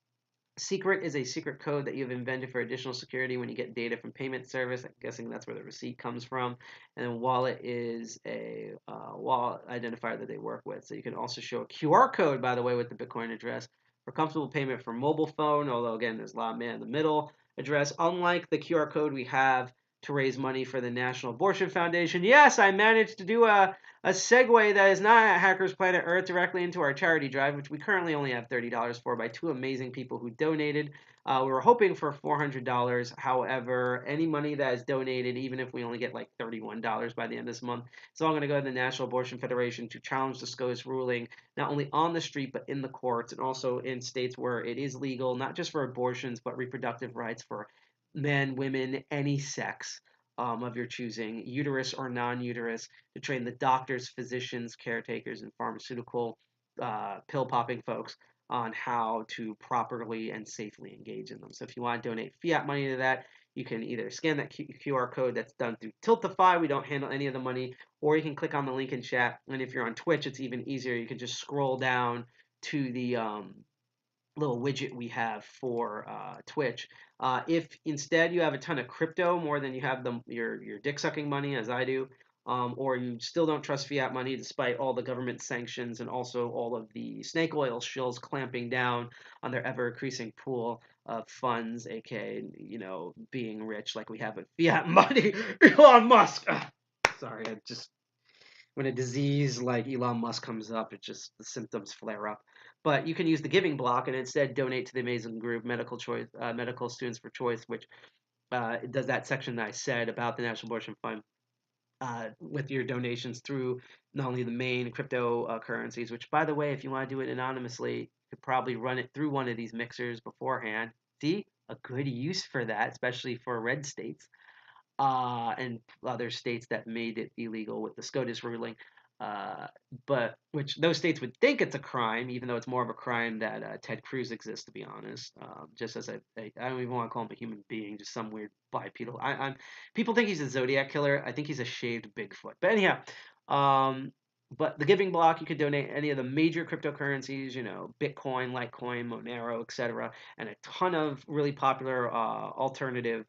Secret is a secret code that you've invented for additional security when you get data from payment service. I'm guessing that's where the receipt comes from. And then wallet is a wallet identifier that they work with. So you can also show a QR code, by the way, with the Bitcoin address for comfortable payment for mobile phone, although again, there's a lot of man in the middle address. Unlike the QR code we have to raise money for the National Abortion Foundation. Yes, I managed to do a segue that is not at Hackers Planet Earth directly into our charity drive, which we currently only have $30 for by two amazing people who donated. We were hoping for $400. However, any money that is donated, even if we only get like $31 by the end of this month, it's all going to go to the National Abortion Federation to challenge the SCOTUS ruling, not only on the street, but in the courts, and also in states where it is legal, not just for abortions, but reproductive rights for men, women, any sex of your choosing, uterus or non-uterus, to train the doctors, physicians, caretakers, and pharmaceutical pill popping folks on how to properly and safely engage in them. So if you want to donate fiat money to that, you can either scan that QR code that's done through Tiltify. We don't handle any of the money, or you can click on the link in chat. And if you're on Twitch, it's even easier. You can just scroll down to the little widget we have for Twitch. If instead you have a ton of crypto, more than you have your dick sucking money, as I do, or you still don't trust fiat money despite all the government sanctions and also all of the snake oil shills clamping down on their ever increasing pool of funds, aka being rich like we have with fiat money. Elon Musk. Sorry, I just when a disease like Elon Musk comes up, it just the symptoms flare up. But you can use the giving block and instead donate to the amazing group Medical Choice, Medical Students for Choice, which does that section that I said about the National Abortion Fund. With your donations through not only the main cryptocurrencies, which, by the way, if you want to do it anonymously, you could probably run it through one of these mixers beforehand. See, a good use for that, especially for red states and other states that made it illegal with the SCOTUS ruling. But which those states would think it's a crime, even though it's more of a crime that Ted Cruz exists, to be honest. Just as I don't even want to call him a human being, just some weird bipedal. People think he's a Zodiac killer. I think he's a shaved Bigfoot. But anyhow, but the giving block, you could donate any of the major cryptocurrencies, Bitcoin, Litecoin, Monero, etc., and a ton of really popular alternative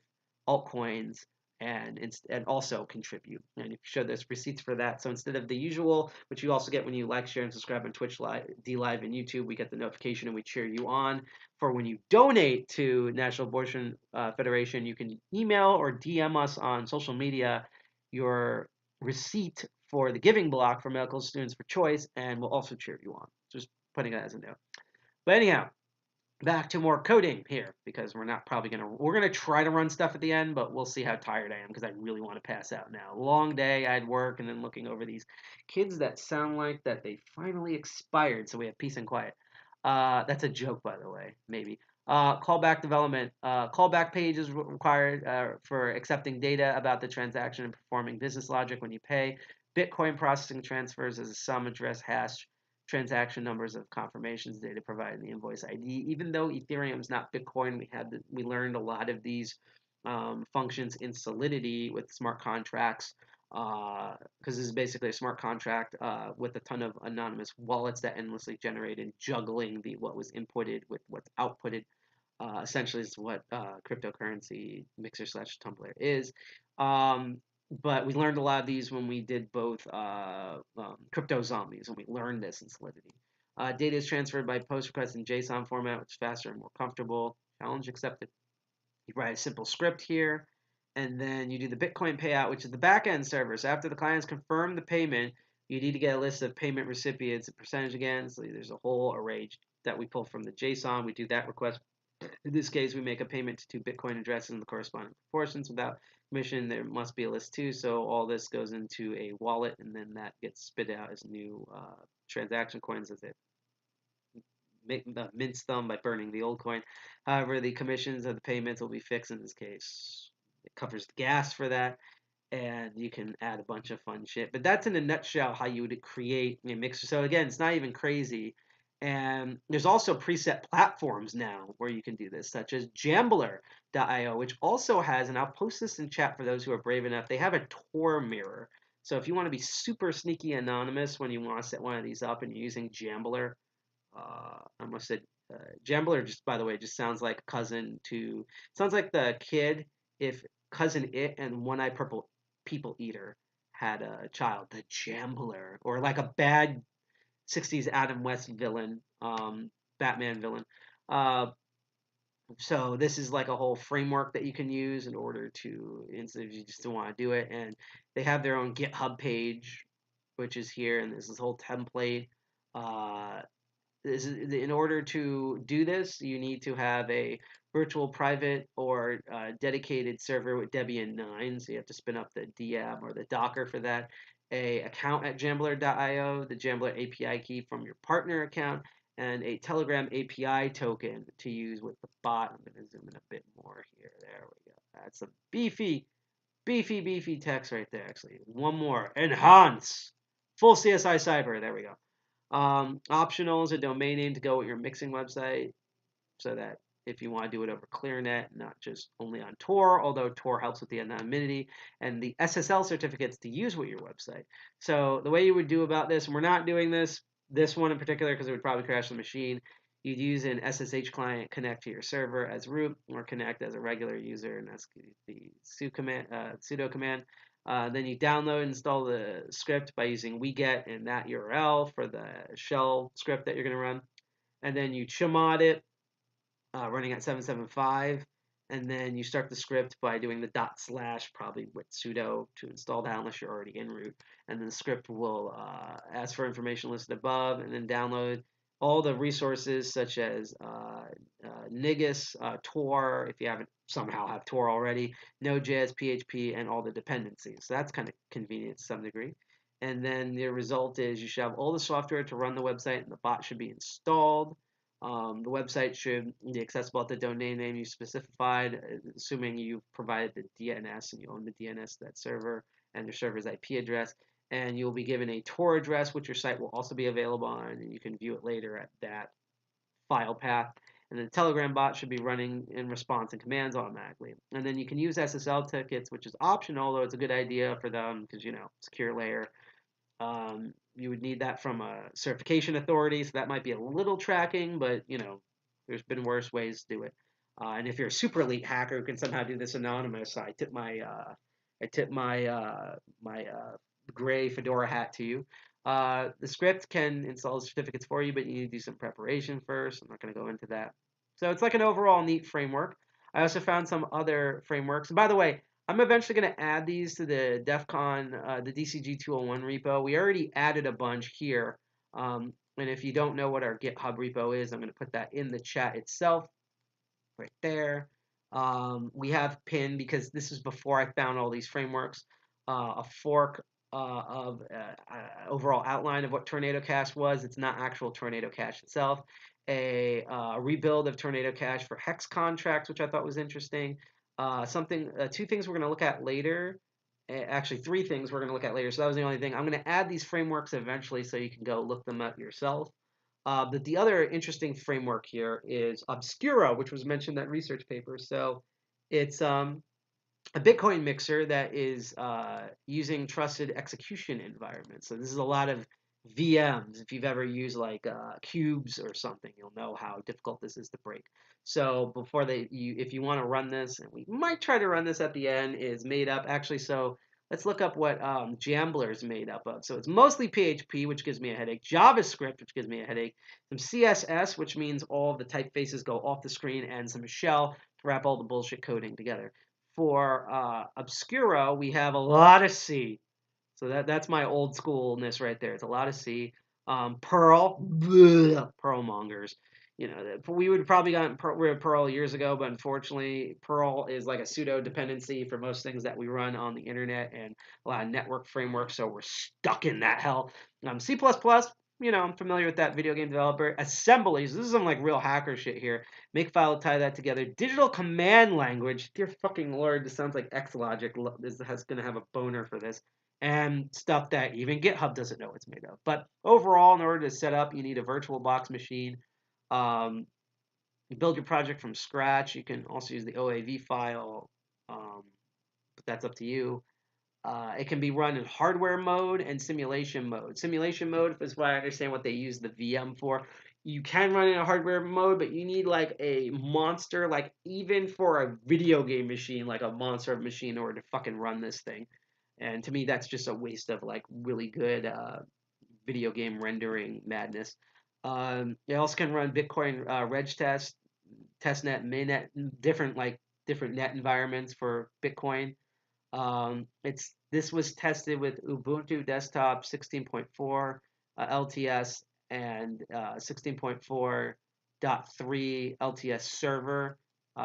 altcoins and also contribute. And if you show those receipts for that, so instead of the usual, which you also get when you like, share, and subscribe on Twitch Live, D Live, and YouTube, we get the notification and we cheer you on. For when you donate to National Abortion Federation, you can email or DM us on social media your receipt for the giving block for Medical Students for Choice, and we'll also cheer you on. Just putting it as a note. But anyhow, back to more coding here, because we're gonna try to run stuff at the end, but we'll see how tired I am because I really want to pass out now. Long day, I had work, and then looking over these kids that sound like that they finally expired, so we have peace and quiet. That's a joke, by the way, maybe. Callback development. Callback page is required for accepting data about the transaction and performing business logic when you pay. Bitcoin processing transfers as a sum, address, hash, transaction numbers of confirmations data provided in the invoice ID. Even though Ethereum is not Bitcoin, we learned a lot of these functions in Solidity with smart contracts, because this is basically a smart contract with a ton of anonymous wallets that endlessly generate and juggling what was inputted with what's outputted. Essentially, is what cryptocurrency mixer / Tumblr is. But we learned a lot of these when we did both crypto zombies, and we learned this in Solidity. Data is transferred by post request in JSON format, which is faster and more comfortable. Challenge accepted. You write a simple script here, and then you do the Bitcoin payout, which is the backend server. So after the clients confirm the payment, you need to get a list of payment recipients, a percentage again. So there's a whole array that we pull from the JSON. We do that request. In this case, we make a payment to 2 Bitcoin addresses in the corresponding proportions. Without commission, there must be a list too. So all this goes into a wallet, and then that gets spit out as new transaction coins as it mints them by burning the old coin. However, the commissions of the payments will be fixed in this case. It covers the gas for that, and you can add a bunch of fun shit. But that's in a nutshell how you would create a mixer. So again, it's not even crazy. And there's also preset platforms now where you can do this, such as Jambler.io, which also has, and I'll post this in chat for those who are brave enough, they have a Tor mirror. So if you want to be super sneaky anonymous when you want to set one of these up and you're using Jambler, I almost said Jambler, just by the way, just sounds like sounds like the kid if Cousin It and One Eye Purple People Eater had a child, the Jambler, or like a bad 60s Adam West villain, Batman villain. So this is like a whole framework that you can use in order to, instead of you just don't want to do it. And they have their own GitHub page, which is here, and there's this whole template. In order to do this, you need to have a virtual private or dedicated server with Debian 9. So you have to spin up the DM or the Docker for that. A account at Jambler.io, the Jambler API key from your partner account, and a Telegram API token to use with the bot. I'm going to zoom in a bit more here. There we go. That's some beefy text right there, actually. One more. Enhance. Full CSI Cyber. There we go. Optional is a domain name to go with your mixing website, so that if you want to do it over ClearNet, not just only on Tor, although Tor helps with the anonymity, and the SSL certificates to use with your website. So the way you would do about this, and we're not doing this one in particular because it would probably crash the machine, you'd use an SSH client, connect to your server as root, or connect as a regular user, and that's the sudo command. Then you download and install the script by using wget and that URL for the shell script that you're going to run. And then you chmod it, running at 775. And then you start the script by doing the /, probably with sudo to install that unless you're already in root. And then the script will ask for information listed above, and then download all the resources such as Nigus, Tor, if you haven't somehow have Tor already, Node.js, PHP, and all the dependencies. So that's kind of convenient to some degree. And then the result is you should have all the software to run the website, and the bot should be installed. The website should be accessible at the domain name you specified, assuming you provided the DNS and you own the DNS to that server and your server's IP address. And you'll be given a Tor address, which your site will also be available on, and you can view it later at that file path. And the Telegram bot should be running in response and commands automatically. And then you can use SSL tickets, which is optional, though it's a good idea for them because, secure layer. You would need that from a certification authority, so that might be a little tracking, but, there's been worse ways to do it. And if you're a super elite hacker who can somehow do this anonymous, I tip my I tip my gray fedora hat to you. The script can install certificates for you, but you need to do some preparation first. I'm not going to go into that. So it's like an overall neat framework. I also found some other frameworks. And by the way, I'm eventually going to add these to the DEF CON, the DCG 201 repo. We already added a bunch here. And if you don't know what our GitHub repo is, I'm going to put that in the chat itself right there. We have pin because this is before I found all these frameworks. A fork of overall outline of what Tornado Cache was. It's not actual Tornado Cache itself. A rebuild of Tornado Cache for hex contracts, which I thought was interesting. Two things we're going to look at later. Actually, three things we're going to look at later. So that was the only thing. I'm going to add these frameworks eventually so you can go look them up yourself. But the other interesting framework here is Obscuro, which was mentioned in that research paper. So it's a Bitcoin mixer that is using trusted execution environments. So this is a lot of VMs. If you've ever used like cubes or something, you'll know how difficult this is to break. So if you want to run this, and we might try to run this at the end, is made up actually. So let's look up what Jambler is made up of. So it's mostly PHP, which gives me a headache, JavaScript, which gives me a headache, some CSS, which means all the typefaces go off the screen, and some shell to wrap all the bullshit coding together. For Obscuro, we have a lot of C. So that's my old schoolness right there. It's a lot of C. Perl, bleh, Perl mongers. We would have probably gotten Perl years ago, but unfortunately, Perl is like a pseudo dependency for most things that we run on the internet and a lot of network frameworks. So we're stuck in that hell. C++, I'm familiar with that, video game developer. Assemblies, this is some like real hacker shit here. Makefile, tie that together. Digital command language, dear fucking lord, this sounds like Xlogic. This is going to have a boner for this. And stuff that even GitHub doesn't know it's made of. But overall, in order to set up, you need a VirtualBox machine. You build your project from scratch. You can also use the OAV file, but that's up to you. It can be run in hardware mode and simulation mode. Simulation mode is what I understand what they use the VM for. You can run in a hardware mode, but you need like a monster, like even for a video game machine, like a monster of a machine in order to fucking run this thing. And to me, that's just a waste of like really good video game rendering madness. It also can run Bitcoin regtest, testnet, mainnet, different net environments for Bitcoin. This was tested with Ubuntu Desktop 16.4 LTS and 16.4.3 LTS server,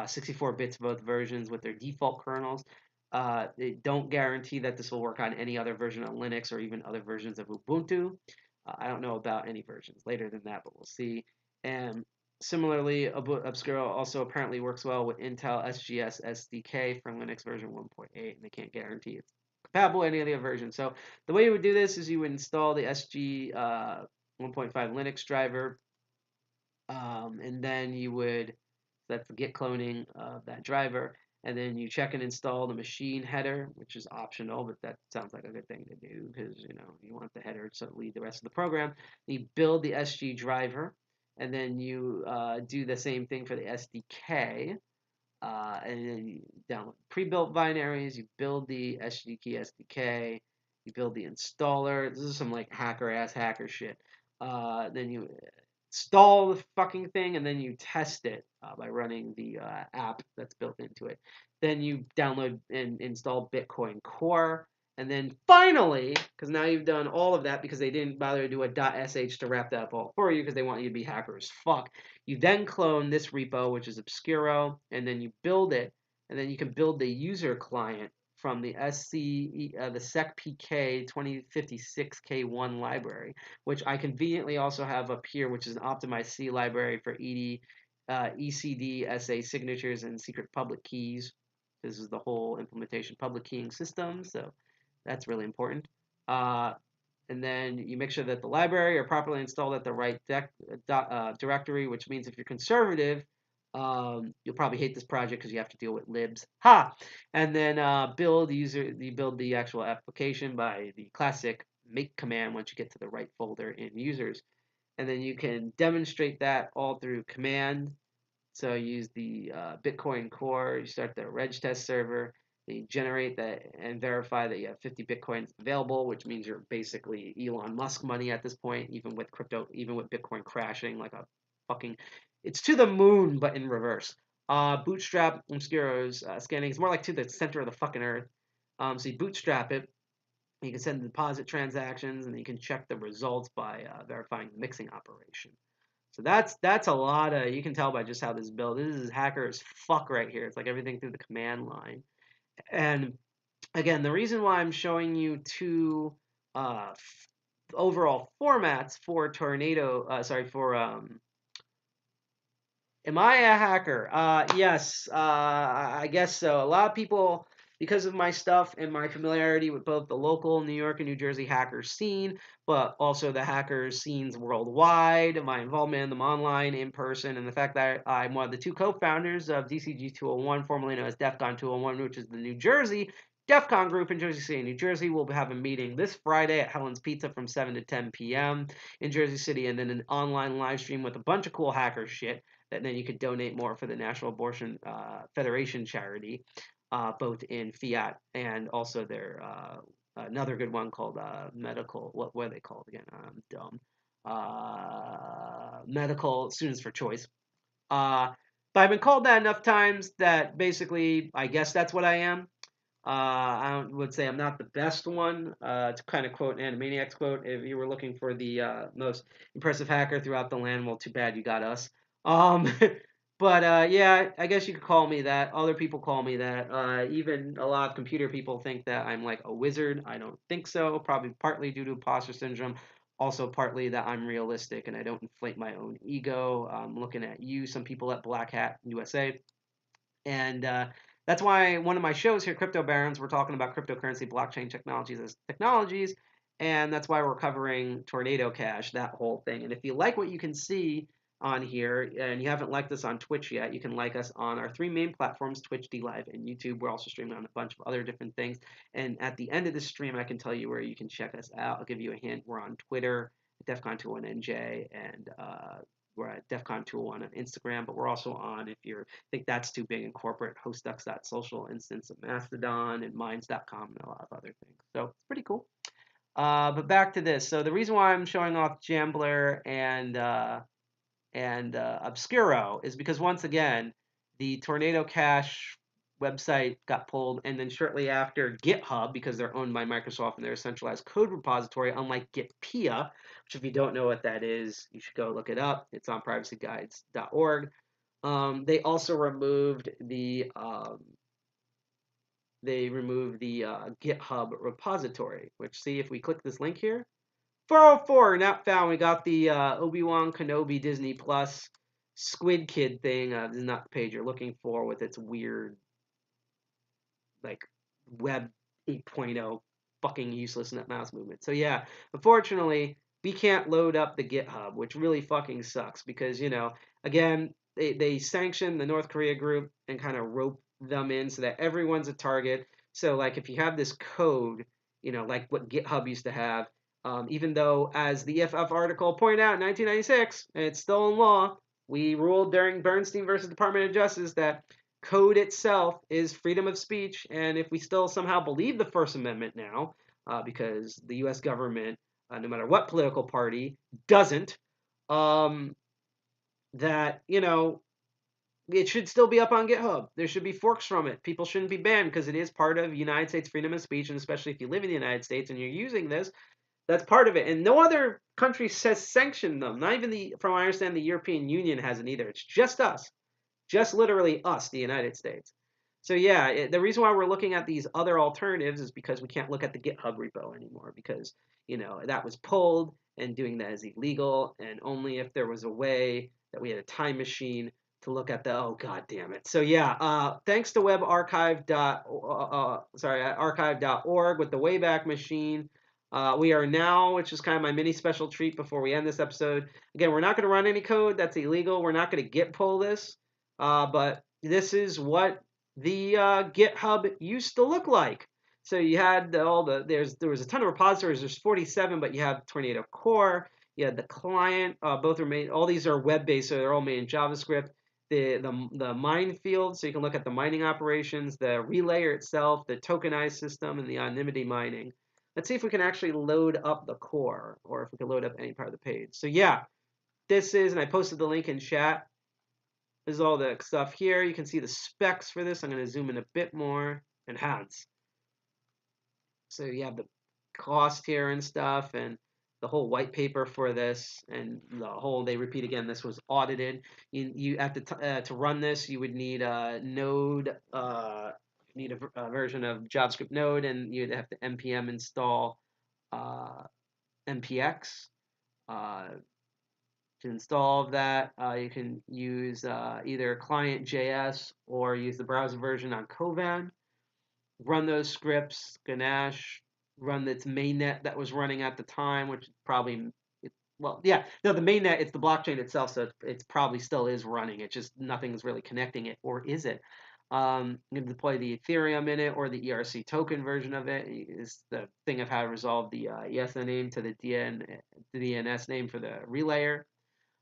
64 bits both versions with their default kernels. They don't guarantee that this will work on any other version of Linux or even other versions of Ubuntu. I don't know about any versions later than that, but we'll see. And similarly, Obscuro also apparently works well with Intel SGS SDK for Linux version 1.8, and they can't guarantee it's compatible with any of the other versions. So the way you would do this is you would install the SG 1.5 Linux driver, and then you would, that's the git cloning of that driver, and then you check and install the machine header, which is optional, but that sounds like a good thing to do because you want the header to lead the rest of the program. You build the SG driver, and then you do the same thing for the SDK, and then you download pre-built binaries. You build the SGK SDK. You build the installer. This is some like hacker shit. Then you install the fucking thing, and then you test it by running the app that's built into it. Then you download and install Bitcoin Core. And then finally, because now you've done all of that because they didn't bother to do a .sh to wrap that up all for you because they want you to be hacker as fuck. You then clone this repo, which is Obscuro, and then you build it, and then you can build the user client from the the SecPK 2056K1 library, which I conveniently also have up here, which is an optimized C library for ECD SA signatures and secret public keys. This is the whole implementation public keying system, so that's really important. And then you make sure that the library are properly installed at the right directory, which means if you're conservative, you'll probably hate this project because you have to deal with libs. Ha! And then you build the actual application by the classic make command once you get to the right folder in users. And then you can demonstrate that all through command. So use the Bitcoin Core, you start the regtest server, They generate that and verify that you have 50 Bitcoins available, which means you're basically Elon Musk money at this point, even with crypto, even with Bitcoin crashing like a fucking, it's to the moon, but in reverse. Bootstrap Obscuro's scanning is more like to the center of the fucking earth. So you bootstrap it, you can send deposit transactions, and you can check the results by verifying the mixing operation. So that's a lot of, you can tell by just how this build. This is hacker as fuck right here. It's like everything through the command line. And again, the reason why I'm showing you two overall formats for Tornado, am I a hacker? Yes, I guess so. A lot of people, because of my stuff and my familiarity with both the local New York and New Jersey hacker scene, but also the hacker scenes worldwide, my involvement in them online, in person, and the fact that I'm one of the two co-founders of DCG 201, formerly known as DEF CON 201, which is the New Jersey DEF CON group in Jersey City, New Jersey. We'll have a meeting this Friday at Helen's Pizza from 7 to 10 p.m. in Jersey City, and then an online live stream with a bunch of cool hacker shit. And then you could donate more for the National Abortion Federation charity, both in fiat and also their another good one called medical. What are they called again? I'm dumb. Medical Students for Choice. But I've been called that enough times that basically, I guess that's what I am. I would say I'm not the best one. To kind of quote an Animaniacs quote, if you were looking for the most impressive hacker throughout the land, well, too bad you got us. Um, but yeah, I guess you could call me that. Other people call me that. Even a lot of computer people think that I'm like a wizard. I don't think so. Probably partly due to imposter syndrome. Also partly that I'm realistic and I don't inflate my own ego. Looking at you, some people at Black Hat USA. And that's why one of my shows here, Crypto Barons, we're talking about cryptocurrency, blockchain technologies as technologies. And that's why we're covering Tornado Cash, that whole thing. And if you like what you can see on here and you haven't liked us on Twitch yet, you can like us on our three main platforms, Twitch, DLive, and YouTube. We're also streaming on a bunch of other different things. And at the end of the stream, I can tell you where you can check us out. I'll give you a hint. We're on Twitter, DEFCON21NJ, and we're at DEFCON 201 on Instagram, but we're also on, if you think that's too big in corporate, hostducks.social, instance of Mastodon, and minds.com, and a lot of other things. So it's pretty cool. But back to this. So the reason why I'm showing off Jambler and Obscuro is because, once again, the Tornado Cash website got pulled, and then shortly after, GitHub, because they're owned by Microsoft and they're a centralized code repository, unlike Gitpia, which, if you don't know what that is, you should go look it up. It's on privacyguides.org. They also removed the GitHub repository, which, see, if we click this link here, 404 not found. We got the Obi-Wan Kenobi Disney Plus Squid Kid thing. This is not the page you're looking for with its weird, like, Web 8.0 fucking useless mouse movement. So yeah, unfortunately, we can't load up the GitHub, which really fucking sucks because, again, they sanction the North Korea group and kind of rope them in so that everyone's a target. So, like, if you have this code, like what GitHub used to have, even though, as the FF article pointed out in 1996, and it's still in law, we ruled during Bernstein versus Department of Justice that code itself is freedom of speech. And if we still somehow believe the First Amendment now, because the U.S. government, no matter what political party, doesn't, that, it should still be up on GitHub. There should be forks from it. People shouldn't be banned because it is part of United States freedom of speech, and especially if you live in the United States and you're using this, that's part of it. And no other country says sanction them. Not even from what I understand, the European Union hasn't either. It's just us. Just literally us, the United States. So yeah, the reason why we're looking at these other alternatives is because we can't look at the GitHub repo anymore because, that was pulled and doing that is illegal. And only if there was a way that we had a time machine to look at oh, god damn it. So yeah, thanks to archive.org with the Wayback Machine. We are now, which is kind of my mini special treat before we end this episode. Again, we're not going to run any code. That's illegal. We're not going to git pull this. But this is what the GitHub used to look like. So you had there was a ton of repositories. There's 47, but you have Tornado Core. You had the client. Both are made. All these are web-based, so they're all made in JavaScript. the minefield, so you can look at the mining operations, the relayer itself, the tokenized system, and the anonymity mining. Let's see if we can actually load up the core, or if we can load up any part of the page. So yeah, this is, and I posted the link in chat. This is all the stuff here. You can see the specs for this. I'm going to zoom in a bit more. Enhance. So you have the cost here and stuff, and the whole white paper for this, and the whole. They repeat again. This was audited. You at the to run this, you would need a Node. Need a version of JavaScript Node, and you'd have to npm install npx. To install that, you can use either client.js or use the browser version on Kovan. Run those scripts, Ganache, run its mainnet that was running at the time, which probably, well, yeah, no, the mainnet, it's the blockchain itself, so it's probably still is running. It's just nothing's really connecting it, or is it? You can deploy the Ethereum in it, or the ERC token version of it is the thing of how to resolve the ESN name to the DNS name for the relayer.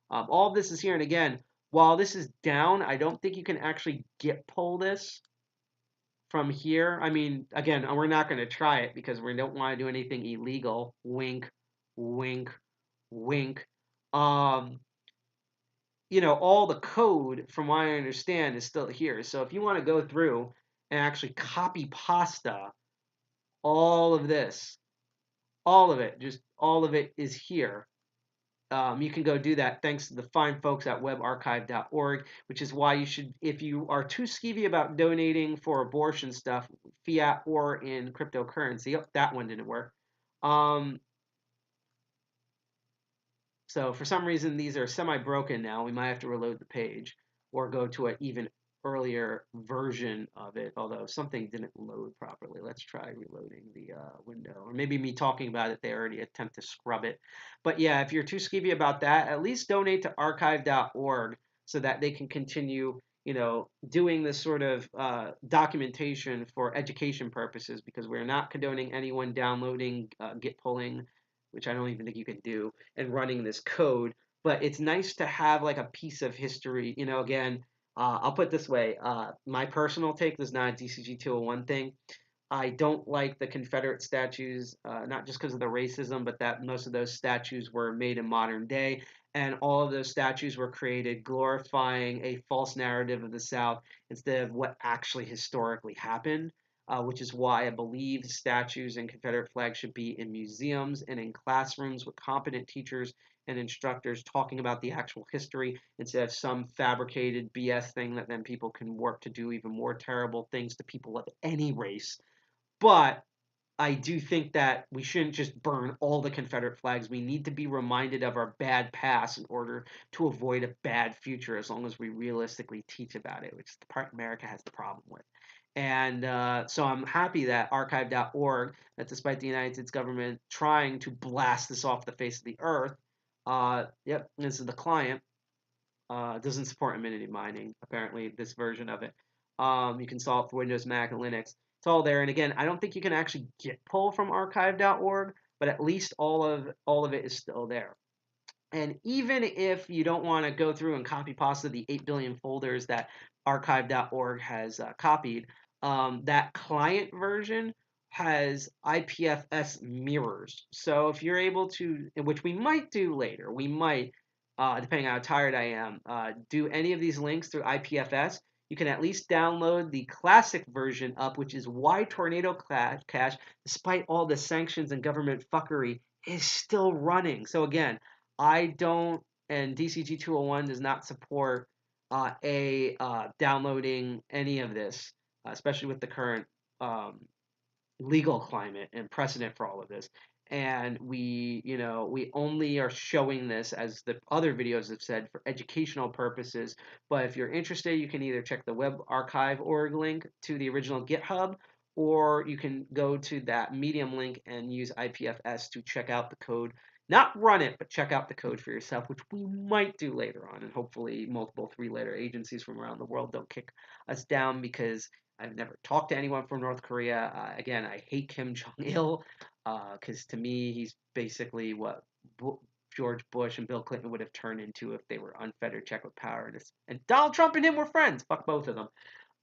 All of this is here, and again, while this is down, I don't think you can actually git pull this from here. I mean, again, we're not going to try it because we don't want to do anything illegal. Wink, wink, wink. All the code, from what I understand, is still here. So if you want to go through and actually copy pasta all of this, all of it, just all of it is here. You can go do that thanks to the fine folks at webarchive.org, which is why you should, if you are too skeevy about donating for abortion stuff, fiat or in cryptocurrency. Oh, that one didn't work. So for some reason, these are semi-broken now. We might have to reload the page or go to an even earlier version of it, although something didn't load properly. Let's try reloading the window. Or maybe me talking about it, they already attempt to scrub it. But yeah, if you're too skeevy about that, at least donate to archive.org so that they can continue doing this sort of documentation for education purposes, because we're not condoning anyone downloading, git pulling, which I don't even think you can do, and running this code. But it's nice to have like a piece of history. Again, I'll put it this way. My personal take, this is not a DCG 201 thing. I don't like the Confederate statues, not just because of the racism, but that most of those statues were made in modern day. And all of those statues were created glorifying a false narrative of the South instead of what actually historically happened. Which is why I believe statues and Confederate flags should be in museums and in classrooms with competent teachers and instructors talking about the actual history instead of some fabricated BS thing that then people can work to do even more terrible things to people of any race. But I do think that we shouldn't just burn all the Confederate flags. We need to be reminded of our bad past in order to avoid a bad future, as long as we realistically teach about it, which is the part America has the problem with. And so I'm happy that archive.org, that despite the United States government trying to blast this off the face of the earth, this is the client, doesn't support anonymity mining, apparently, this version of it. You can install it for Windows, Mac, and Linux. It's all there. And again, I don't think you can actually git pull from archive.org, but at least all of it is still there. And even if you don't want to go through and copy pasta the 8 billion folders that archive.org has copied, that client version has IPFS mirrors. So if you're able to, which we might do later, we might, depending on how tired I am, do any of these links through IPFS. You can at least download the classic version up, which is why Tornado Cash, despite all the sanctions and government fuckery, is still running. So again, I don't, and DCG 201 does not support downloading any of this, especially with the current legal climate and precedent for all of this. And we only are showing this, as the other videos have said, for educational purposes. But if you're interested, you can either check the webarchive.org link to the original GitHub, or you can go to that Medium link and use IPFS to check out the code. Not run it, but check out the code for yourself, which we might do later on. And hopefully multiple 3-letter agencies from around the world don't kick us down, because I've never talked to anyone from North Korea. Again, I hate Kim Jong-il, because to me, he's basically what George Bush and Bill Clinton would have turned into if they were unfettered, check with power. And Donald Trump and him were friends. Fuck both of them.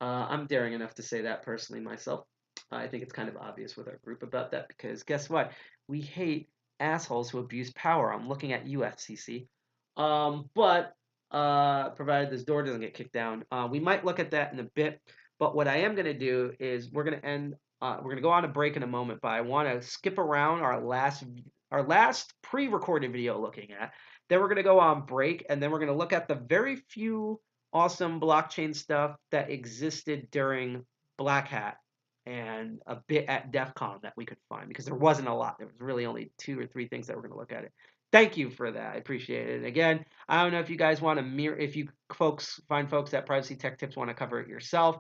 I'm daring enough to say that personally myself. I think it's kind of obvious with our group about that because guess what? We hate assholes who abuse power. I'm looking at you, FCC. But provided this door doesn't get kicked down, we might look at that in a bit. But what I am going to do is we're going to end. We're going to go on a break in a moment, but I want to skip around our last pre-recorded video looking at. Then we're going to go on break, and then we're going to look at the very few awesome blockchain stuff that existed during Black Hat and a bit at DEF CON that we could find because there wasn't a lot. There was really only 2 or 3 things that we're going to look at it. Thank you for that. I appreciate it. Again, I don't know if you guys want to if you folks find folks at Privacy Tech Tips want to cover it yourself.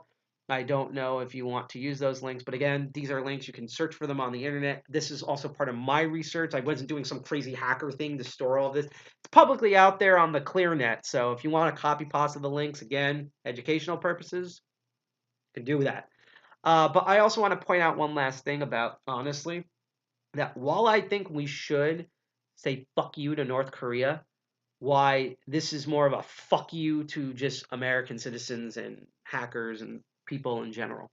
I don't know if you want to use those links, but again, these are links. You can search for them on the internet. This is also part of my research. I wasn't doing some crazy hacker thing to store all of this. It's publicly out there on the ClearNet. So if you want a copy pasta the links, again, educational purposes, you can do that. But I also want to point out one last thing about, honestly, that while I think we should say fuck you to North Korea, why this is more of a fuck you to just American citizens and hackers and people in general.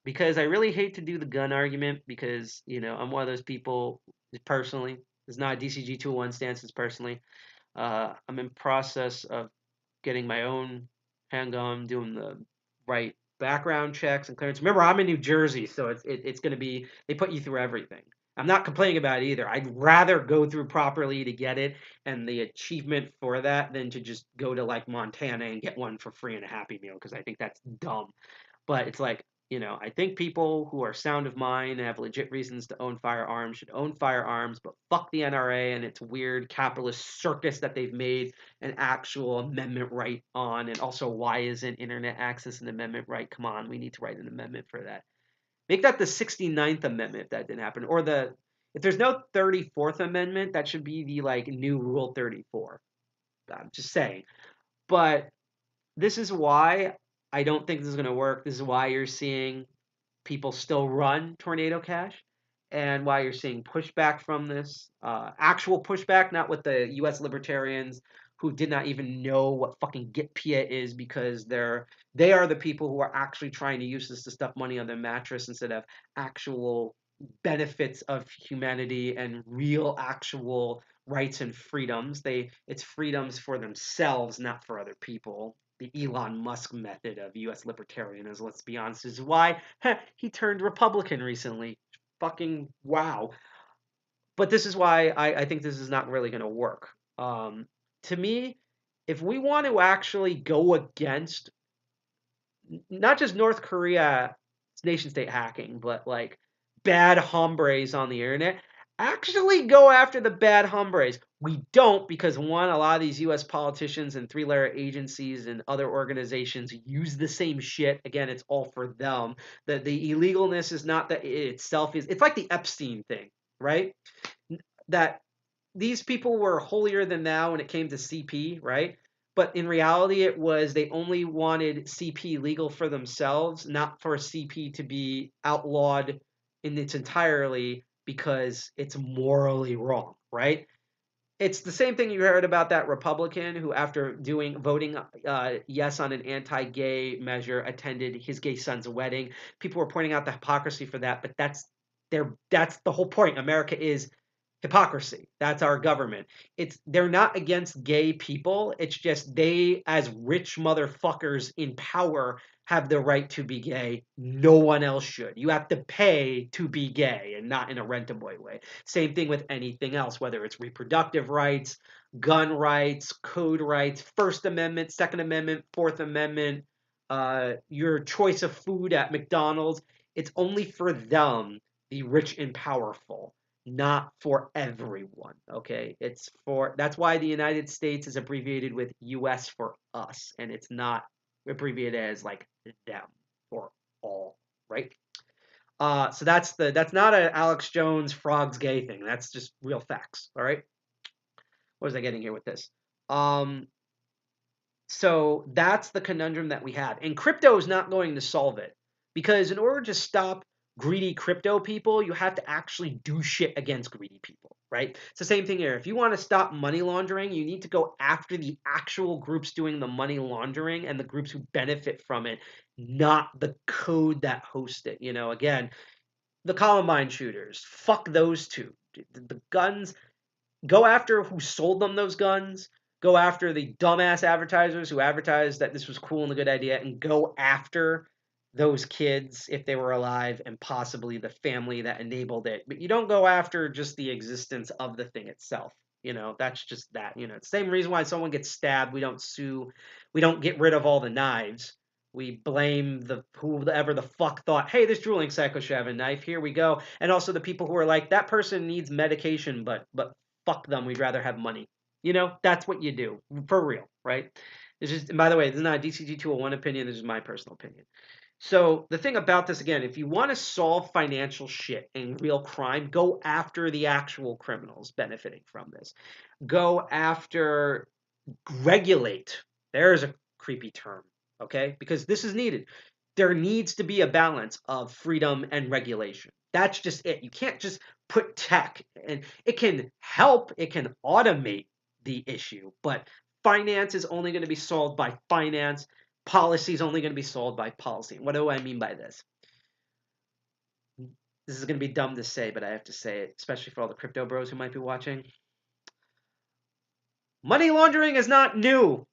Because I really hate to do the gun argument because, I'm one of those people personally. It's not a DCG 201 stance, it's personally. I'm in process of getting my own handgun, doing the right background checks and clearance. Remember, I'm in New Jersey, so it's going to be, they put you through everything. I'm not complaining about it either. I'd rather go through properly to get it and the achievement for that than to just go to like Montana and get one for free in a Happy Meal because I think that's dumb. But it's like, I think people who are sound of mind and have legit reasons to own firearms should own firearms, but fuck the NRA and its weird capitalist circus that they've made an actual amendment right on. And also, why isn't internet access an amendment right? Come on, we need to write an amendment for that. Make that the 69th Amendment if that didn't happen. Or if there's no 34th Amendment, that should be the like new Rule 34. I'm just saying. But this is why I don't think this is going to work. This is why you're seeing people still run Tornado Cash and why you're seeing pushback from this. Actual pushback, not with the U.S. libertarians who did not even know what fucking GitPia is because they are the people who are actually trying to use this to stuff money on their mattress instead of actual benefits of humanity and real actual rights and freedoms. It's freedoms for themselves, not for other people. The Elon Musk method of U.S. libertarianism, let's be honest, is why he turned Republican recently. Fucking wow. But this is why I think this is not really going to work. To me, if we want to actually go against not just North Korea nation state hacking, but like bad hombres on the internet, actually go after the bad hombres. We don't because one, a lot of these U.S. politicians and 3-letter agencies and other organizations use the same shit. Again, it's all for them. The illegalness is not that it itself is. It's like the Epstein thing, right? That these people were holier than thou when it came to CP, right? But in reality, it was they only wanted CP legal for themselves, not for CP to be outlawed in its entirety because it's morally wrong, right? It's the same thing you heard about that Republican who, after voting yes on an anti-gay measure, attended his gay son's wedding. People were pointing out the hypocrisy for that, but that's the whole point. America is hypocrisy. That's our government. They're not against gay people. It's just they, as rich motherfuckers in power, have the right to be gay. No one else should. You have to pay to be gay and not in a rent-a-boy way. Same thing with anything else, whether it's reproductive rights, gun rights, code rights, First Amendment, Second Amendment, Fourth Amendment, your choice of food at McDonald's. It's only for them, the rich and powerful, not for everyone, okay? That's why the United States is abbreviated with US for us, and it's not abbreviated as like them or all, right? So that's not an Alex Jones frogs gay thing. That's just real facts, all right? What was I getting here with this? So that's the conundrum that we have. And crypto is not going to solve it because in order to stop greedy crypto people, you have to actually do shit against greedy people, right? It's the same thing here. If you want to stop money laundering, you need to go after the actual groups doing the money laundering and the groups who benefit from it, not the code that hosts it. Again, the Columbine shooters, fuck those two. The guns, go after who sold them those guns. Go after the dumbass advertisers who advertised that this was cool and a good idea, and go after those kids if they were alive and possibly the family that enabled it. But you don't go after just the existence of the thing itself. That's just that. It's the same reason why someone gets stabbed. We don't sue. We don't get rid of all the knives. We blame whoever the fuck thought, hey, this drooling psycho should have a knife. Here we go. And also the people who are like, that person needs medication, but fuck them. We'd rather have money. That's what you do for real, right? And by the way, this is not a DCG 201 opinion. This is my personal opinion. So the thing about this, again, if you want to solve financial shit and real crime, go after the actual criminals benefiting from this. Go after, regulate. There's a creepy term, okay? Because this is needed. There needs to be a balance of freedom and regulation. That's just it. You can't just put tech, and it can help, it can automate the issue, but finance is only going to be solved by finance. Policy is only going to be solved by policy. What do I mean by this? This is going to be dumb to say, but I have to say it, especially for all the crypto bros who might be watching. Money laundering is not new.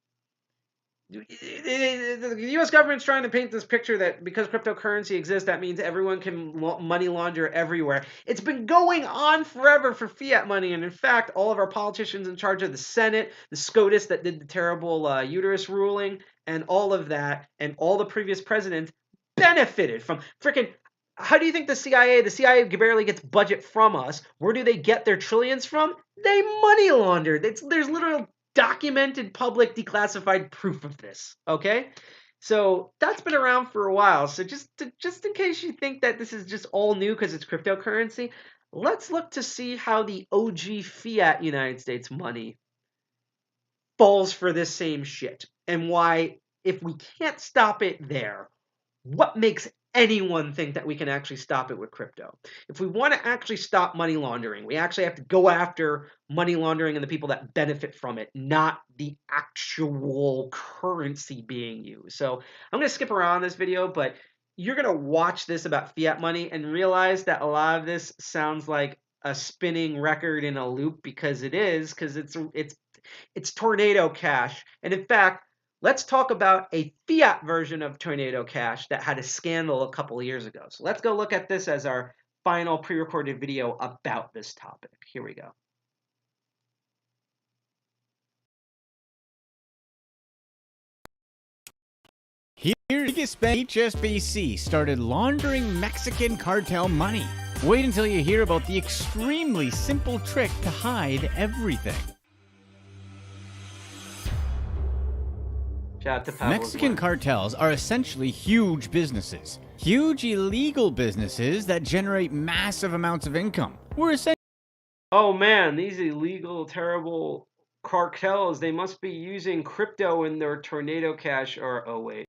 The U.S. government's trying to paint this picture that because cryptocurrency exists, that means everyone can money launder everywhere. It's been going on forever for fiat money, and in fact, all of our politicians in charge of the Senate, the SCOTUS that did the terrible uterus ruling, and all of that, and all the previous presidents benefited from freaking. How do you think the CIA barely gets budget from us? Where do they get their trillions from? They money launder. There's literal documented public declassified proof of this, okay? So that's been around for a while. So just in case you think that this is just all new because it's cryptocurrency, let's look to see how the OG fiat United States money falls for this same shit, and why, if we can't stop it there, what makes anyone think that we can actually stop it with crypto? If we want to actually stop money laundering, we actually have to go after money laundering and the people that benefit from it, not the actual currency being used. So I'm going to skip around this video, but you're going to watch this about fiat money and realize that a lot of this sounds like a spinning record in a loop, because it's tornado cash. And in fact, let's talk about a fiat version of Tornado Cash that had a scandal a couple of years ago. So let's go look at this as our final pre-recorded video about this topic. Here we go. Here's the biggest bank, HSBC, started laundering Mexican cartel money. Wait until you hear about the extremely simple trick to hide everything. Shout out to Pablo's Mexican work. cartels are essentially huge businesses. Huge illegal businesses that generate massive amounts of income. We're essentially Oh man, these illegal, terrible cartels, they must be using crypto in their Tornado Cash, or, oh wait.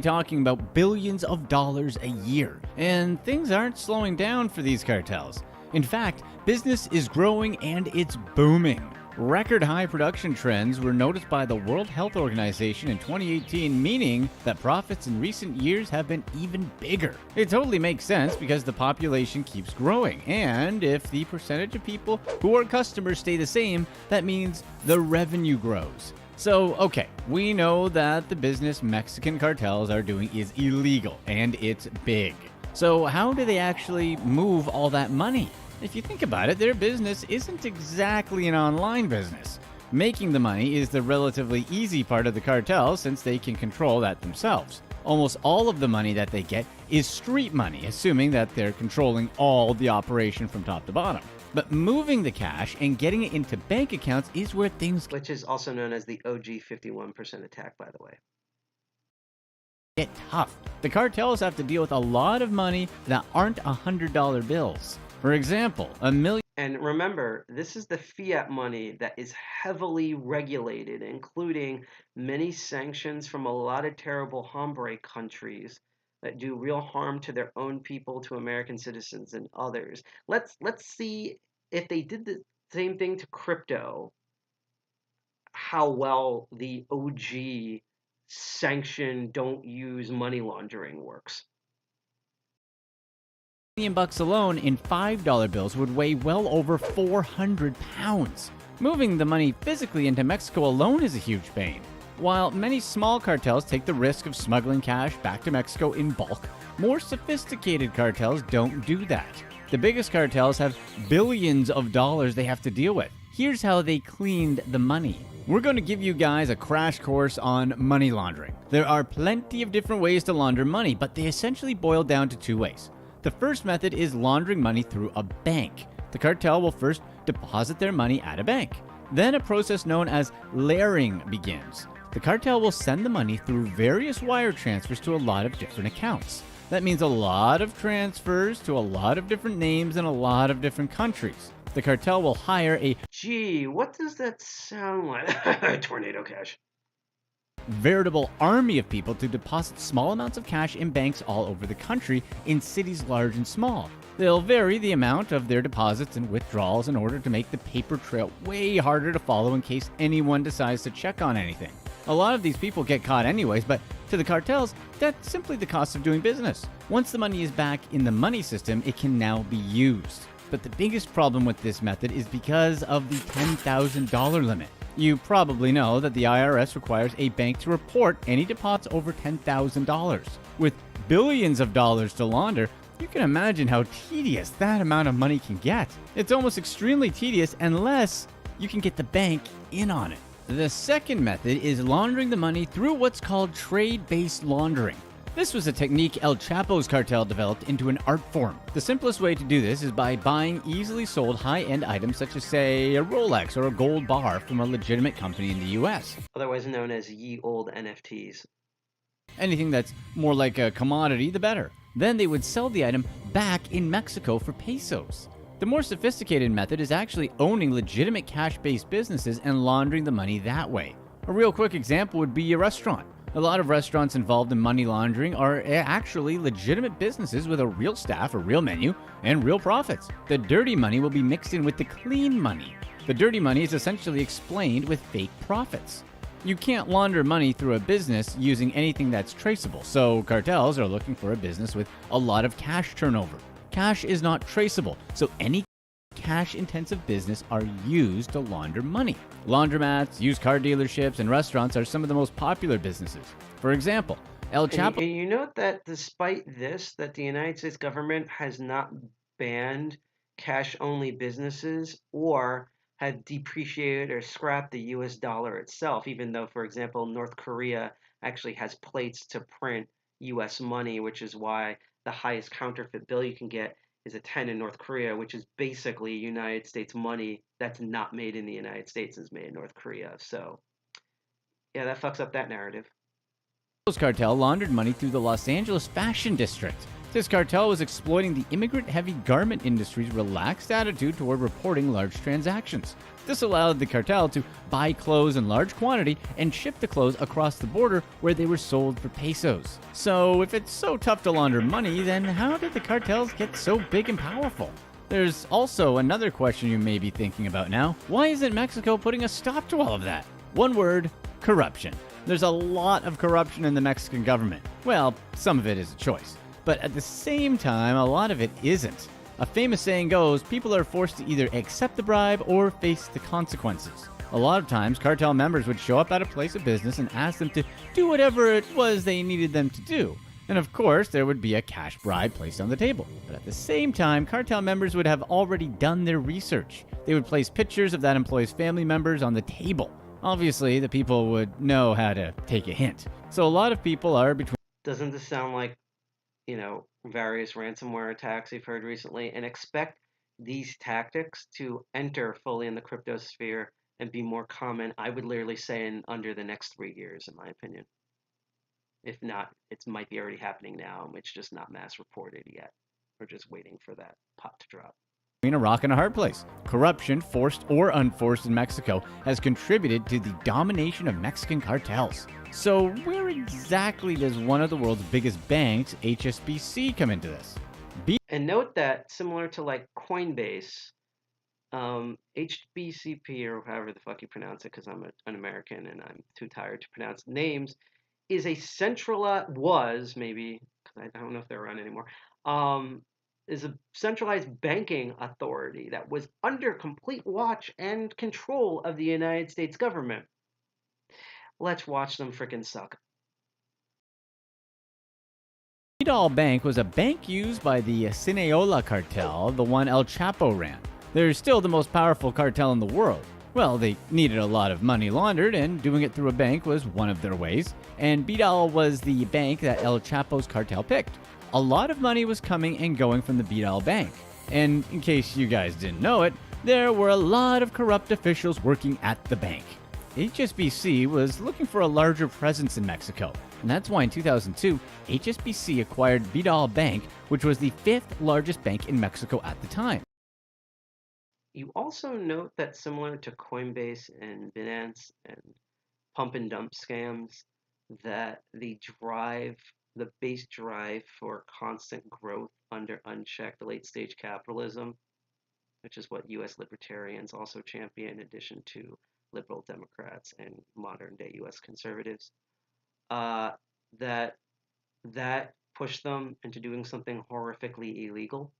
talking about billions of dollars a year. And things aren't slowing down for these cartels. In fact, business is growing and it's booming. Record high production trends were noticed by the World Health Organization in 2018, meaning that profits in recent years have been even bigger. It totally makes sense because the population keeps growing, and if the percentage of people who are customers stay the same, that means the revenue grows. So, okay, we know that the business Mexican cartels are doing is illegal, and it's big. So how do they actually move all that money? If you think about it, their business isn't exactly an online business. Making the money is the relatively easy part of the cartel since they can control that themselves. Almost all of the money that they get is street money, assuming that they're controlling all the operation from top to bottom. But moving the cash and getting it into bank accounts is where things Which is also known as the OG 51% attack, by the way. get tough. The cartels have to deal with a lot of money that aren't $100 bills. For example, $1 million. And remember, this is the fiat money that is heavily regulated, including many sanctions from a lot of terrible hombre countries that do real harm to their own people, to American citizens and others. Let's see if they did the same thing to crypto, how well the OG sanction don't use money laundering works. $1 million alone in $5 bills would weigh well over 400 pounds. Moving the money physically into Mexico alone is a huge pain. While many small cartels take the risk of smuggling cash back to Mexico in bulk, more sophisticated cartels don't do that. The biggest cartels have billions of dollars they have to deal with. Here's how they cleaned the money. We're going to give you guys a crash course on money laundering. There are plenty of different ways to launder money, but they essentially boil down to two ways. The first method is laundering money through a bank. The cartel will first deposit their money at a bank. Then a process known as layering begins. The cartel will send the money through various wire transfers to a lot of different accounts. That means a lot of transfers to a lot of different names in a lot of different countries. The cartel will hire a Gee, what does that sound like? Tornado cash. veritable army of people to deposit small amounts of cash in banks all over the country in cities large and small. They'll vary the amount of their deposits and withdrawals in order to make the paper trail way harder to follow in case anyone decides to check on anything. A lot of these people get caught anyways, but to the cartels, that's simply the cost of doing business. Once the money is back in the money system, it can now be used. But the biggest problem with this method is because of the $10,000 limit. You probably know that the IRS requires a bank to report any deposits over $10,000. With billions of dollars to launder, you can imagine how tedious that amount of money can get. It's almost extremely tedious unless you can get the bank in on it. The second method is laundering the money through what's called trade-based laundering. This was a technique El Chapo's cartel developed into an art form. The simplest way to do this is by buying easily sold high-end items such as, say, a Rolex or a gold bar from a legitimate company in the US. Otherwise known as ye old NFTs. Anything that's more like a commodity, the better. Then they would sell the item back in Mexico for pesos. The more sophisticated method is actually owning legitimate cash-based businesses and laundering the money that way. A real quick example would be a restaurant. A lot of restaurants involved in money laundering are actually legitimate businesses with a real staff, a real menu, and real profits. The dirty money will be mixed in with the clean money. The dirty money is essentially explained with fake profits. You can't launder money through a business using anything that's traceable, so cartels are looking for a business with a lot of cash turnover. Cash is not traceable, so any cash-intensive business are used to launder money. Laundromats, used car dealerships, and restaurants are some of the most popular businesses. For example, El Chapo... And you note that despite this, that the United States government has not banned cash-only businesses or had depreciated or scrapped the US dollar itself, even though, for example, North Korea actually has plates to print US money, which is why the highest counterfeit bill you can get is a 10 in North Korea, which is basically United States money that's not made in the United States, is made in North Korea. So, yeah, that fucks up that narrative. cartel laundered money through the Los Angeles fashion district. This cartel was exploiting the immigrant-heavy garment industry's relaxed attitude toward reporting large transactions. This allowed the cartel to buy clothes in large quantity and ship the clothes across the border where they were sold for pesos. So if it's so tough to launder money, then how did the cartels get so big and powerful? There's also another question you may be thinking about now. Why isn't Mexico putting a stop to all of that? One word: corruption. There's a lot of corruption in the Mexican government. Well, some of it is a choice. But at the same time, a lot of it isn't. A famous saying goes, people are forced to either accept the bribe or face the consequences. A lot of times, cartel members would show up at a place of business and ask them to do whatever it was they needed them to do. And of course, there would be a cash bribe placed on the table. But at the same time, cartel members would have already done their research. They would place pictures of that employee's family members on the table. Obviously, the people would know how to take a hint. So a lot of people are between... Doesn't this sound like, various ransomware attacks we've heard recently, and expect these tactics to enter fully in the crypto sphere and be more common, I would literally say, in under the next 3 years, in my opinion. If not, it might be already happening now. It's just not mass reported yet. We're just waiting for that pot to drop. a rock and a hard place. Corruption, forced or unforced in Mexico, has contributed to the domination of Mexican cartels. So where exactly does one of the world's biggest banks, HSBC, come into this? And note that, similar to like Coinbase, HBCP, or however the fuck you pronounce it, because I'm an American and I'm too tired to pronounce names, is a was maybe, because I don't know if they're around anymore, is a centralized banking authority that was under complete watch and control of the United States government. Let's watch them frickin' suck. Vidal Bank was a bank used by the Sinaloa cartel, the one El Chapo ran. They're still the most powerful cartel in the world. Well, they needed a lot of money laundered, and doing it through a bank was one of their ways. And Vidal was the bank that El Chapo's cartel picked. A lot of money was coming and going from the Vidal Bank. And in case you guys didn't know it, there were a lot of corrupt officials working at the bank. HSBC was looking for a larger presence in Mexico, and that's why in 2002, HSBC acquired Vidal Bank, which was the 5th largest bank in Mexico at the time. You also note that, similar to Coinbase and Binance and pump and dump scams, that the base drive for constant growth under unchecked late-stage capitalism, which is what U.S. libertarians also champion in addition to liberal Democrats and modern-day U.S. conservatives, that pushed them into doing something horrifically illegal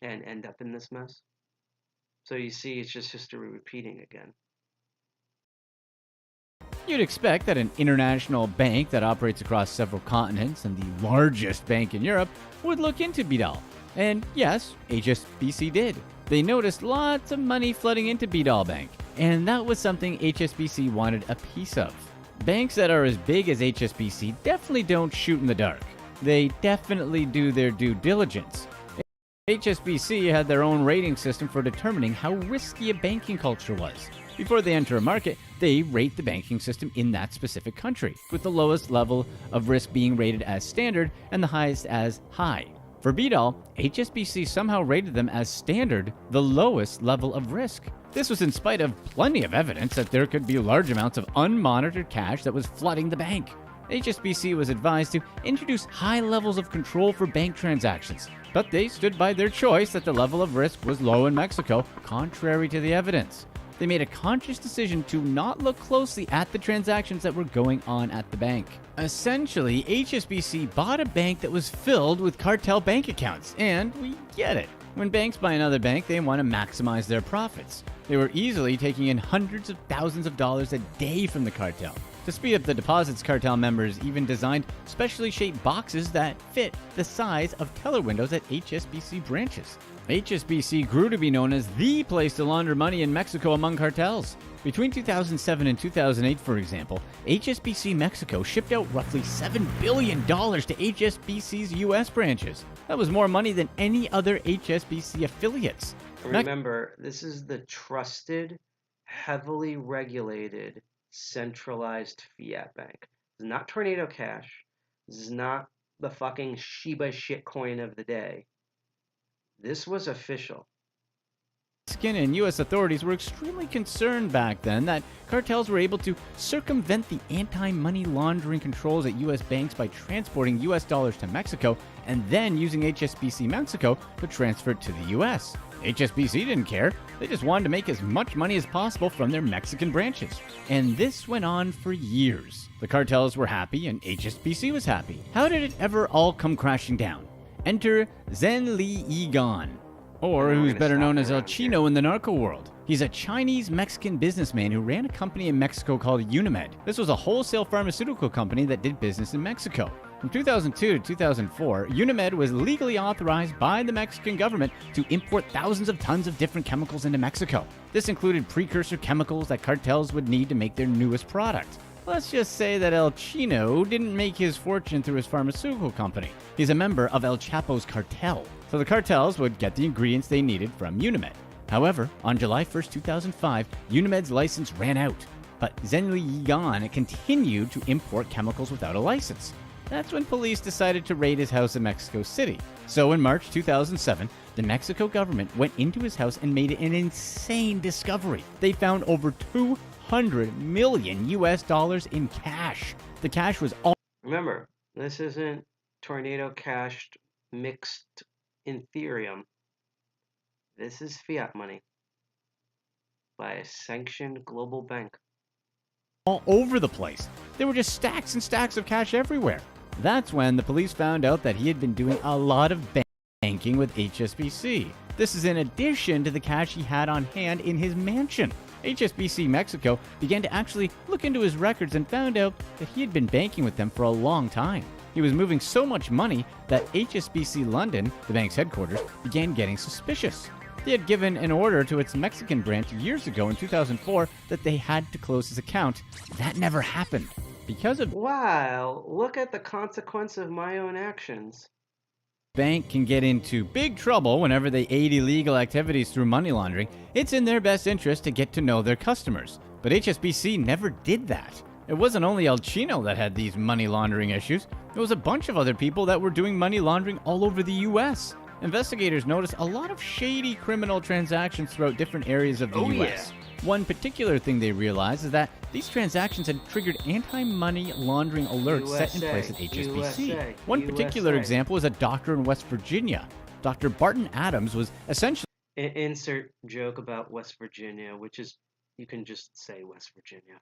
and end up in this mess. So you see, it's just history repeating again. You'd expect that an international bank that operates across several continents and the largest bank in Europe would look into Vidal. And yes, HSBC did. They noticed lots of money flooding into Vidal Bank, and that was something HSBC wanted a piece of. Banks that are as big as HSBC definitely don't shoot in the dark. They definitely do their due diligence. HSBC had their own rating system for determining how risky a banking culture was. Before they enter a market, they rate the banking system in that specific country, with the lowest level of risk being rated as standard and the highest as high. For Vidal, HSBC somehow rated them as standard, the lowest level of risk. This was in spite of plenty of evidence that there could be large amounts of unmonitored cash that was flooding the bank. HSBC was advised to introduce high levels of control for bank transactions, but they stood by their choice that the level of risk was low in Mexico, contrary to the evidence. They made a conscious decision to not look closely at the transactions that were going on at the bank. Essentially, HSBC bought a bank that was filled with cartel bank accounts, and we get it. When banks buy another bank, they want to maximize their profits. They were easily taking in hundreds of thousands of dollars a day from the cartel. To speed up the deposits, cartel members even designed specially shaped boxes that fit the size of teller windows at HSBC branches. HSBC grew to be known as the place to launder money in Mexico among cartels. Between 2007 and 2008, for example, HSBC Mexico shipped out roughly $7 billion to HSBC's U.S. branches. That was more money than any other HSBC affiliates. Remember, this is the trusted, heavily regulated, centralized fiat bank. This is not Tornado Cash. This is not the fucking Shiba shitcoin of the day. This was official. Mexican and U.S. authorities were extremely concerned back then that cartels were able to circumvent the anti-money laundering controls at U.S. banks by transporting U.S. dollars to Mexico and then using HSBC Mexico to transfer it to the U.S. HSBC didn't care. They just wanted to make as much money as possible from their Mexican branches. And this went on for years. The cartels were happy and HSBC was happy. How did it ever all come crashing down? Enter Zenli Yigan, or who's better known as El Chino in the narco world. He's a Chinese-Mexican businessman who ran a company in Mexico called Unimed. This was a wholesale pharmaceutical company that did business in Mexico. From 2002 to 2004, Unimed was legally authorized by the Mexican government to import thousands of tons of different chemicals into Mexico. This included precursor chemicals that cartels would need to make their newest product. Let's just say that El Chino didn't make his fortune through his pharmaceutical company. He's a member of El Chapo's cartel, so the cartels would get the ingredients they needed from Unimed. However, on July 1st, 2005, Unimed's license ran out, but Zenli Yigan continued to import chemicals without a license. That's when police decided to raid his house in Mexico City. So in March 2007, the Mexico government went into his house and made an insane discovery. They found over 200 million US dollars in cash. The cash was all Remember, this isn't tornado cashed mixed Ethereum. This is fiat money by a sanctioned global bank. all over the place. There were just stacks and stacks of cash everywhere. That's when the police found out that he had been doing a lot of banking with HSBC. This is in addition to the cash he had on hand in his mansion. HSBC Mexico began to actually look into his records and found out that he had been banking with them for a long time. He was moving so much money that HSBC London, the bank's headquarters, began getting suspicious. They had given an order to its Mexican branch years ago in 2004 that they had to close his account. That never happened. Because of Wow, look at the consequence of my own actions. bank can get into big trouble whenever they aid illegal activities through money laundering, it's in their best interest to get to know their customers. But HSBC never did that. It wasn't only El Chino that had these money laundering issues. There was a bunch of other people that were doing money laundering all over the US. Investigators noticed a lot of shady criminal transactions throughout different areas of the US. One particular thing they realized is that these transactions had triggered anti-money laundering alerts set in place at HSBC. One particular example was a doctor in West Virginia. Dr. Barton Adams was essentially Insert joke about West Virginia, which is, you can just say West Virginia.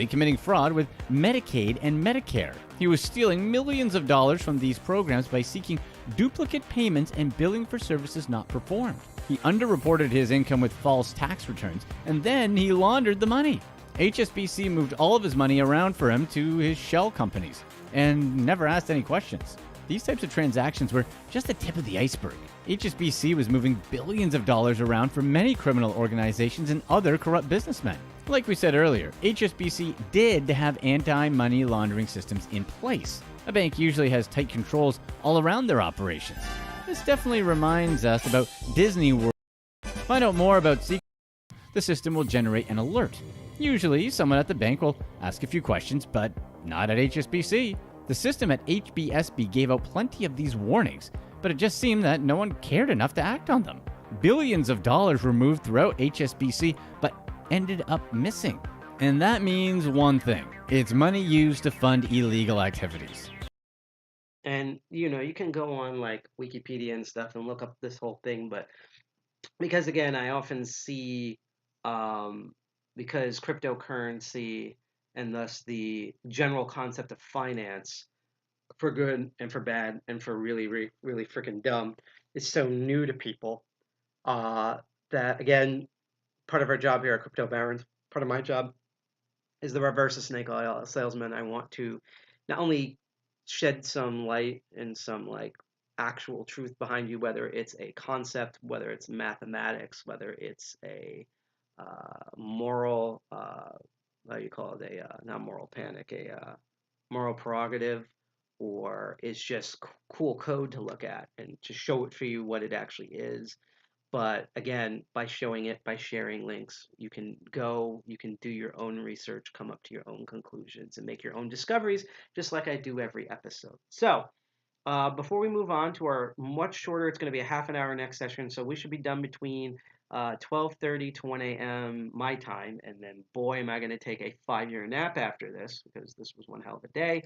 committing fraud with Medicaid and Medicare. He was stealing millions of dollars from these programs by seeking duplicate payments and billing for services not performed. He underreported his income with false tax returns, and then he laundered the money. HSBC moved all of his money around for him to his shell companies and never asked any questions. These types of transactions were just the tip of the iceberg. HSBC was moving billions of dollars around for many criminal organizations and other corrupt businessmen. Like we said earlier, HSBC did have anti-money laundering systems in place. A bank usually has tight controls all around their operations. This definitely reminds us about Disney World. Find out more about secrets. The system will generate an alert. Usually, someone at the bank will ask a few questions, but not at HSBC. The system at HBSB gave out plenty of these warnings, but it just seemed that no one cared enough to act on them. Billions of dollars were moved throughout HSBC, but ended up missing. And that means one thing. It's money used to fund illegal activities. And, you can go on like Wikipedia and stuff and look up this whole thing, but because again, I often see, because cryptocurrency and thus the general concept of finance, for good and for bad and for really, really, really freaking dumb, is so new to people, that again, part of our job here at Crypto Barons, part of my job is the reverse of snake oil salesman. I want to not only shed some light and some like actual truth behind you, whether it's a concept, whether it's mathematics, whether it's a moral, how you call it, a not moral panic, a moral prerogative, or it's just cool code to look at and to show it for you what it actually is. But again, by showing it, by sharing links, you can do your own research, come up to your own conclusions, and make your own discoveries, just like I do every episode. So, before we move on to our much shorter, it's going to be a half an hour next session, so we should be done between 12:30 to 1 a.m. my time, and then boy, am I going to take a 5-year nap after this, because this was one hell of a day.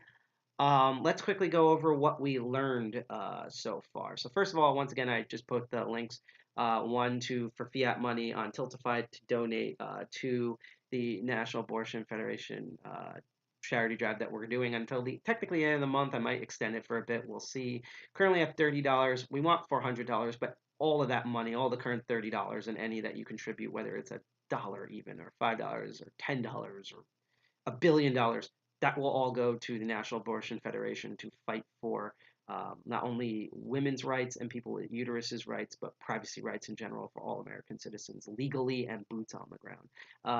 Let's quickly go over what we learned so far. So first of all, once again, I just put the links, one for fiat money on Tiltify to donate to the National Abortion Federation charity drive that we're doing until the technically end of the month. I might extend it for a bit. We'll see. Currently at $30. We want $400, but all of that money, all the current $30 and any that you contribute, whether it's $1 even or $5 or $10 or $1 billion, that will all go to the National Abortion Federation to fight for not only women's rights and people with uteruses rights, but privacy rights in general for all American citizens, legally and boots on the ground.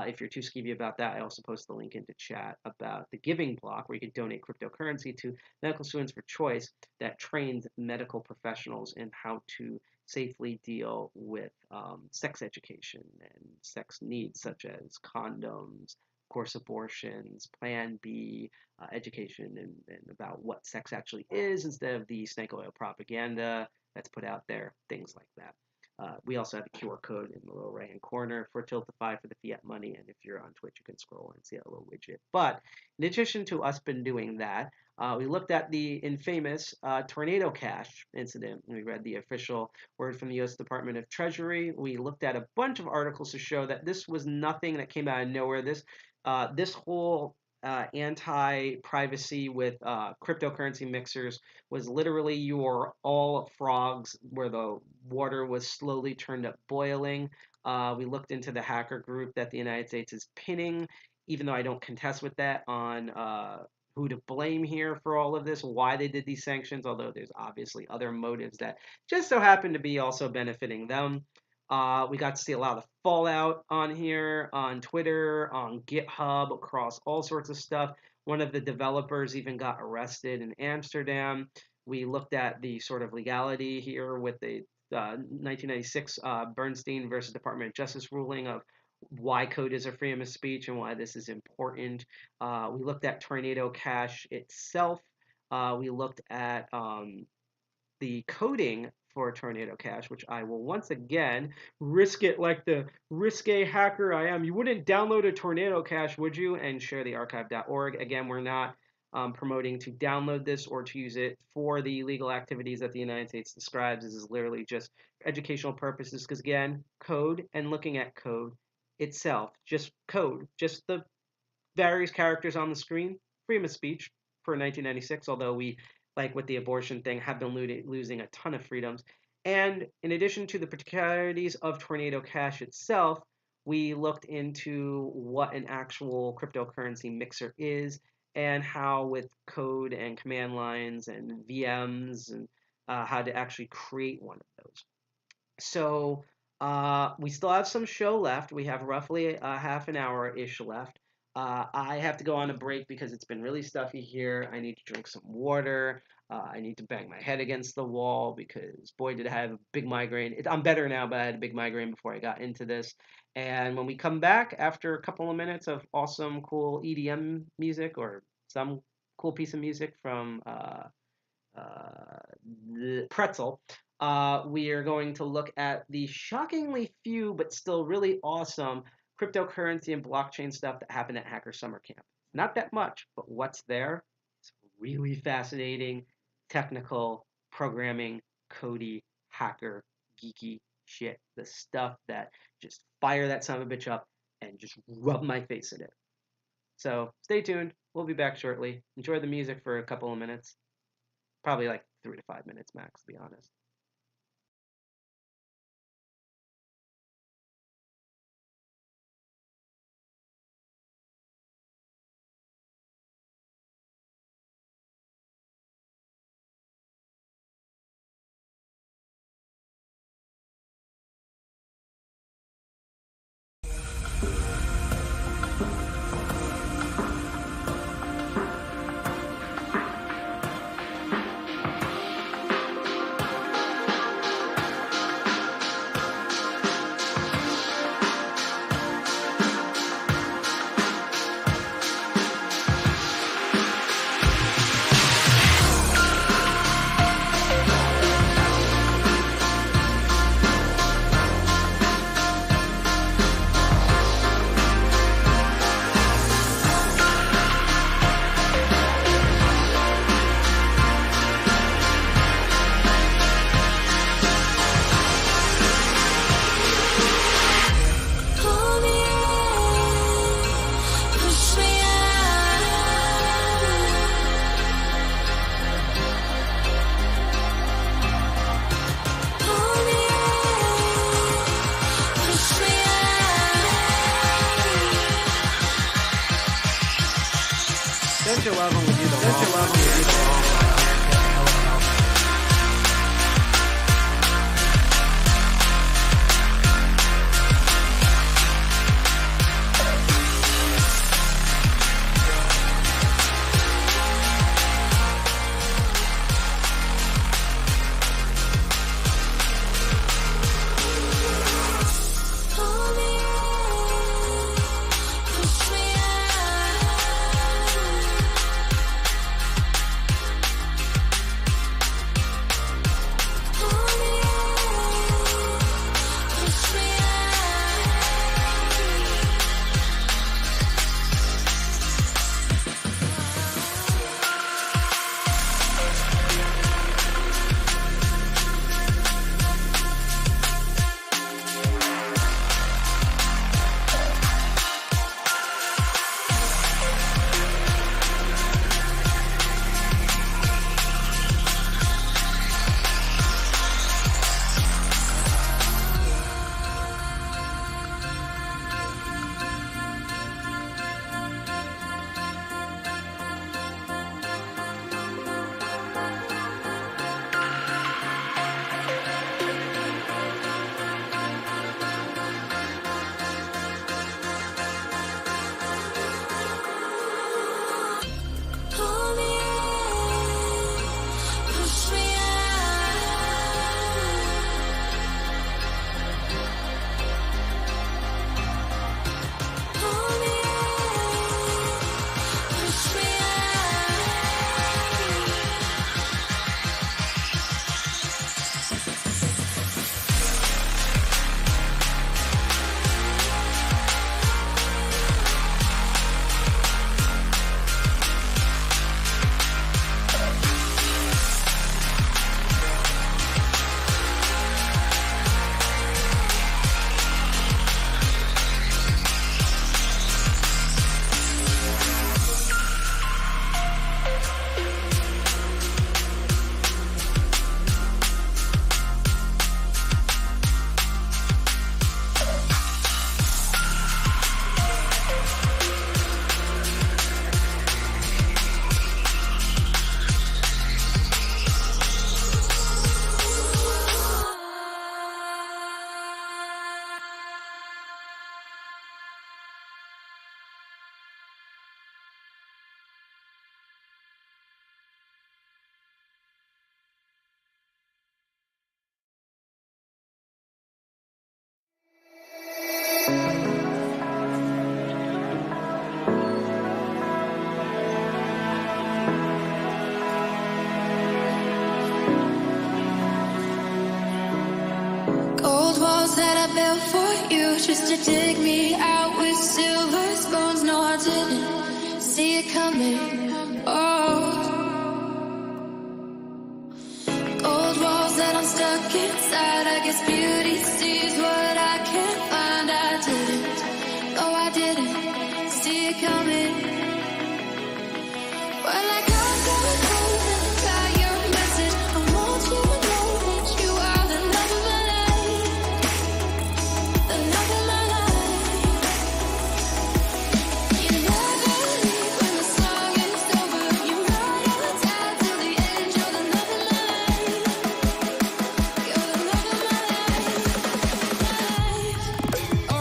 If you're too skeevy about that, I also post the link into chat about the Giving Block, where you can donate cryptocurrency to Medical Students for Choice that trains medical professionals in how to safely deal with sex education and sex needs such as condoms, course, abortions, Plan B, education, and about what sex actually is instead of the snake oil propaganda that's put out there, things like that. We also have a QR code in the lower right-hand corner for Tiltify for the fiat money, and if you're on Twitch, you can scroll and see a little widget. But in addition to us been doing that, we looked at the infamous Tornado Cash incident. We read the official word from the U.S. Department of Treasury. We looked at a bunch of articles to show that this was nothing that came out of nowhere. This whole anti-privacy with cryptocurrency mixers was literally your all frogs where the water was slowly turned up boiling. We looked into the hacker group that the United States is pinning, even though I don't contest with that on who to blame here for all of this, why they did these sanctions, although there's obviously other motives that just so happen to be also benefiting them. We got to see a lot of fallout on here, on Twitter, on GitHub, across all sorts of stuff. One of the developers even got arrested in Amsterdam. We looked at the sort of legality here with the 1996 Bernstein versus Department of Justice ruling of why code is a freedom of speech and why this is important. We looked at Tornado Cash itself. We looked at the coding for Tornado Cash, which I will once again risk it like the risque hacker I am. You wouldn't download a Tornado Cash, would you? And share the archive.org. Again, we're not promoting to download this or to use it for the illegal activities that the United States describes. This is literally just educational purposes because, again, code and looking at code itself, just code, just the various characters on the screen, freedom of speech for 1996, although we, like with the abortion thing, have been losing a ton of freedoms. And in addition to the particularities of Tornado Cash itself, we looked into what an actual cryptocurrency mixer is and how with code and command lines and VMs and how to actually create one of those. So we still have some show left. We have roughly a half an hour-ish left. I have to go on a break because it's been really stuffy here. I need to drink some water. I need to bang my head against the wall because, boy, did I have a big migraine. I'm better now, but I had a big migraine before I got into this. And when we come back, after a couple of minutes of awesome, cool EDM music or some cool piece of music from Pretzel, we are going to look at the shockingly few but still really awesome cryptocurrency and blockchain stuff that happened at Hacker Summer Camp. Not that much, but what's there is really fascinating, technical, programming, codey, hacker, geeky shit. The stuff that just fire that son of a bitch up and just rub my face in it. So stay tuned. We'll be back shortly. Enjoy the music for a couple of minutes. Probably like 3 to 5 minutes max, to be honest. Don't you love when we do the Don't you love when we do the Push me out. I built for you just to dig me out with silver spoons. No, I didn't see it coming. Oh, gold walls that I'm stuck inside. I guess beauty sees what I can't find. I didn't, no, I didn't see it coming. Well, I can't go home and got your message. I want you to know that you are the love of my life, the love of my life. You never leave when the song is over. You ride all the time till the end. You're the love of my life. You're the love of my life. Oh.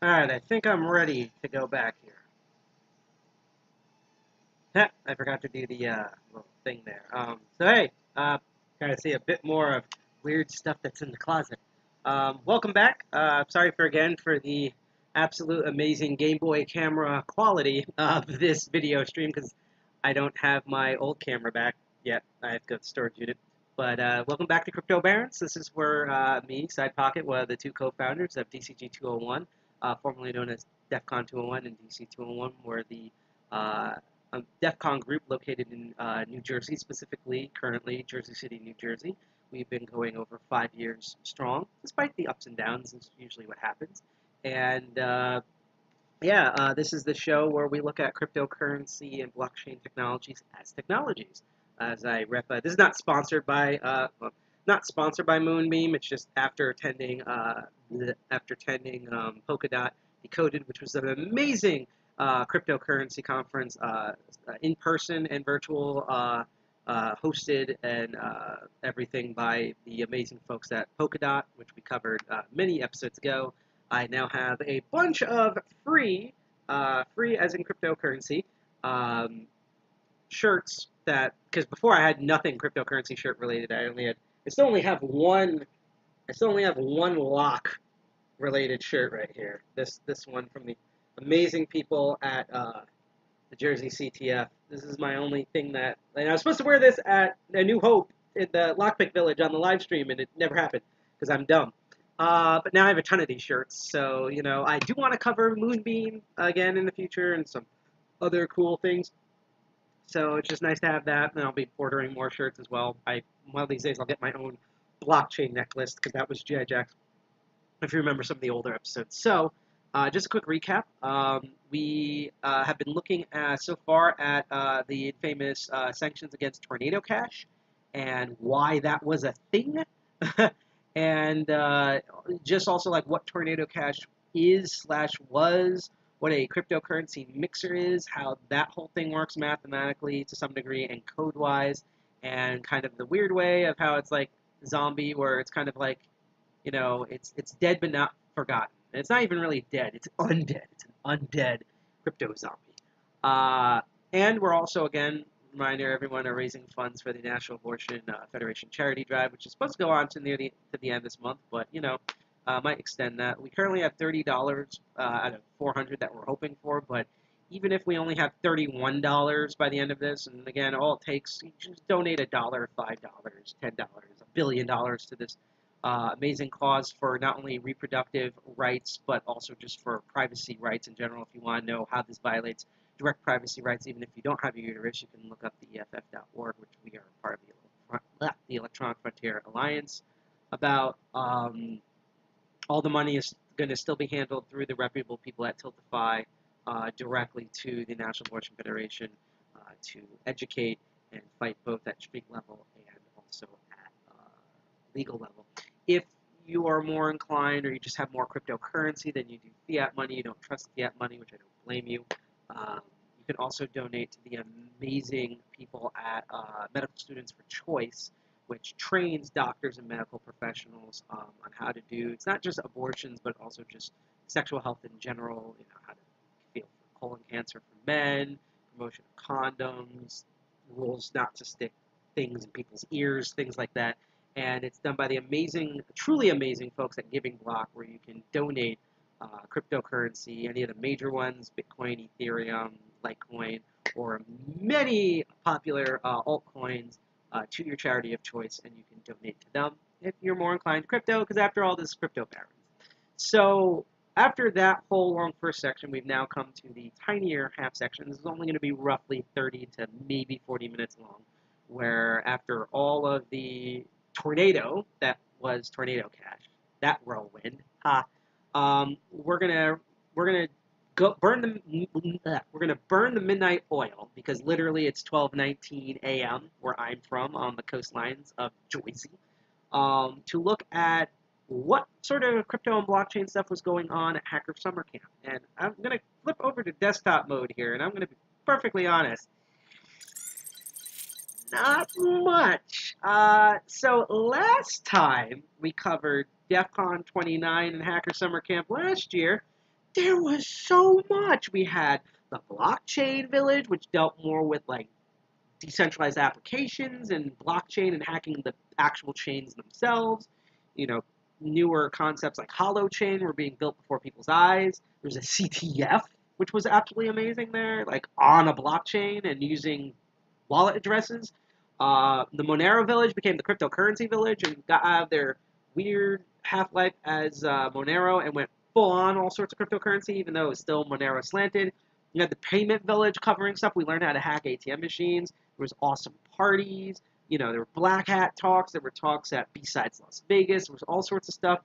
Alright, I think I'm ready to go back here. Heh, I forgot to do the little thing there. So hey, kind of see a bit more of weird stuff that's in the closet. Welcome back. Sorry for the absolute amazing Game Boy camera quality of this video stream because I don't have my old camera back yet. I have to go to the storage unit. But welcome back to Crypto Barons. This is where me, Sidepocket, one of the two co-founders of DCG 201, formerly known as DEF CON 201 and DC 201, were the DEF CON group located in New Jersey, specifically, currently, Jersey City, New Jersey. We've been going over 5 years strong, despite the ups and downs, is usually what happens. And this is the show where we look at cryptocurrency and blockchain technologies as technologies. As I rep, this is not sponsored by Moonbeam. It's just after attending Polkadot Decoded, which was an amazing cryptocurrency conference, in person and virtual, hosted and everything by the amazing folks at Polkadot, which we covered many episodes ago. I now have a bunch of free as in cryptocurrency, shirts that, because before I had nothing cryptocurrency shirt related. I still only have one lock related shirt right here. This one from the amazing people at the Jersey CTF. This is my only thing and I was supposed to wear this at A New Hope in the Lockpick Village on the live stream, and it never happened because I'm dumb. But now I have a ton of these shirts, so I do want to cover Moonbeam again in the future and some other cool things. So it's just nice to have that, and I'll be ordering more shirts as well. One of these days I'll get my own blockchain necklace because that was G.I. Jack's, if you remember some of the older episodes. So just a quick recap. We have been looking so far at the famous sanctions against Tornado Cash and why that was a thing. And just also like what Tornado Cash is/was, what a cryptocurrency mixer is, how that whole thing works mathematically to some degree and code-wise, and kind of the weird way of how it's like zombie, where it's kind of like, it's dead but not forgotten. And it's not even really dead, it's undead. It's an undead crypto zombie. And we're also, again, reminder everyone, are raising funds for the National Abortion Federation charity drive, which is supposed to go on to the end of this month, but might extend that. We currently have $30 out of $400 that we're hoping for, but even if we only have $31 by the end of this, and again, all it takes, you just donate $1, $5, $10, $1 billion to this amazing cause for not only reproductive rights, but also just for privacy rights in general. If you want to know how this violates direct privacy rights, even if you don't have a uterus, you can look up the EFF.org, which we are part of the Electronic Frontier Alliance. About all the money is going to still be handled through the reputable people at Tiltify, directly to the National Abortion Federation, to educate and fight both at street level and also at legal level. If you are more inclined, or you just have more cryptocurrency than you do fiat money, you don't trust fiat money, which I don't blame you, you can also donate to the amazing people at Medical Students for Choice, which trains doctors and medical professionals on how to do. It's not just abortions, but also just sexual health in general. How to feel for colon cancer for men, promotion of condoms, rules not to stick things in people's ears, things like that. And it's done by the amazing, truly amazing folks at Giving Block, where you can donate cryptocurrency, any of the major ones, Bitcoin, Ethereum, Litecoin, or many popular altcoins to your charity of choice, and you can donate to them if you're more inclined to crypto, because after all, this is crypto barons. So after that whole long first section, we've now come to the tinier half section. This is only going to be roughly 30 to maybe 40 minutes long, where after all of the tornado that was Tornado Cash, that whirlwind, we're gonna go burn we're gonna burn the midnight oil, because literally it's 12:19 a.m. where I'm from on the coastlines of Jersey, to look at what sort of crypto and blockchain stuff was going on at Hacker Summer Camp. And I'm gonna flip over to desktop mode here, and I'm gonna be perfectly honest. Not much. So last time we covered DEF CON 29 and Hacker Summer Camp last year, there was so much. We had the blockchain village, which dealt more with like decentralized applications and blockchain and hacking the actual chains themselves. Newer concepts like holochain were being built before people's eyes. There's a CTF, which was absolutely amazing there, like on a blockchain and using wallet addresses. The Monero village became the cryptocurrency village and got out of their weird half-life as Monero and went full-on all sorts of cryptocurrency, even though it was still Monero slanted. You had the payment village covering stuff. We learned how to hack ATM machines. There was awesome parties. There were black hat talks. There were talks at B-Sides Las Vegas. There was all sorts of stuff.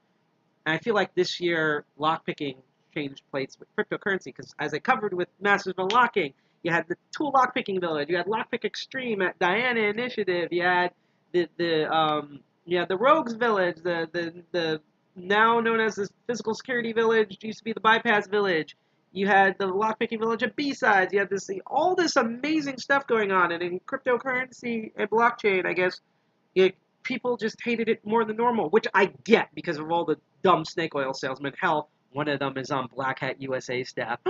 And I feel like this year, lockpicking changed plates with cryptocurrency, because as I covered with Masters of Unlocking, you had the Tool Lockpicking Village. You had Lockpick Extreme at Diana Initiative. You had the Rogues Village, the now known as the Physical Security Village, used to be the Bypass Village. You had the Lockpicking Village at B-Sides. You had all this amazing stuff going on, and in cryptocurrency and blockchain, I guess, people just hated it more than normal, which I get because of all the dumb snake oil salesmen. Hell, one of them is on Black Hat USA staff.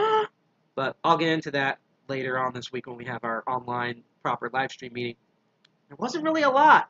But I'll get into that later on this week when we have our online proper live stream meeting. There wasn't really a lot.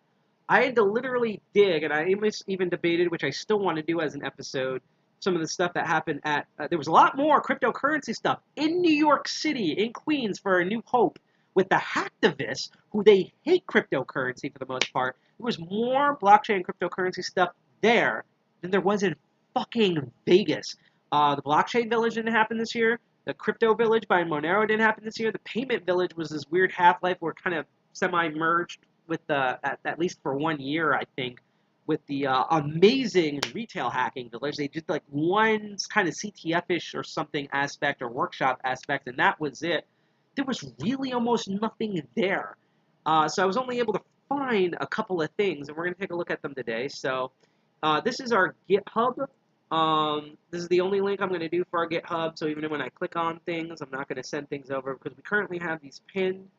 I had to literally dig, and I even debated, which I still want to do as an episode, some of the stuff that happened at, there was a lot more cryptocurrency stuff in New York City, in Queens, for A New Hope, with the hacktivists, who they hate cryptocurrency for the most part. There was more blockchain cryptocurrency stuff there than there was in fucking Vegas. The blockchain village didn't happen this year. The crypto village by Monero didn't happen this year. The payment village was this weird half-life where it kind of semi-merged with at least for 1 year, I think, with the amazing retail hacking village. They did like one kind of CTF-ish or something aspect or workshop aspect, and that was it. There was really almost nothing there. So I was only able to find a couple of things, and we're going to take a look at them today. So this is our GitHub. This is the only link I'm going to do for our GitHub, so even when I click on things, I'm not going to send things over, because we currently have these pinned.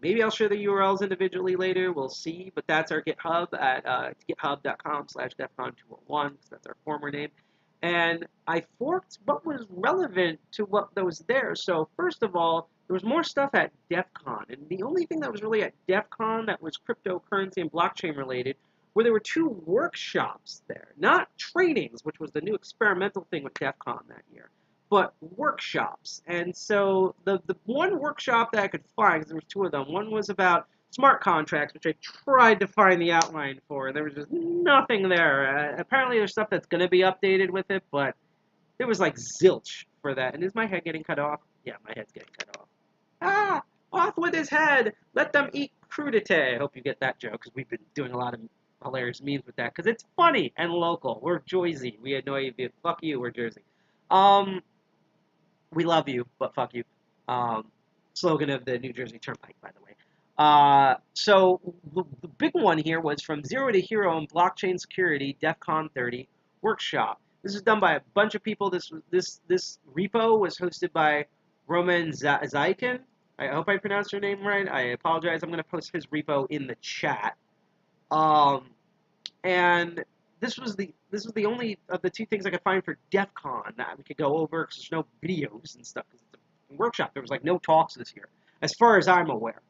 Maybe I'll share the URLs individually later. We'll see. But that's our GitHub at github.com/defcon201, because that's our former name. And I forked what was relevant to what was there. So first of all, there was more stuff at DEF CON. And the only thing that was really at DEF CON that was cryptocurrency and blockchain related, where there were 2 workshops there. Not trainings, which was the new experimental thing with DEF CON that year, but workshops. And so the one workshop that I could find, because there was 2 of them, one was about smart contracts, which I tried to find the outline for, and there was just nothing there. Apparently there's stuff that's going to be updated with it, but there was like zilch for that. And is my head getting cut off? Yeah, my head's getting cut off. Ah! Off with his head! Let them eat crudité. I hope you get that joke, because we've been doing a lot of hilarious memes with that, because it's funny and local. We're Jersey. We annoy you. Fuck you, we're Jersey. We love you, but fuck you. Slogan of the New Jersey Turnpike, by the way. So the big one here was From Zero to Hero in Blockchain Security, DEF CON 30 Workshop. This was done by a bunch of people. This repo was hosted by Roman Zaikin. I hope I pronounced your name right. I apologize. I'm going to post his repo in the chat. Um, and this was the only of the two things I could find for DEF CON that we could go over because there's no videos and stuff. Because it's a workshop. There was like no talks this year, as far as I'm aware.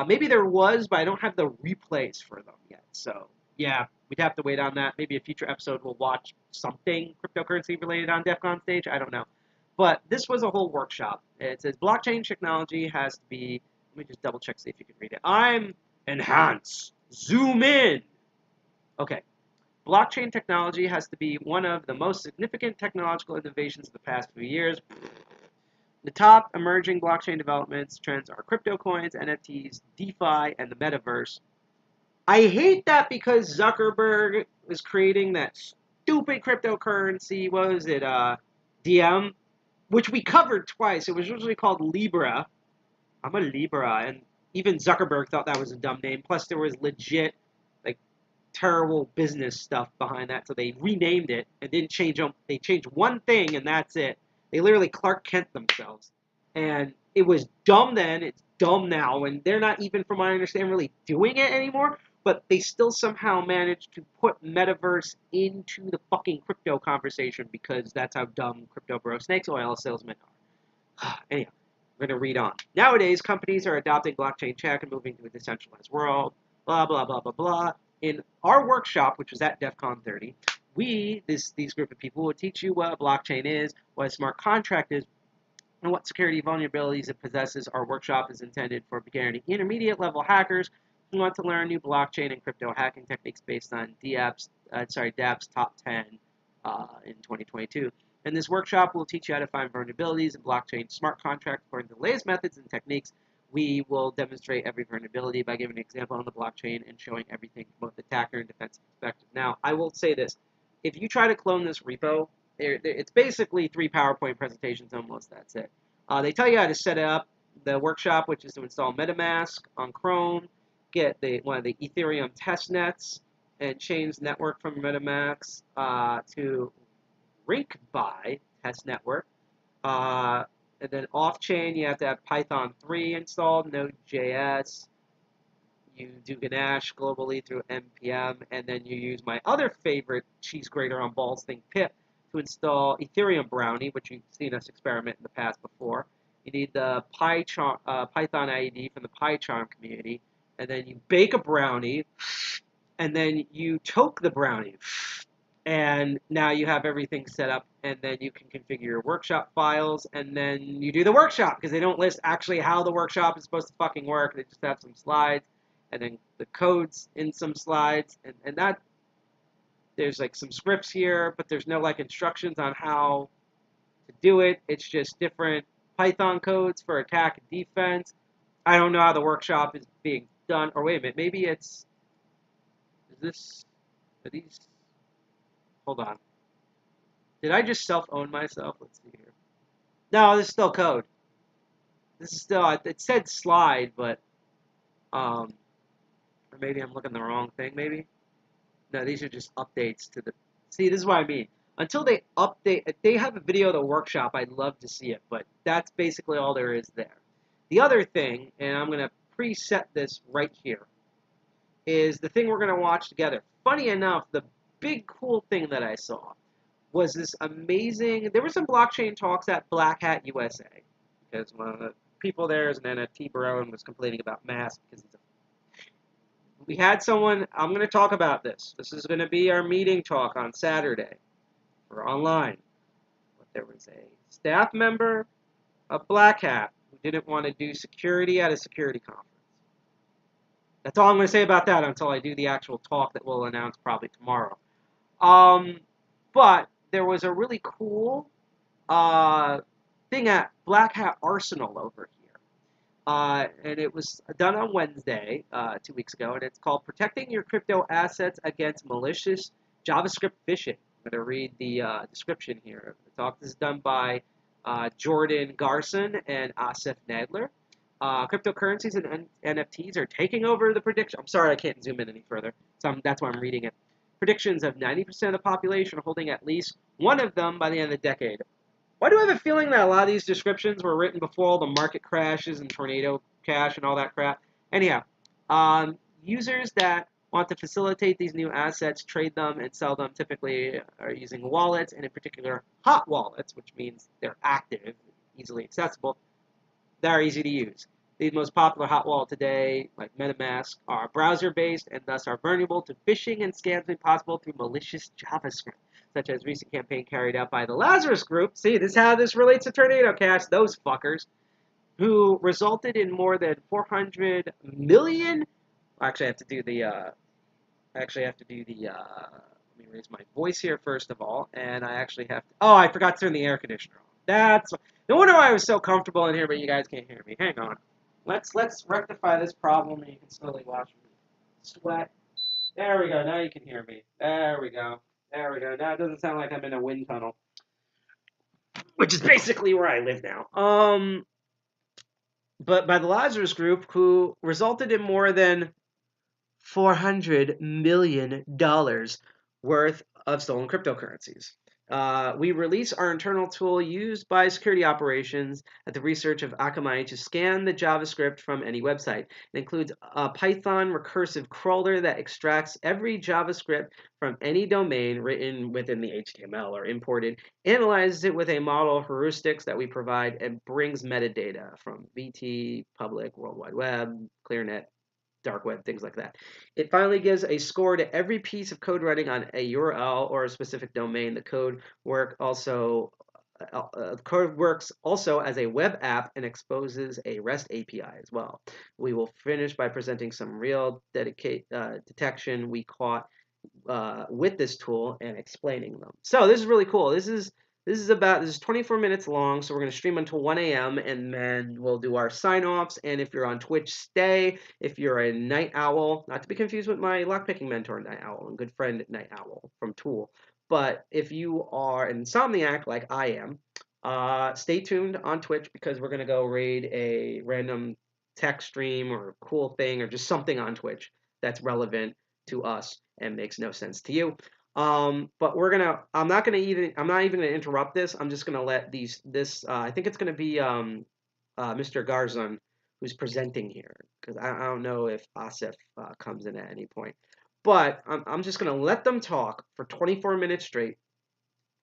Maybe there was, but I don't have the replays for them yet. So yeah, we'd have to wait on that. Maybe a future episode we'll watch something cryptocurrency related on DEF CON stage. I don't know. But this was a whole workshop. It says blockchain technology has to be. Let me just double check see if you can read it. I'm enhance. Zoom in. Okay. Blockchain technology has to be one of the most significant technological innovations of the past few years. The top emerging blockchain developments trends are crypto coins, NFTs, DeFi, and the metaverse. I hate that because Zuckerberg is creating that stupid cryptocurrency. What was it? DM, which we covered twice. It was originally called Libra. I'm a Libra, and even Zuckerberg thought that was a dumb name. Plus, there was legit like terrible business stuff behind that, so they renamed it and didn't change them. They changed one thing, and that's it. They literally Clark Kent themselves, and it was dumb then. It's dumb now, and they're not even, from what I understand, really doing it anymore. But they still somehow managed to put metaverse into the fucking crypto conversation because that's how dumb crypto bro snakes oil salesmen are. Anyhow, we're going to read on. Nowadays, companies are adopting blockchain tech and moving to a decentralized world. Blah, blah, blah, blah, blah. In our workshop, which was at DEF CON 30, these group of people, will teach you what a blockchain is, what a smart contract is, and what security vulnerabilities it possesses. Our workshop is intended for beginner to intermediate level hackers who want to learn new blockchain and crypto hacking techniques based on DApp's top 10 in 2022. In this workshop, we'll teach you how to find vulnerabilities in blockchain smart contracts according to the latest methods and techniques. We will demonstrate every vulnerability by giving an example on the blockchain and showing everything from both attacker and defensive perspective. Now, I will say this. If you try to clone this repo, it's basically 3 PowerPoint presentations almost. That's it. They tell you how to set up the workshop, which is to install MetaMask on Chrome, get one of the Ethereum test nets, and change the network from MetaMask to RinkBuy test network. And then off-chain, you have to have Python 3 installed, Node.js. You do Ganache globally through NPM, and then you use my other favorite cheese grater on balls thing, Pip, to install Ethereum Brownie, which you've seen us experiment in the past before. You need the Python IED from the PyCharm community, and then you bake a brownie, and then you toke the brownie. And now you have everything set up, and then you can configure your workshop files, and then you do the workshop, because they don't list actually how the workshop is supposed to fucking work. They just have some slides, and then the codes in some slides, and that, there's like some scripts here, but there's no like instructions on how to do it. It's just different Python codes for attack and defense. I don't know how the workshop is being done, or wait a minute, maybe are these... Hold on. Did I just self-own myself? Let's see here. No, this is still code. This is still, it said slide, but, or maybe I'm looking the wrong thing, maybe? No, these are just updates to the, see, this is what I mean. Until they update, if they have a video of the workshop, I'd love to see it, but that's basically all there is there. The other thing, and I'm going to preset this right here, is the thing we're going to watch together. Funny enough, the big cool thing that I saw was this amazing, there were some blockchain talks at Black Hat USA, because one of the people there is an NFT bro and was complaining about masks because we had someone, I'm going to talk about this. This is going to be our meeting talk on Saturday or online. But there was a staff member of Black Hat who didn't want to do security at a security conference. That's all I'm going to say about that until I do the actual talk that we'll announce probably tomorrow. But there was a really cool thing at Black Hat Arsenal over here. And it was done on Wednesday, 2 weeks ago, and it's called Protecting Your Crypto Assets Against Malicious JavaScript Phishing. I'm going to read the description here of the talk. This is done by Jordan Garson and Asif Nadler. Cryptocurrencies and NFTs are taking over the prediction. I'm sorry, I can't zoom in any further. So that's why I'm reading it. Predictions of 90% of the population holding at least one of them by the end of the decade. Why do I have a feeling that a lot of these descriptions were written before all the market crashes and tornado cash and all that crap? Anyhow, users that want to facilitate these new assets, trade them, and sell them typically are using wallets, and in particular hot wallets, which means they're active, easily accessible. They're easy to use. The most popular hot wallet today, like MetaMask, are browser-based and thus are vulnerable to phishing and scams made possible through malicious JavaScript, such as recent campaign carried out by the Lazarus Group. See, this is how this relates to Tornado Cash. Those fuckers, who resulted in more than 400 million. Actually, I have to do the. Let me raise my voice here first of all, and I actually have to. Oh, I forgot to turn the air conditioner on. That's no wonder why I was so comfortable in here, but you guys can't hear me. Hang on. Let's rectify this problem, and you can slowly watch me sweat. There we go. Now you can hear me. There we go. There we go. Now it doesn't sound like I'm in a wind tunnel, which is basically where I live now. But by the Lazarus Group, who resulted in more than $400 million worth of stolen cryptocurrencies. We release our internal tool used by security operations at the research of Akamai to scan the JavaScript from any website. It includes a Python recursive crawler that extracts every JavaScript from any domain written within the HTML or imported, analyzes it with a model heuristics that we provide, and brings metadata from VT, public, World Wide Web, ClearNet, dark web, things like that. It finally gives a score to every piece of code running on a URL or a specific domain. The code works also as a web app and exposes a REST API as well. We will finish by presenting some real detection we caught with this tool and explaining them. So this is really cool. This is 24 minutes long, so we're going to stream until 1 a.m. and then we'll do our sign-offs. And if you're on Twitch, stay. If you're a night owl, not to be confused with my lockpicking mentor, Night Owl, and good friend Night Owl from Tool. But if you are an insomniac like I am, stay tuned on Twitch because we're going to go raid a random tech stream or cool thing or just something on Twitch that's relevant to us and makes no sense to you. But I'm not even gonna interrupt this. I'm just gonna let I think it's gonna be Mr. Garzon who's presenting here because I don't know if Asif comes in at any point. But I'm just gonna let them talk for 24 minutes straight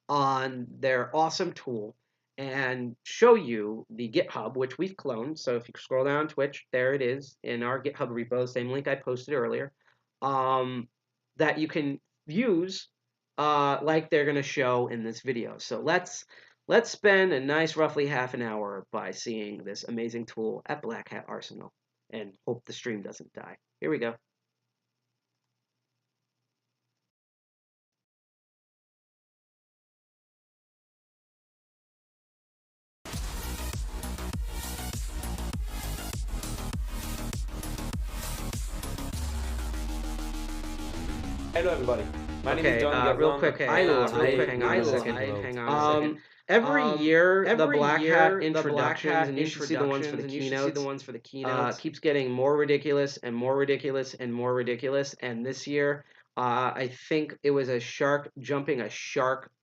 on their awesome tool and show you the GitHub, which we've cloned. So if you scroll down on Twitch, there it is in our GitHub repo, same link I posted earlier, that you can use like they're going to show in this video. So let's spend a nice roughly half an hour by seeing this amazing tool at Black Hat Arsenal and hope the stream doesn't die. Here we go. Hello everybody. My name is John Garzon. Real quick, hang on a second. Every year, the Black Hat introductions, and you should see the ones for the keynotes, keeps getting more ridiculous and more ridiculous and more ridiculous. And this year, I think it was a shark jumping a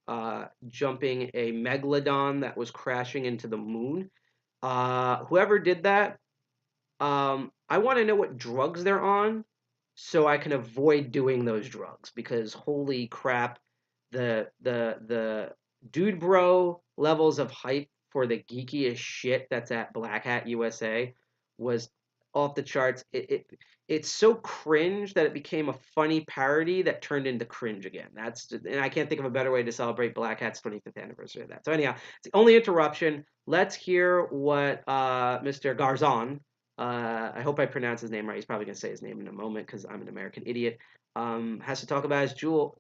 megalodon that was crashing into the moon. Whoever did that, I want to know what drugs they're on, so I can avoid doing those drugs because holy crap, the dude bro levels of hype for the geekiest shit that's at Black Hat USA was off the charts. It's so cringe that it became a funny parody that turned into cringe again. And I can't think of a better way to celebrate Black Hat's 25th anniversary of that. So anyhow, it's the only interruption. Let's hear what Mr. Garzon, I hope I pronounce his name right. He's probably going to say his name in a moment because I'm an American idiot. Has to talk about his jewel.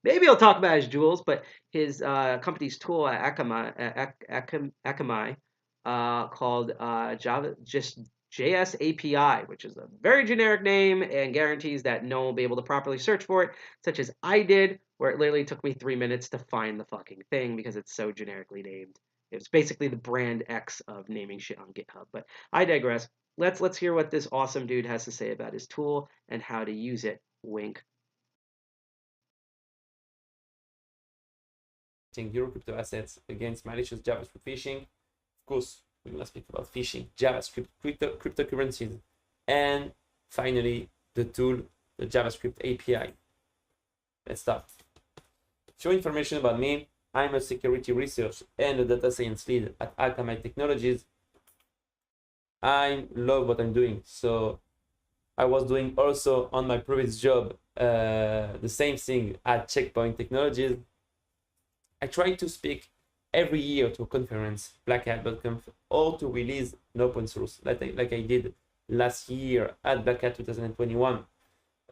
Maybe he'll talk about his jewels, but his company's tool at Akamai called JS API, which is a very generic name and guarantees that no one will be able to properly search for it, such as I did, where it literally took me 3 minutes to find the fucking thing because it's so generically named. It's basically the brand X of naming shit on GitHub. But I digress. Let's hear what this awesome dude has to say about his tool and how to use it. Wink. your crypto assets against malicious JavaScript phishing. Of course, we're gonna speak about phishing, JavaScript, cryptocurrencies, and finally the tool, the JavaScript API. Let's start. Show information about me. I'm a security research and a data science lead at Akamai Technologies. I love what I'm doing. So I was doing also on my previous job the same thing at Checkpoint Technologies. I try to speak every year to a conference, blackhat.conf, or to release an open source, like I did last year at Black Hat 2021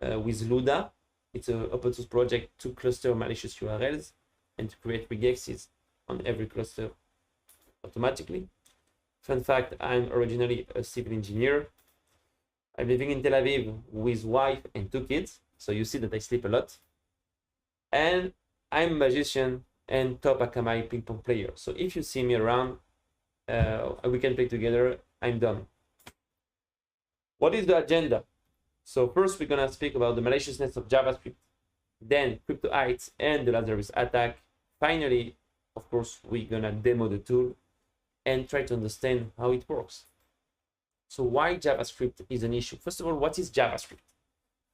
with Luda. It's an open source project to cluster malicious URLs and to create regexes on every cluster automatically. Fun fact, I'm originally a civil engineer. I'm living in Tel Aviv with wife and 2 kids, so you see that I sleep a lot. And I'm a magician and top Akamai ping pong player. So if you see me around, we can play together. I'm done. What is the agenda? So first we're gonna speak about the maliciousness of JavaScript, then crypto-ites and the Lazarus attack. Finally, of course, we're gonna demo the tool and try to understand how it works. So why JavaScript is an issue? First of all, what is JavaScript?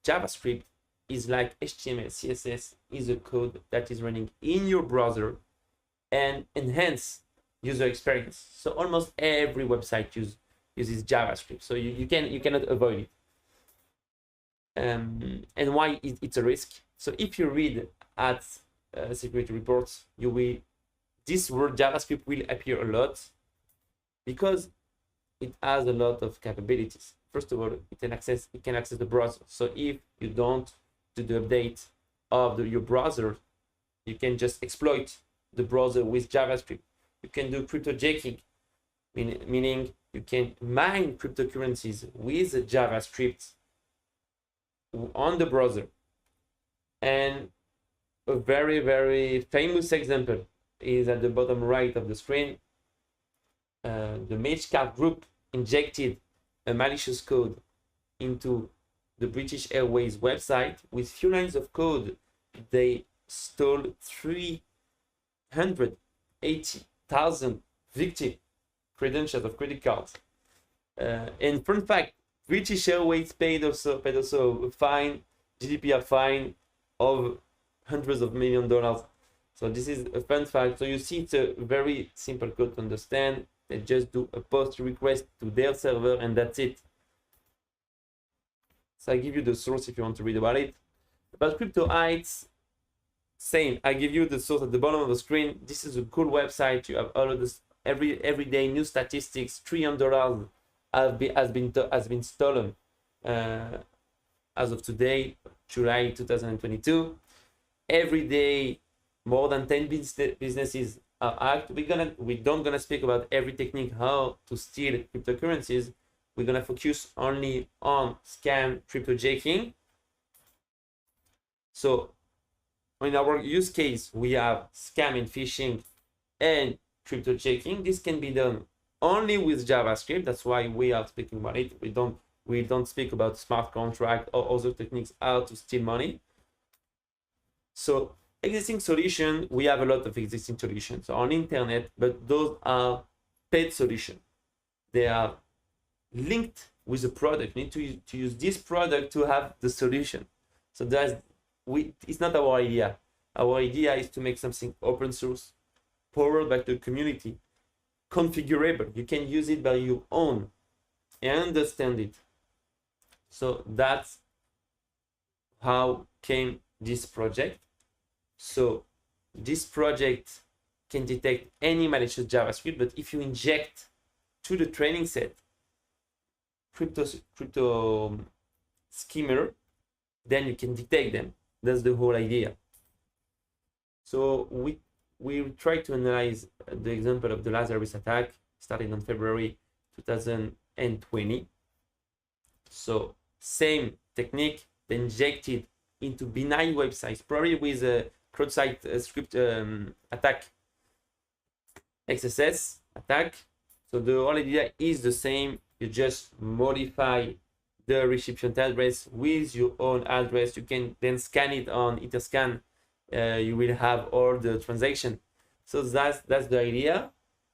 JavaScript is like HTML, CSS, is a code that is running in your browser and enhance user experience. So almost every website uses JavaScript. So you cannot avoid it. And why it's a risk? So if you read at security reports, this word JavaScript will appear a lot because it has a lot of capabilities. First of all, it can access the browser. So if you don't do the update of your browser, you can just exploit the browser with JavaScript. You can do cryptojacking, meaning you can mine cryptocurrencies with JavaScript on the browser. And a very, very famous example is at the bottom right of the screen. The Magecart group injected a malicious code into the British Airways website. With few lines of code, they stole 380,000 victim credentials of credit cards. And fun fact, British Airways paid also a fine, GDPR fine of hundreds of $millions. So this is a fun fact. So you see, it's a very simple code to understand. They just do a post request to their server and that's it. So I give you the source if you want to read about it. About crypto-ites, same. I give you the source at the bottom of the screen. This is a cool website. You have all of this every day new statistics. $3 million has been stolen as of today, July 2022. Every day, more than 10 businesses are hacked. We don't gonna speak about every technique how to steal cryptocurrencies. We're gonna focus only on scam cryptojacking. So in our use case, we have scam and phishing and cryptojacking. This can be done only with JavaScript. That's why we are speaking about it. We don't speak about smart contract or other techniques how to steal money. So existing solution, we have a lot of existing solutions on internet, but those are paid solutions. They are linked with the product. You need to use this product to have the solution. So it's not our idea. Our idea is to make something open source, powered by the community, configurable. You can use it by your own and understand it. So that's how came this project. So this project can detect any malicious JavaScript, but if you inject to the training set crypto schemer, then you can detect them. That's the whole idea. So we try to analyze the example of the Lazarus attack starting on February 2020. So same technique, they injected into benign websites, probably with a cross-site script attack, XSS attack. So the whole idea is the same. You just modify the recipient address with your own address. You can then scan it on Etherscan. You will have all the transaction. So that's the idea.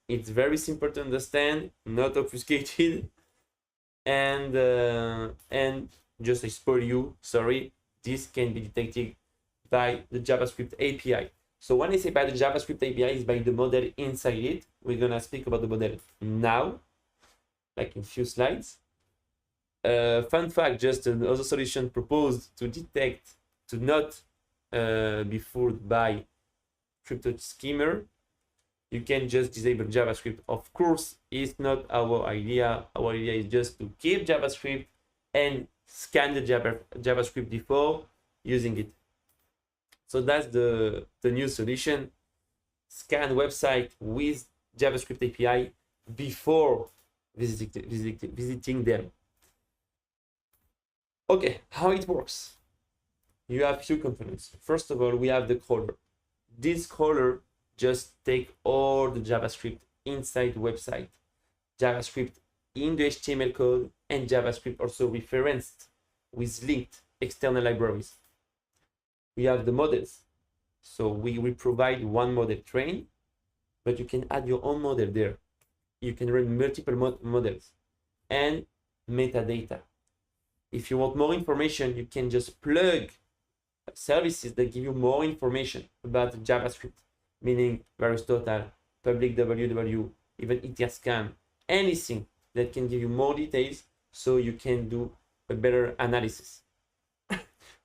It's very simple to understand, not obfuscated, and just I spoil you, sorry, this can be detected by the JavaScript API. So when I say by the JavaScript API, is by the model inside it. We're gonna speak about the model now, like in few slides. Fun fact, just another solution proposed to detect, to not be fooled by crypto skimmer. You can just disable JavaScript. Of course, it's not our idea. Our idea is just to keep JavaScript and scan the JavaScript before using it. So that's the new solution. Scan website with JavaScript API before visiting them. Okay, how it works. You have few components. First of all, we have the crawler. This crawler just take all the JavaScript inside the website. JavaScript in the HTML code, and JavaScript also referenced with linked external libraries. We have the models. So we provide one model train, but you can add your own model there. You can run multiple models and metadata. If you want more information, you can just plug services that give you more information about JavaScript, meaning various total, public WW, even ETR anything that can give you more details so you can do a better analysis.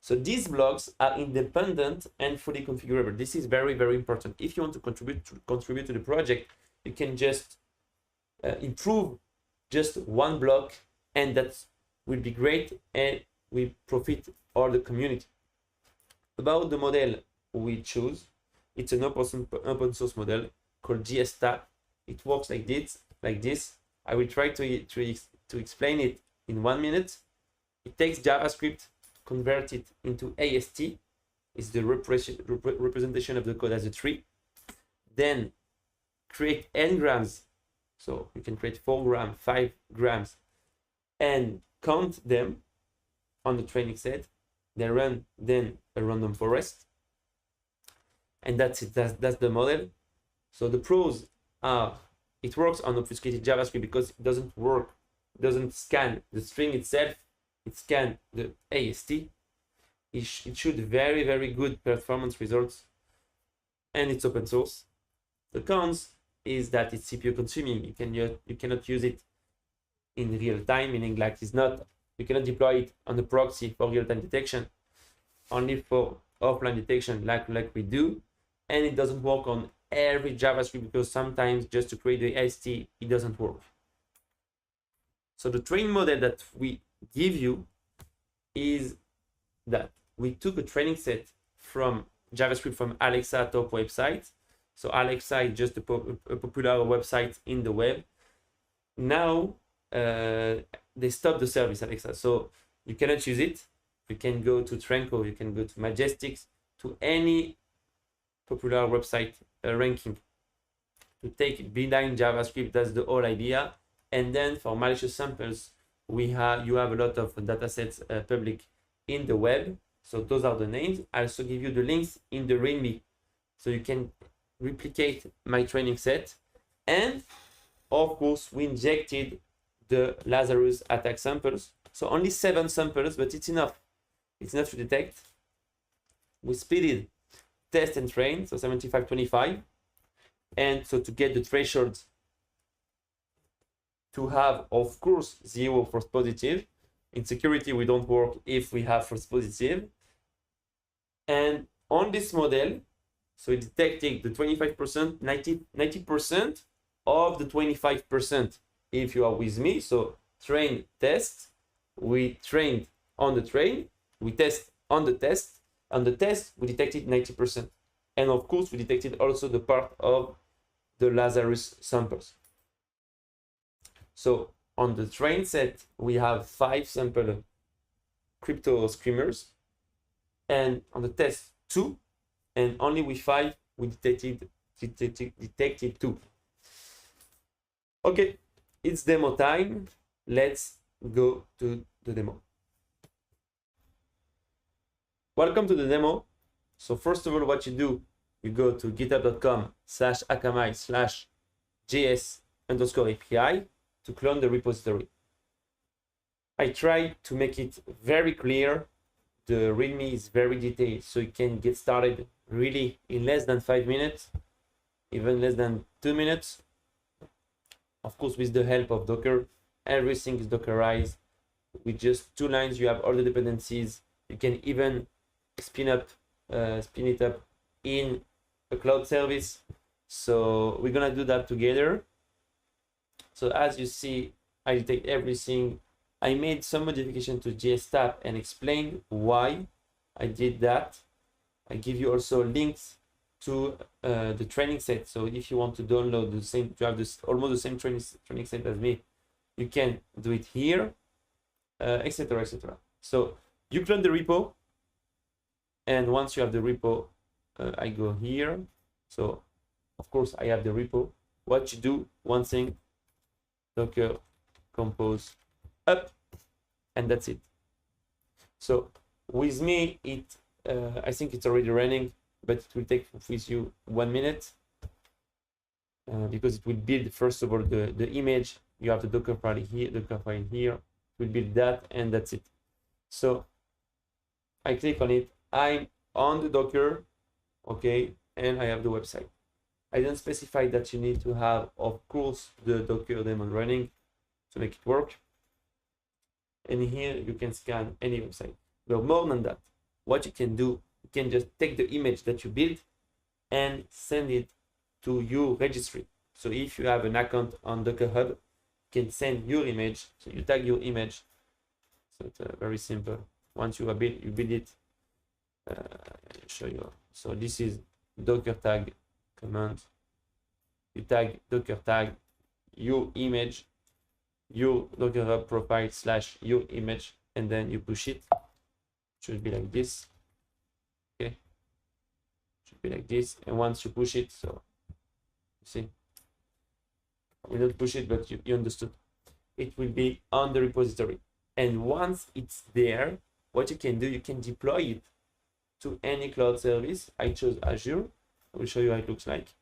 So these blocks are independent and fully configurable. This is very, very important. If you want to contribute to the project, you can just improve just one block, and that will be great, and we profit all the community. About the model we choose, it's an open source model called GSTAP. It works like this. I will try to explain it in 1 minute. It takes JavaScript, convert it into AST, is the representation of the code as a tree. Then create n-grams, so you can create 4 grams, 5 grams, and count them on the training set. They run then a random forest, and that's it. That's the model. So the pros are, it works on obfuscated JavaScript because it doesn't scan the string itself, it scans the AST. It should very, very good performance results, and it's open source. The cons is that it's CPU consuming. You cannot use it in real time, meaning like you cannot deploy it on the proxy for real-time detection, only for offline detection like we do. And it doesn't work on every JavaScript because sometimes just to create the AST, it doesn't work. So the training model that we give you is that we took a training set from JavaScript from Alexa top website. So Alexa is just a popular website in the web. Now they stopped the service, Alexa, so you cannot use it. You can go to Tranco, you can go to Majestics, to any popular website ranking to take behind JavaScript. That's the whole idea. And then for malicious samples, you have a lot of datasets public in the web. So those are the names. I also give you the links in the README, so you can replicate my training set. And of course, we injected the Lazarus attack samples. So only 7 samples, but it's enough. It's enough to detect. We speeded test and train, so 75-25. And so to get the thresholds to have, of course, 0 false positive. In security, we don't work if we have false positive. And on this model, so it's detecting the 25%, 90% of the 25%. If you are with me, so train test, we trained on the train, we test on the test. On the test, we detected 90%. And of course, we detected also the part of the Lazarus samples. So on the train set, we have 5 sample crypto screamers, and on the test 2, and only with 5 we detected 2. Okay, it's demo time. Let's go to the demo. Welcome to the demo. So first of all, what you do, you go to github.com/akamai/js_API to clone the repository. I try to make it very clear. The README is very detailed, so you can get started really in less than 5 minutes, even less than 2 minutes. Of course, with the help of Docker, everything is Dockerized. With just 2 lines, you have all the dependencies. You can even spin it up in a cloud service. So we're gonna do that together. So as you see, I detect everything. I made some modification to JS tab and explained why I did that. I give you also links to the training set. So if you want to download the same, to have this almost the same training set as me, you can do it here, etc., etc. So you clone the repo, and once you have the repo, I go here. So of course I have the repo. What you do, one thing, Docker compose up, and that's it. So with me, I think it's already running, but it will take with you 1 minute because it will build first of all the image. You have the Docker file here, it will build that, and that's it. So I click on it, I'm on the Docker, okay, and I have the website. I don't specify that you need to have, of course, the Docker daemon running to make it work. And here you can scan any website. But more than that, what you can do, you can just take the image that you built and send it to your registry. So if you have an account on Docker Hub, you can send your image. So you tag your image. So it's very simple. Once you build it. I'll show you. So this is Docker tag command. You tag Docker tag your image, your Docker Hub profile / your image, and then you push it. Should be like this. Okay, should be like this. And once you push it, so you see, we don't push it, but you understood. It will be on the repository, and once it's there, what you can do, you can deploy it to any cloud service. I chose Azure. I will show you how it looks like.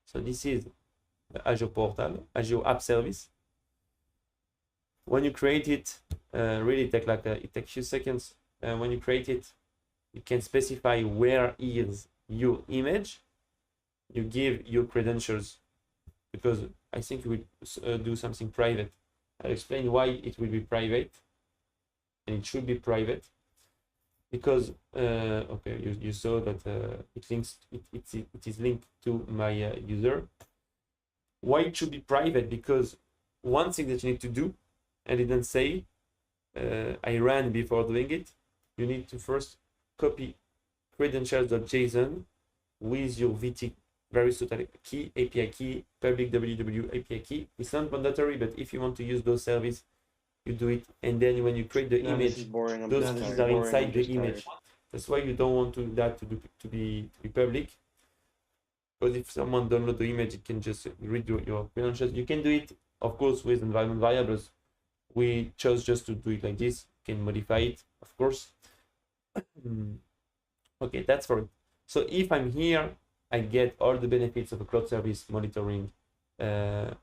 So this is the Azure portal, Azure App Service. When you create it, really it takes a few seconds. When you create it, you can specify where is your image. You give your credentials, because I think we will do something private. I'll explain why it will be private, and it should be private, because okay, you saw that it is linked to my user. Why it should be private? Because one thing that you need to do, I didn't say, I ran before doing it, you need to first copy credentials.json with your VT various key, API key, public www API key. It's not mandatory, but if you want to use those services, you do it. And then when you create the image, those keys are inside the image. That's why you don't want that to be public. Because if someone downloads the image, it can just read your credentials. You can do it, of course, with environment variables. We chose just to do it like this. You can modify it, of course. Okay, that's for it. So if I'm here, I get all the benefits of a cloud service monitoring. Of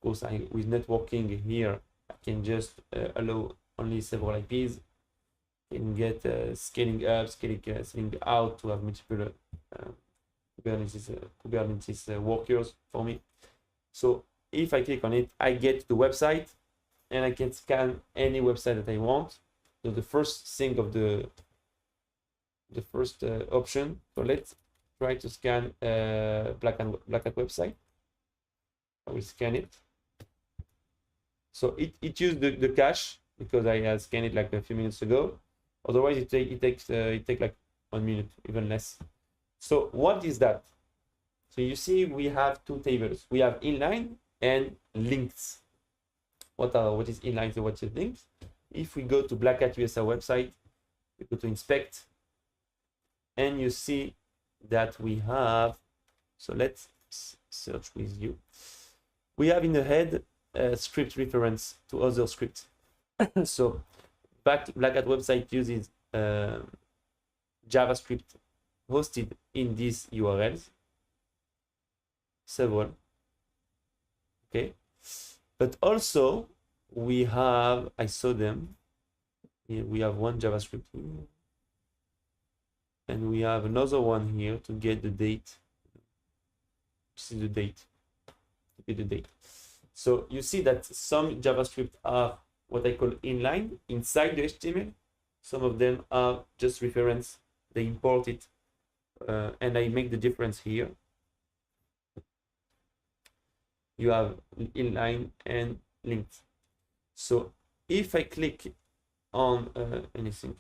course, with networking here, I can just allow only several IPs. Can get scaling up, scaling out to have multiple Kubernetes workers for me. So if I click on it, I get the website, and I can scan any website that I want. So the first thing of the first option. So let's try to scan Black Hat website. I will scan it. So it used the cache because I had scanned it like a few minutes ago. Otherwise, it takes like 1 minute, even less. So what is that? So you see, we have two tables. We have inline and links. What is inline and what is links? If we go to Black Hat USA website, we go to inspect, and you see that we have. So let's search with you. We have in the head script reference to other scripts. So Black Hat website uses JavaScript hosted in these URLs, several. Okay, but also we have, I saw them here, we have one JavaScript here, and we have another one here to get the date. This is the date, to get the date. So you see that some JavaScript are what I call inline inside the HTML. Some of them are just reference, they import it, and I make the difference here. You have inline and linked. So if I click on anything,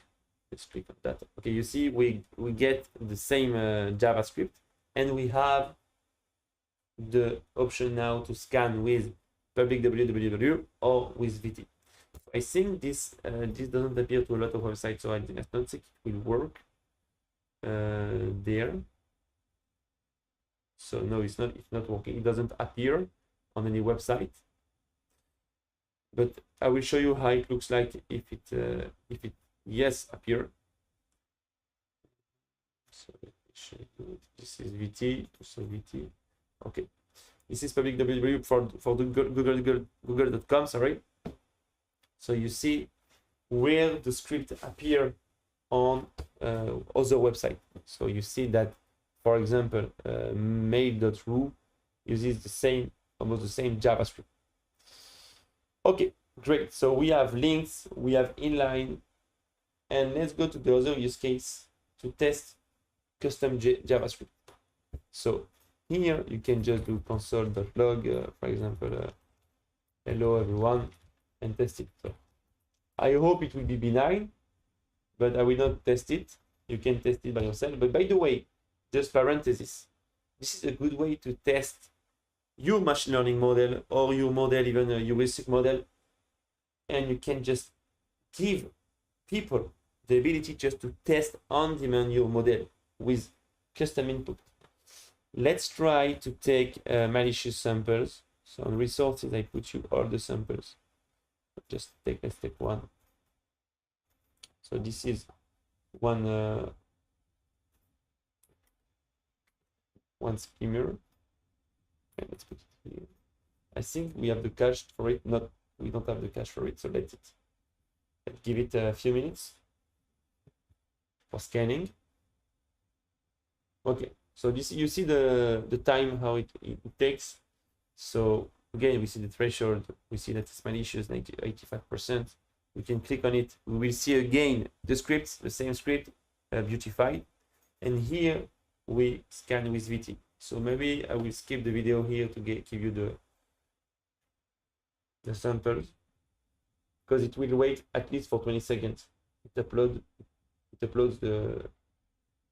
let's click on that. Okay, you see we get the same JavaScript, and we have the option now to scan with public www or with VT. I think this doesn't appear to a lot of websites, so I don't think it will work there. So no, it's not working. It doesn't appear on any website. But I will show you how it looks like if it yes appear. So let me show you. This is VT. So VT. Okay. This is public www for the google.com. Sorry. So you see where the script appear on other website. So you see that, for example, mail.ru uses the same, almost the same JavaScript. Okay, great. So we have links, we have inline, and let's go to the other use case to test custom JavaScript. So here you can just do console.log, for example, hello everyone, and test it. So I hope it will be benign, but I will not test it. You can test it by yourself. But by the way, just parenthesis, this is a good way to test your machine learning model or your model, even a heuristic model, and you can just give people the ability just to test on demand your model with custom input. Let's try to take malicious samples. So on resources, I put you all the samples. Just let's take one. So this is one schemer. Okay, let's put it here. I think we have the cache for it. We don't have the cache for it. So let's give it a few minutes for scanning. Okay. So this, you see the time how it takes. So again, we see the threshold. We see that it's malicious, 85%. We can click on it. We will see again the scripts, the same script, beautified. And here we scan with VT. So maybe I will skip the video here to give you the samples, because it will wait at least for 20 seconds. It uploads the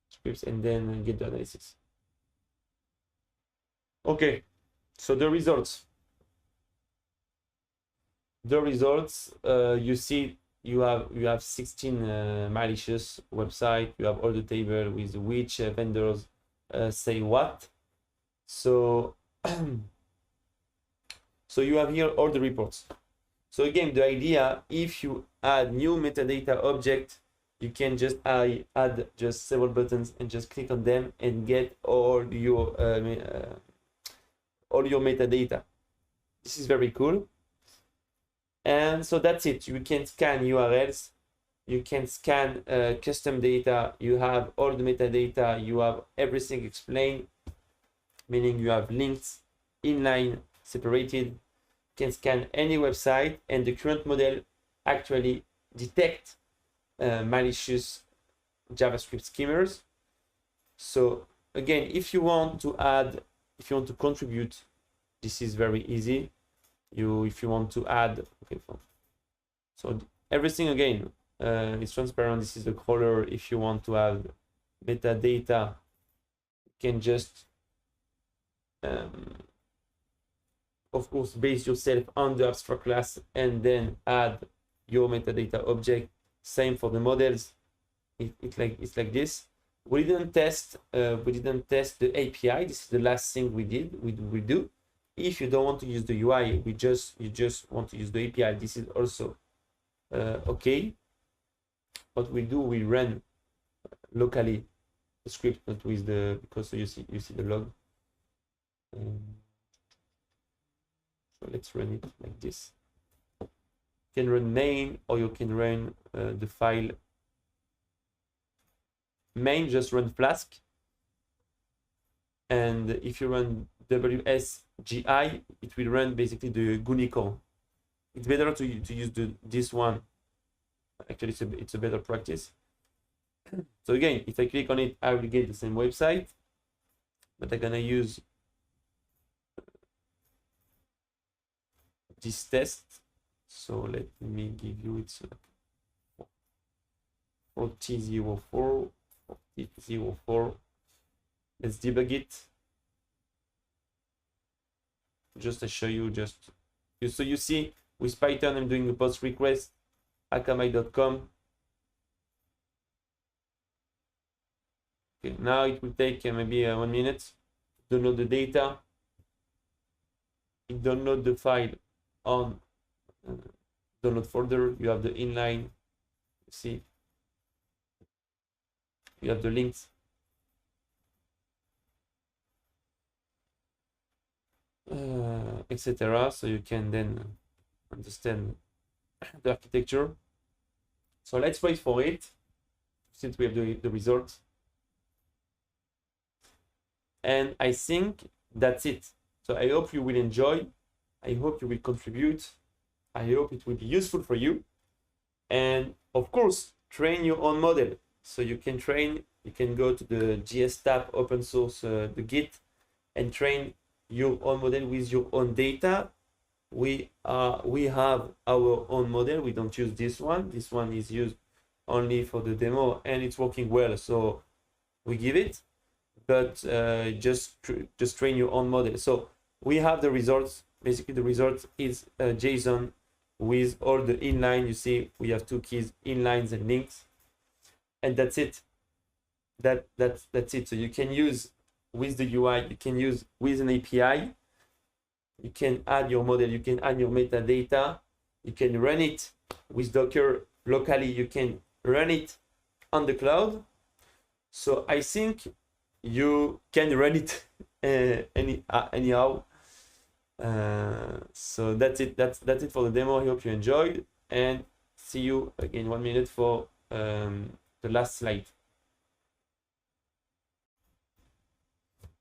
scripts and then get the analysis. Okay, so the results. You see you have 16 malicious website. You have all the table with which vendors say what. So so you have here all the reports. So again, the idea, if you add new metadata object, you can just add just several buttons and just click on them and get all your metadata. This is very cool. And so that's it. You can scan URLs, you can scan custom data, you have all the metadata, you have everything explained, meaning you have links, inline, separated. You can scan any website, and the current model actually detect malicious JavaScript schemers. So again, if you want to contribute, this is very easy. If you want to add, okay, so everything again is transparent. This is the crawler. If you want to have metadata, you can just of course base yourself on the abstract class and then add your metadata object. Same for the models. It's like this. We didn't test the API. This is the last thing we do. If you don't want to use the UI, you just want to use the API, this is also okay. What we do, we run locally script, not with the, because you see the log. So let's run it like this. You can run main, or you can run the file main, just run Flask. And if you run WSGI, it will run basically the Gunicorn. It's better to use this one. Actually, it's a better practice. So again, if I click on it, I will get the same website, but I'm gonna use this test. So let me give you, it's 4004, 4004. Let's debug it. Just to show you, so you see with Python, I'm doing a post request, akamai.com. Okay, now it will take maybe 1 minute. Download the data. You download the file on download folder. You have the inline. See, you have the links. Etc. So you can then understand the architecture. So let's wait for it, since we have the results. And I think that's it. So I hope you will enjoy. I hope you will contribute. I hope it will be useful for you. And of course, train your own model. So you can train, you can go to the GS tab, open source, the Git, and train your own model with your own data. We have our own model. We don't use this one. This one is used only for the demo, and it's working well, so we give it. But just train your own model. So we have the results. Basically, the result is JSON with all the inline. You see, we have two keys, inlines and links, and that's it. That's it. So you can use with the UI, you can use with an API, you can add your model, you can add your metadata, you can run it with Docker locally, you can run it on the cloud. So I think you can run it anyhow. So that's it. That's it for the demo. I hope you enjoyed, and see you again 1 minute for the last slide.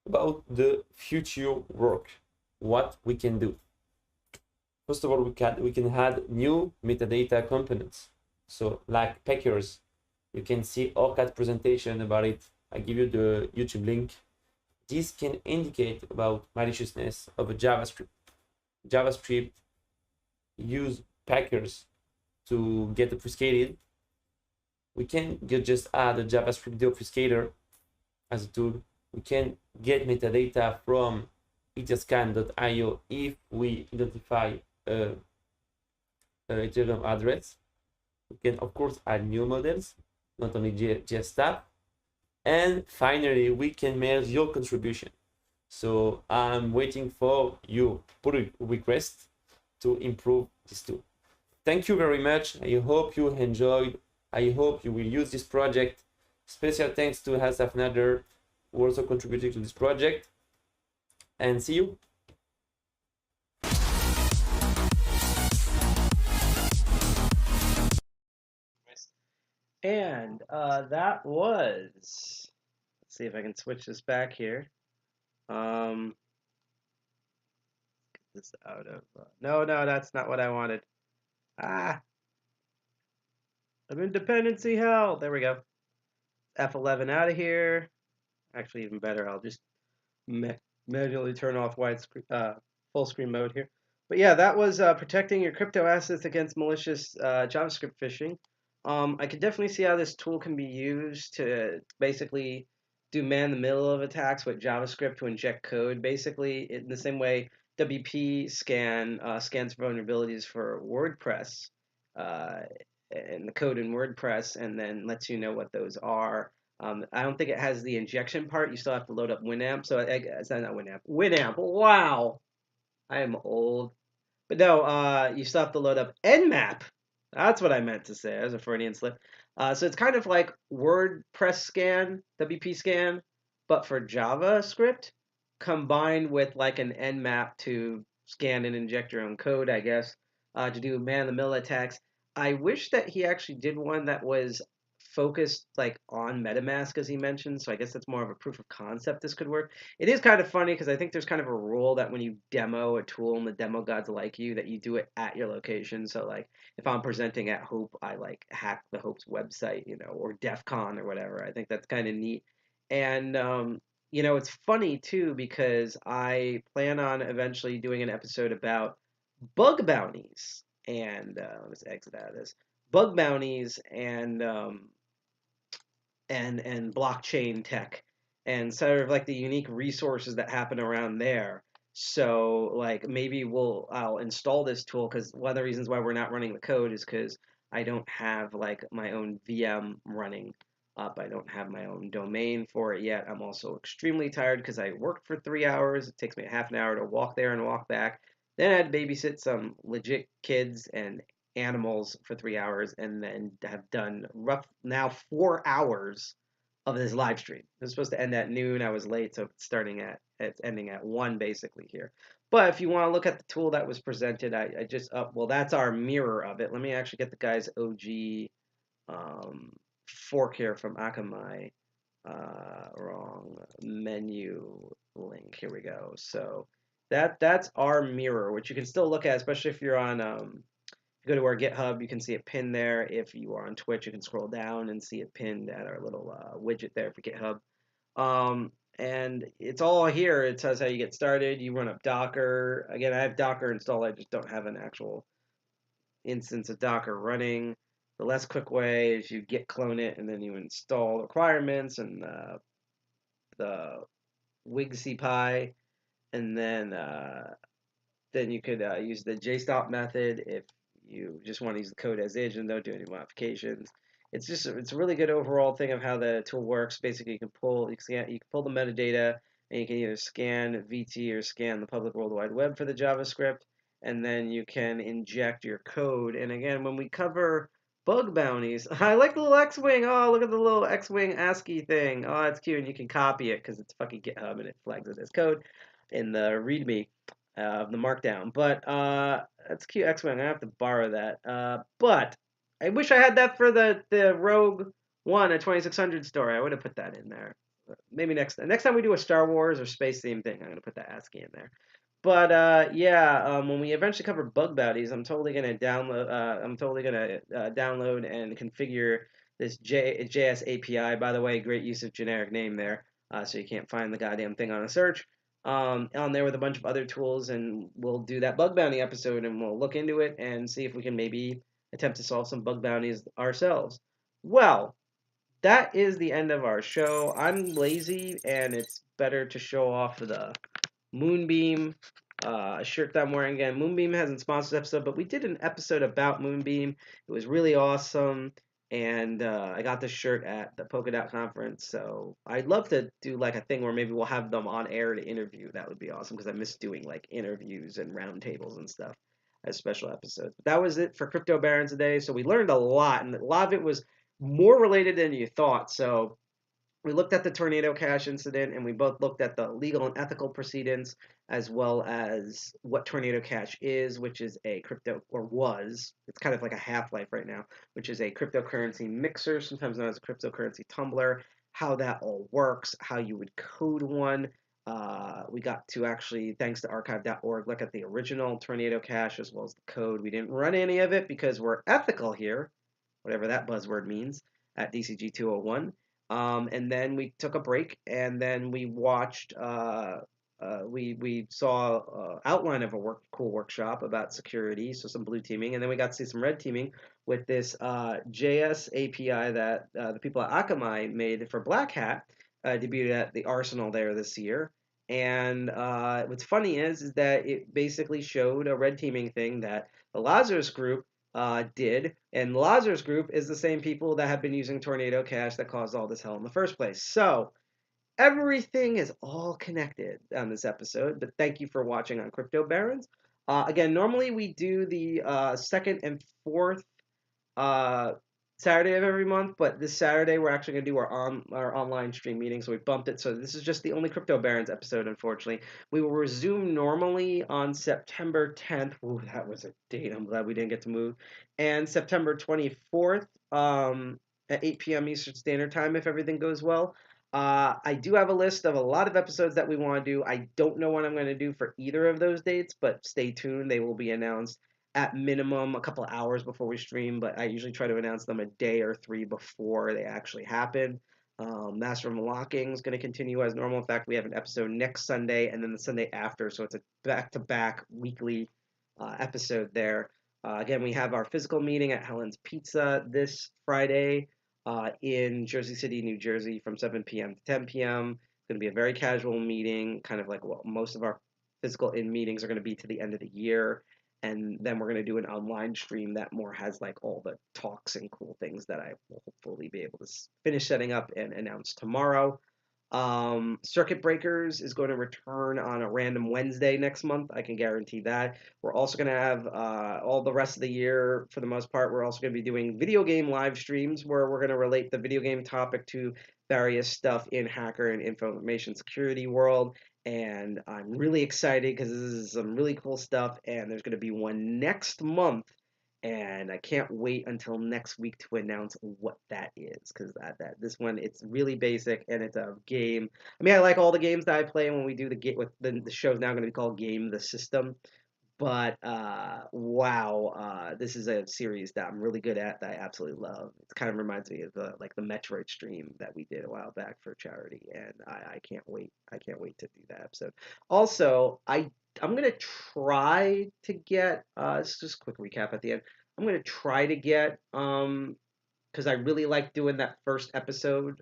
About the future work, what we can do. First of all, we can add new metadata components. So like packers, you can see ORCAD presentation about it. I give you the YouTube link. This can indicate about maliciousness of a JavaScript. JavaScript use packers to get obfuscated. We can just add a JavaScript deobfuscator as a tool. We can get metadata from etherscan.io if we identify a Ethereum address. We can, of course, add new models, not only JS stuff. And finally, we can merge your contribution. So I'm waiting for your pull request to improve this tool. Thank you very much. I hope you enjoyed. I hope you will use this project. Special thanks to Asaf Nader, who also contributed to this project. And see you. And that was, let's see if I can switch this back here. Get this out of, no, that's not what I wanted. I'm in dependency hell. There we go. F11 out of here. Actually, even better, I'll just manually turn off full screen mode here. But yeah, that was protecting your crypto assets against malicious JavaScript phishing. I could definitely see how this tool can be used to basically do man-in-the-middle of attacks with JavaScript to inject code. Basically, in the same way WP scans vulnerabilities for WordPress and the code in WordPress, and then lets you know what those are. I don't think it has the injection part. You still have to load up Winamp. So it's not Winamp. Winamp. Wow, I am old. But no, you still have to load up Nmap. That's what I meant to say. That was a Freudian slip. So it's kind of like WordPress scan, WP scan, but for JavaScript, combined with like an Nmap to scan and inject your own code, I guess, to do man-in-the-middle attacks. I wish that he actually did one that was focused like on MetaMask, as he mentioned. So I guess that's more of a proof of concept this could work. It is kind of funny because I think there's kind of a rule that when you demo a tool and the demo gods like you, that you do it at your location. So like if I'm presenting at Hope, I like hack the Hope's website, or DEF CON or whatever. I think that's kind of neat. And it's funny too because I plan on eventually doing an episode about bug bounties and let's exit out of this bug bounties and blockchain tech and sort of like the unique resources that happen around there. So like maybe I'll install this tool because one of the reasons why we're not running the code is because I don't have like my own VM running up. I don't have my own domain for it yet. I'm also extremely tired because I worked for 3 hours. It takes me a half an hour to walk there and walk back. Then I had to babysit some legit kids and animals for 3 hours and then have done rough now 4 hours of this live stream. It was supposed to end at noon. I was late, so it's ending at 1 basically here. But if you want to look at the tool that was presented, I just well, that's our mirror of it. Let me actually get the guy's OG fork here from Akamai. Wrong menu link. Here we go. So that's our mirror, which you can still look at, especially if you're on go to our GitHub, you can see it pinned there. If you are on Twitch, you can scroll down and see it pinned at our little widget there for GitHub. And it's all here. It says how you get started. You run up Docker. Again, I have Docker installed. I just don't have an actual instance of Docker running. The less quick way is you git clone it, and then you install requirements and the wig.cpy, and then you could use the JStop method if you just want to use the code as is and don't do any modifications. It's a really good overall thing of how the tool works. Basically, you can pull the metadata and you can either scan VT or scan the public World Wide Web for the JavaScript, and then you can inject your code. And again, when we cover bug bounties, I like the little X-wing. Oh, look at the little X-wing ASCII thing. Oh, it's cute, and you can copy it because it's fucking GitHub and it flags it as code in the README of the markdown. But that's cute X-Wing. I'm gonna have to borrow that. But I wish I had that for the Rogue One at 2600 story. I would have put that in there. Maybe next time we do a Star Wars or space theme thing, I'm gonna put that ASCII in there. But yeah, when we eventually cover bug bounties, I'm totally gonna download. Download and configure this JS API. By the way, great use of generic name there, so you can't find the goddamn thing on a search. On there with a bunch of other tools, and we'll do that bug bounty episode, and we'll look into it and see if we can maybe attempt to solve some bug bounties ourselves. Well, that is the end of our show. I'm lazy, and it's better to show off the Moonbeam shirt that I'm wearing again. Moonbeam hasn't sponsored this episode, but we did an episode about Moonbeam. It was really awesome, and I got this shirt at the Polka Dot conference. So I'd love to do like a thing where maybe we'll have them on air to interview. That would be awesome because I miss doing like interviews and roundtables and stuff as special episodes. But that was it for Crypto Barons today. So we learned a lot, and a lot of it was more related than you thought. So we looked at the Tornado Cash incident, and we both looked at the legal and ethical proceedings, as well as what Tornado Cash is, which is a crypto, or was, it's kind of like a half-life right now, which is a cryptocurrency mixer, sometimes known as a cryptocurrency tumbler, how that all works, how you would code one. We got to actually, thanks to archive.org, look at the original Tornado Cash as well as the code. We didn't run any of it because we're ethical here, whatever that buzzword means, at DCG 201. And then we took a break, and then we watched. We saw outline of a cool workshop about security, so some blue teaming, and then we got to see some red teaming with this JS API that the people at Akamai made for Black Hat, debuted at the Arsenal there this year. And what's funny is that it basically showed a red teaming thing that the Lazarus group did, and Lazarus Group is the same people that have been using Tornado Cash that caused all this hell in the first place. So everything is all connected on this episode, but thank you for watching on Crypto Barons. Again, normally we do the second and fourth Saturday of every month, but this Saturday we're actually going to do our online stream meeting, so we bumped it. So this is just the only Crypto Barons episode, unfortunately. We will resume normally on September 10th. Ooh, that was a date. I'm glad we didn't get to move. And September 24th, at 8 p.m. Eastern Standard Time, if everything goes well. I do have a list of a lot of episodes that we want to do. I don't know what I'm going to do for either of those dates, but stay tuned. They will be announced at minimum a couple of hours before we stream, but I usually try to announce them a day or three before they actually happen. Master of Unlocking is going to continue as normal. In fact, we have an episode next Sunday and then the Sunday after, so it's a back-to-back weekly episode there. Again, we have our physical meeting at Helen's Pizza this Friday in Jersey City, New Jersey, from 7 p.m. to 10 p.m. It's going to be a very casual meeting, kind of like what most of our physical in meetings are going to be to the end of the year. And then we're going to do an online stream that more has like all the talks and cool things that I will hopefully be able to finish setting up and announce tomorrow. Circuit Breakers is going to return on a random Wednesday next month. I can guarantee that. We're also going to have all the rest of the year, for the most part, we're also going to be doing video game live streams where we're going to relate the video game topic to various stuff in hacker and information security world. And I'm really excited because this is some really cool stuff. And there's going to be one next month. And I can't wait until next week to announce what that is, because this one, it's really basic and it's a game. I mean, I like all the games that I play when we do the show's now going to be called Game the System. But wow, this is a series that I'm really good at that I absolutely love. It kind of reminds me of the Metroid stream that we did a while back for charity, and I can't wait. I can't wait to do that episode. Also, I'm gonna try to get it's just a quick recap at the end. I'm gonna try to get because I really like doing that first episode,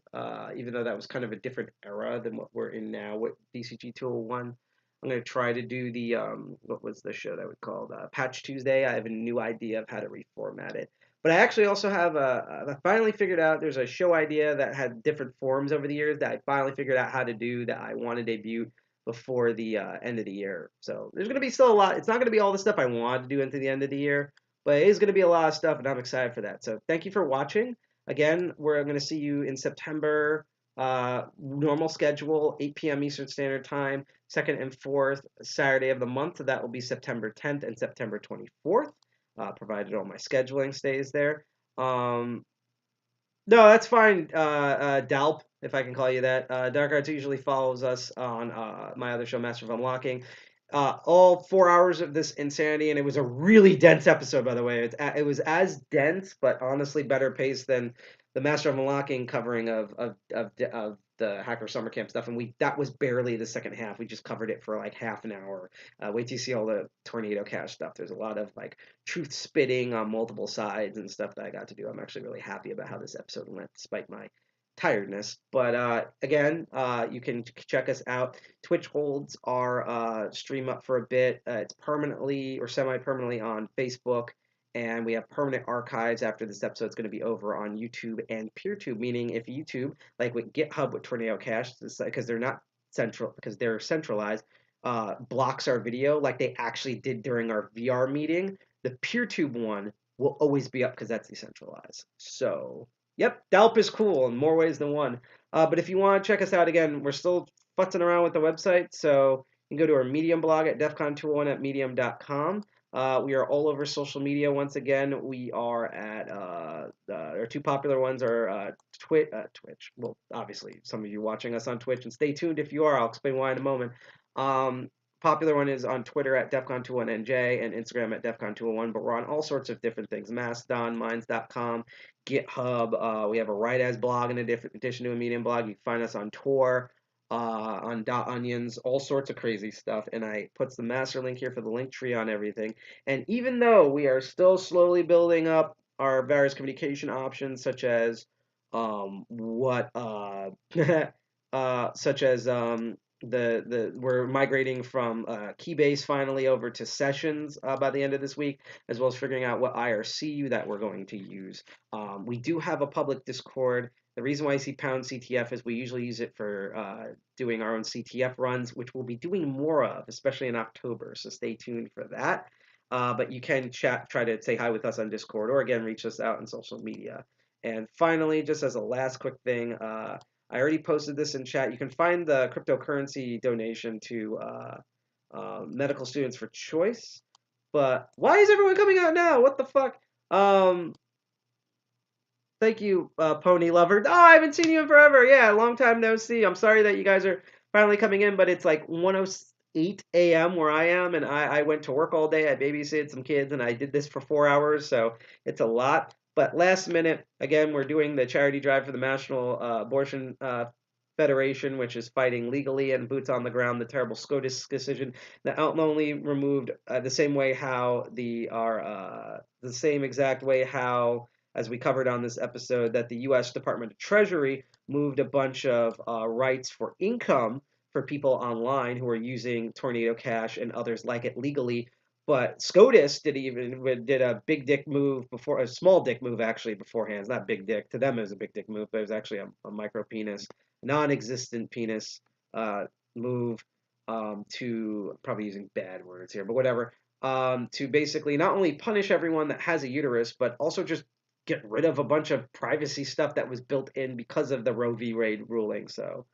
even though that was kind of a different era than what we're in now with DCG 201. I'm going to try to do the, what was the show that we called? Patch Tuesday. I have a new idea of how to reformat it. But I actually also have I finally figured out there's a show idea that had different forms over the years that I finally figured out how to do that I want to debut before the end of the year. So there's going to be still a lot. It's not going to be all the stuff I want to do into the end of the year, but it is going to be a lot of stuff, and I'm excited for that. So thank you for watching. Again, we're going to see you in September. Normal schedule, 8 p.m. Eastern Standard Time, second and fourth Saturday of the month. That will be September 10th and September 24th, provided all my scheduling stays there. No, that's fine, Dalp, if I can call you that. Dark Arts usually follows us on my other show, Master of Unlocking. All 4 hours of this insanity, and it was a really dense episode, by the way. It was as dense, but honestly better paced than the Master of Unlocking covering of the Hacker Summer Camp stuff, and that was barely the second half. We just covered it for like half an hour. Wait till you see all the Tornado Cash stuff. There's a lot of like truth spitting on multiple sides and stuff that I got to do. I'm actually really happy about how this episode went, despite my tiredness. But again, you can check us out. Twitch holds our stream up for a bit. It's permanently or semi-permanently on Facebook, and we have permanent archives after this episode is going to be over on YouTube and PeerTube, meaning if YouTube, like with GitHub with Tornado Cash, because they're not central, because they're centralized, blocks our video like they actually did during our VR meeting, the PeerTube one will always be up because that's decentralized. So yep, Dalp is cool in more ways than one. But if you want to check us out again, we're still futzing around with the website, so you can go to our Medium blog at defcon201 at medium.com. We are all over social media once again. We are at, our two popular ones are Twitch. Well, obviously, some of you watching us on Twitch, and stay tuned if you are. I'll explain why in a moment. Popular one is on Twitter at defcon21nj and Instagram at defcon201, but we're on all sorts of different things. Mastodon, Minds.com, GitHub. We have a Right As blog in addition to a Medium blog. You can find us on Tor, on .onions, all sorts of crazy stuff. And I puts the master link here for the link tree on everything. And even though we are still slowly building up our various communication options, such as we're migrating from Keybase finally over to Sessions by the end of this week, as well as figuring out what IRC that we're going to use. We do have a public Discord. The reason why you see pound CTF is we usually use it for doing our own CTF runs, which we'll be doing more of, especially in October. So stay tuned for that. But you can try to say hi with us on Discord, or again, reach us out on social media. And finally, just as a last quick thing, I already posted this in chat. You can find the cryptocurrency donation to medical students for choice. But why is everyone coming out now? What the fuck? Thank you, Pony Lover. Oh, I haven't seen you in forever. Yeah, long time no see. I'm sorry that you guys are finally coming in, but it's like 1:08 a.m. where I am, and I went to work all day. I babysitted some kids, and I did this for 4 hours, so it's a lot. But last minute, again, we're doing the charity drive for the National Abortion Federation, which is fighting legally and boots on the ground the terrible SCOTUS decision that not only removed the same way how the same exact way how, as we covered on this episode, that the U.S. Department of Treasury moved a bunch of rights for income for people online who are using Tornado Cash and others like it legally. But SCOTUS did a big dick move before, a small dick move actually beforehand. It's not big dick. To them it was a big dick move, but it was actually a micro penis, non-existent penis move to, probably using bad words here, but whatever, to basically not only punish everyone that has a uterus, but also just get rid of a bunch of privacy stuff that was built in because of the Roe v. Wade ruling. So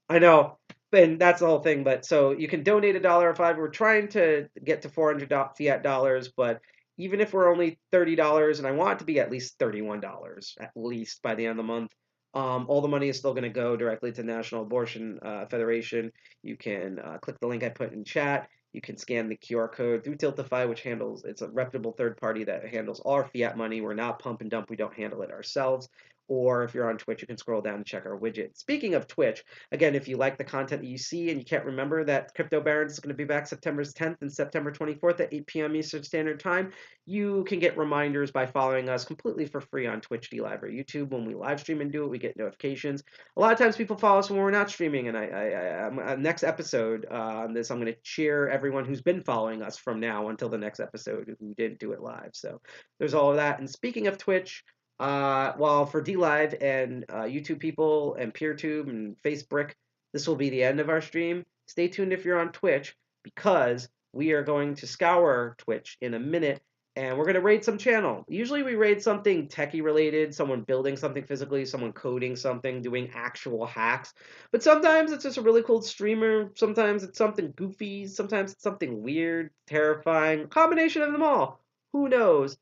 I know, and that's the whole thing. But so you can donate $1 or $5. We're trying to get to 400 fiat dollars, but even if we're only $30, and I want it to be at least $31 at least by the end of the month, all the money is still going to go directly to National Abortion Federation. You can click the link I put in chat. You can scan the QR code through Tiltify, which handles, it's a reputable third party that handles all our fiat money. We're not pump and dump. We don't handle it ourselves. Or if you're on Twitch, you can scroll down and check our widget. Speaking of Twitch, again, if you like the content that you see and you can't remember that Crypto Barons is going to be back September 10th and September 24th at 8 p.m. Eastern Standard Time, you can get reminders by following us completely for free on Twitch, DLive, or YouTube. When we live stream and do it, we get notifications. A lot of times people follow us when we're not streaming, and next episode on this, I'm going to cheer everyone who's been following us from now until the next episode who didn't do it live. So there's all of that. And speaking of Twitch, well, for DLive and YouTube people and PeerTube and Facebook, this will be the end of our stream. Stay tuned if you're on Twitch, because we are going to scour Twitch in a minute, and we're going to raid some channel. Usually we raid something techie related, someone building something physically, someone coding something, doing actual hacks. But sometimes it's just a really cool streamer. Sometimes it's something goofy. Sometimes it's something weird, terrifying. Combination of them all. Who knows?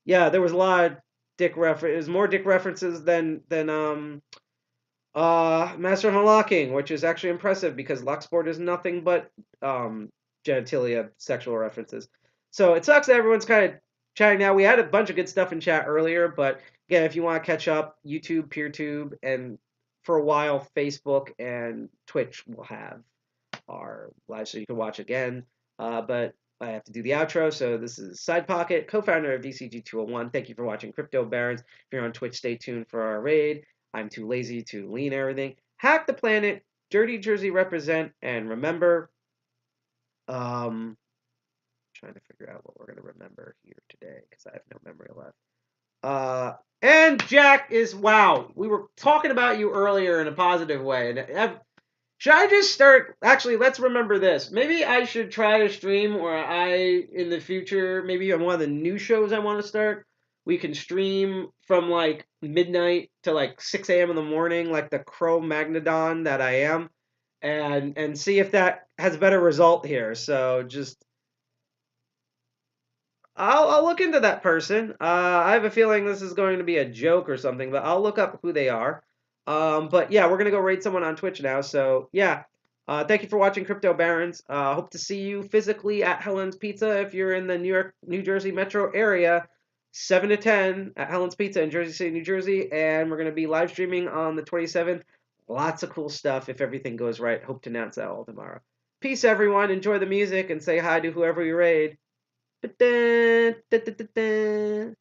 Yeah, there was a lot of dick references, more dick references than Master of Unlocking, which is actually impressive because Locksport is nothing but genitalia sexual references. So it sucks that everyone's kind of chatting now. We had a bunch of good stuff in chat earlier, but again, if you want to catch up, YouTube, PeerTube, and for a while, Facebook and Twitch will have our live, so you can watch again. But I have to do the outro, so this is Sidepocket, co-founder of DCG201. Thank you for watching Crypto Barons. If you're on Twitch, stay tuned for our raid. I'm too lazy to lean everything. Hack the planet, Dirty Jersey represent, and remember, trying to figure out what we're going to remember here today, because I have no memory left. And Jack is, wow, we were talking about you earlier in a positive way, and should I just start? Actually, let's remember this. Maybe I should try to stream, or in the future, maybe on one of the new shows I want to start, we can stream from like midnight to like 6 a.m. in the morning, like the Cro-Magnodon that I am, and see if that has a better result here. So just, I'll look into that person. I have a feeling this is going to be a joke or something, but I'll look up who they are. But yeah, we're going to go raid someone on Twitch now. So yeah, thank you for watching Crypto Barons. Hope to see you physically at Helen's Pizza if you're in the New Jersey metro area, 7 to 10 at Helen's Pizza in Jersey City, New Jersey. And we're going to be live streaming on the 27th. Lots of cool stuff if everything goes right. Hope to announce that all tomorrow. Peace, everyone. Enjoy the music and say hi to whoever you raid. Da-da, da-da-da-da.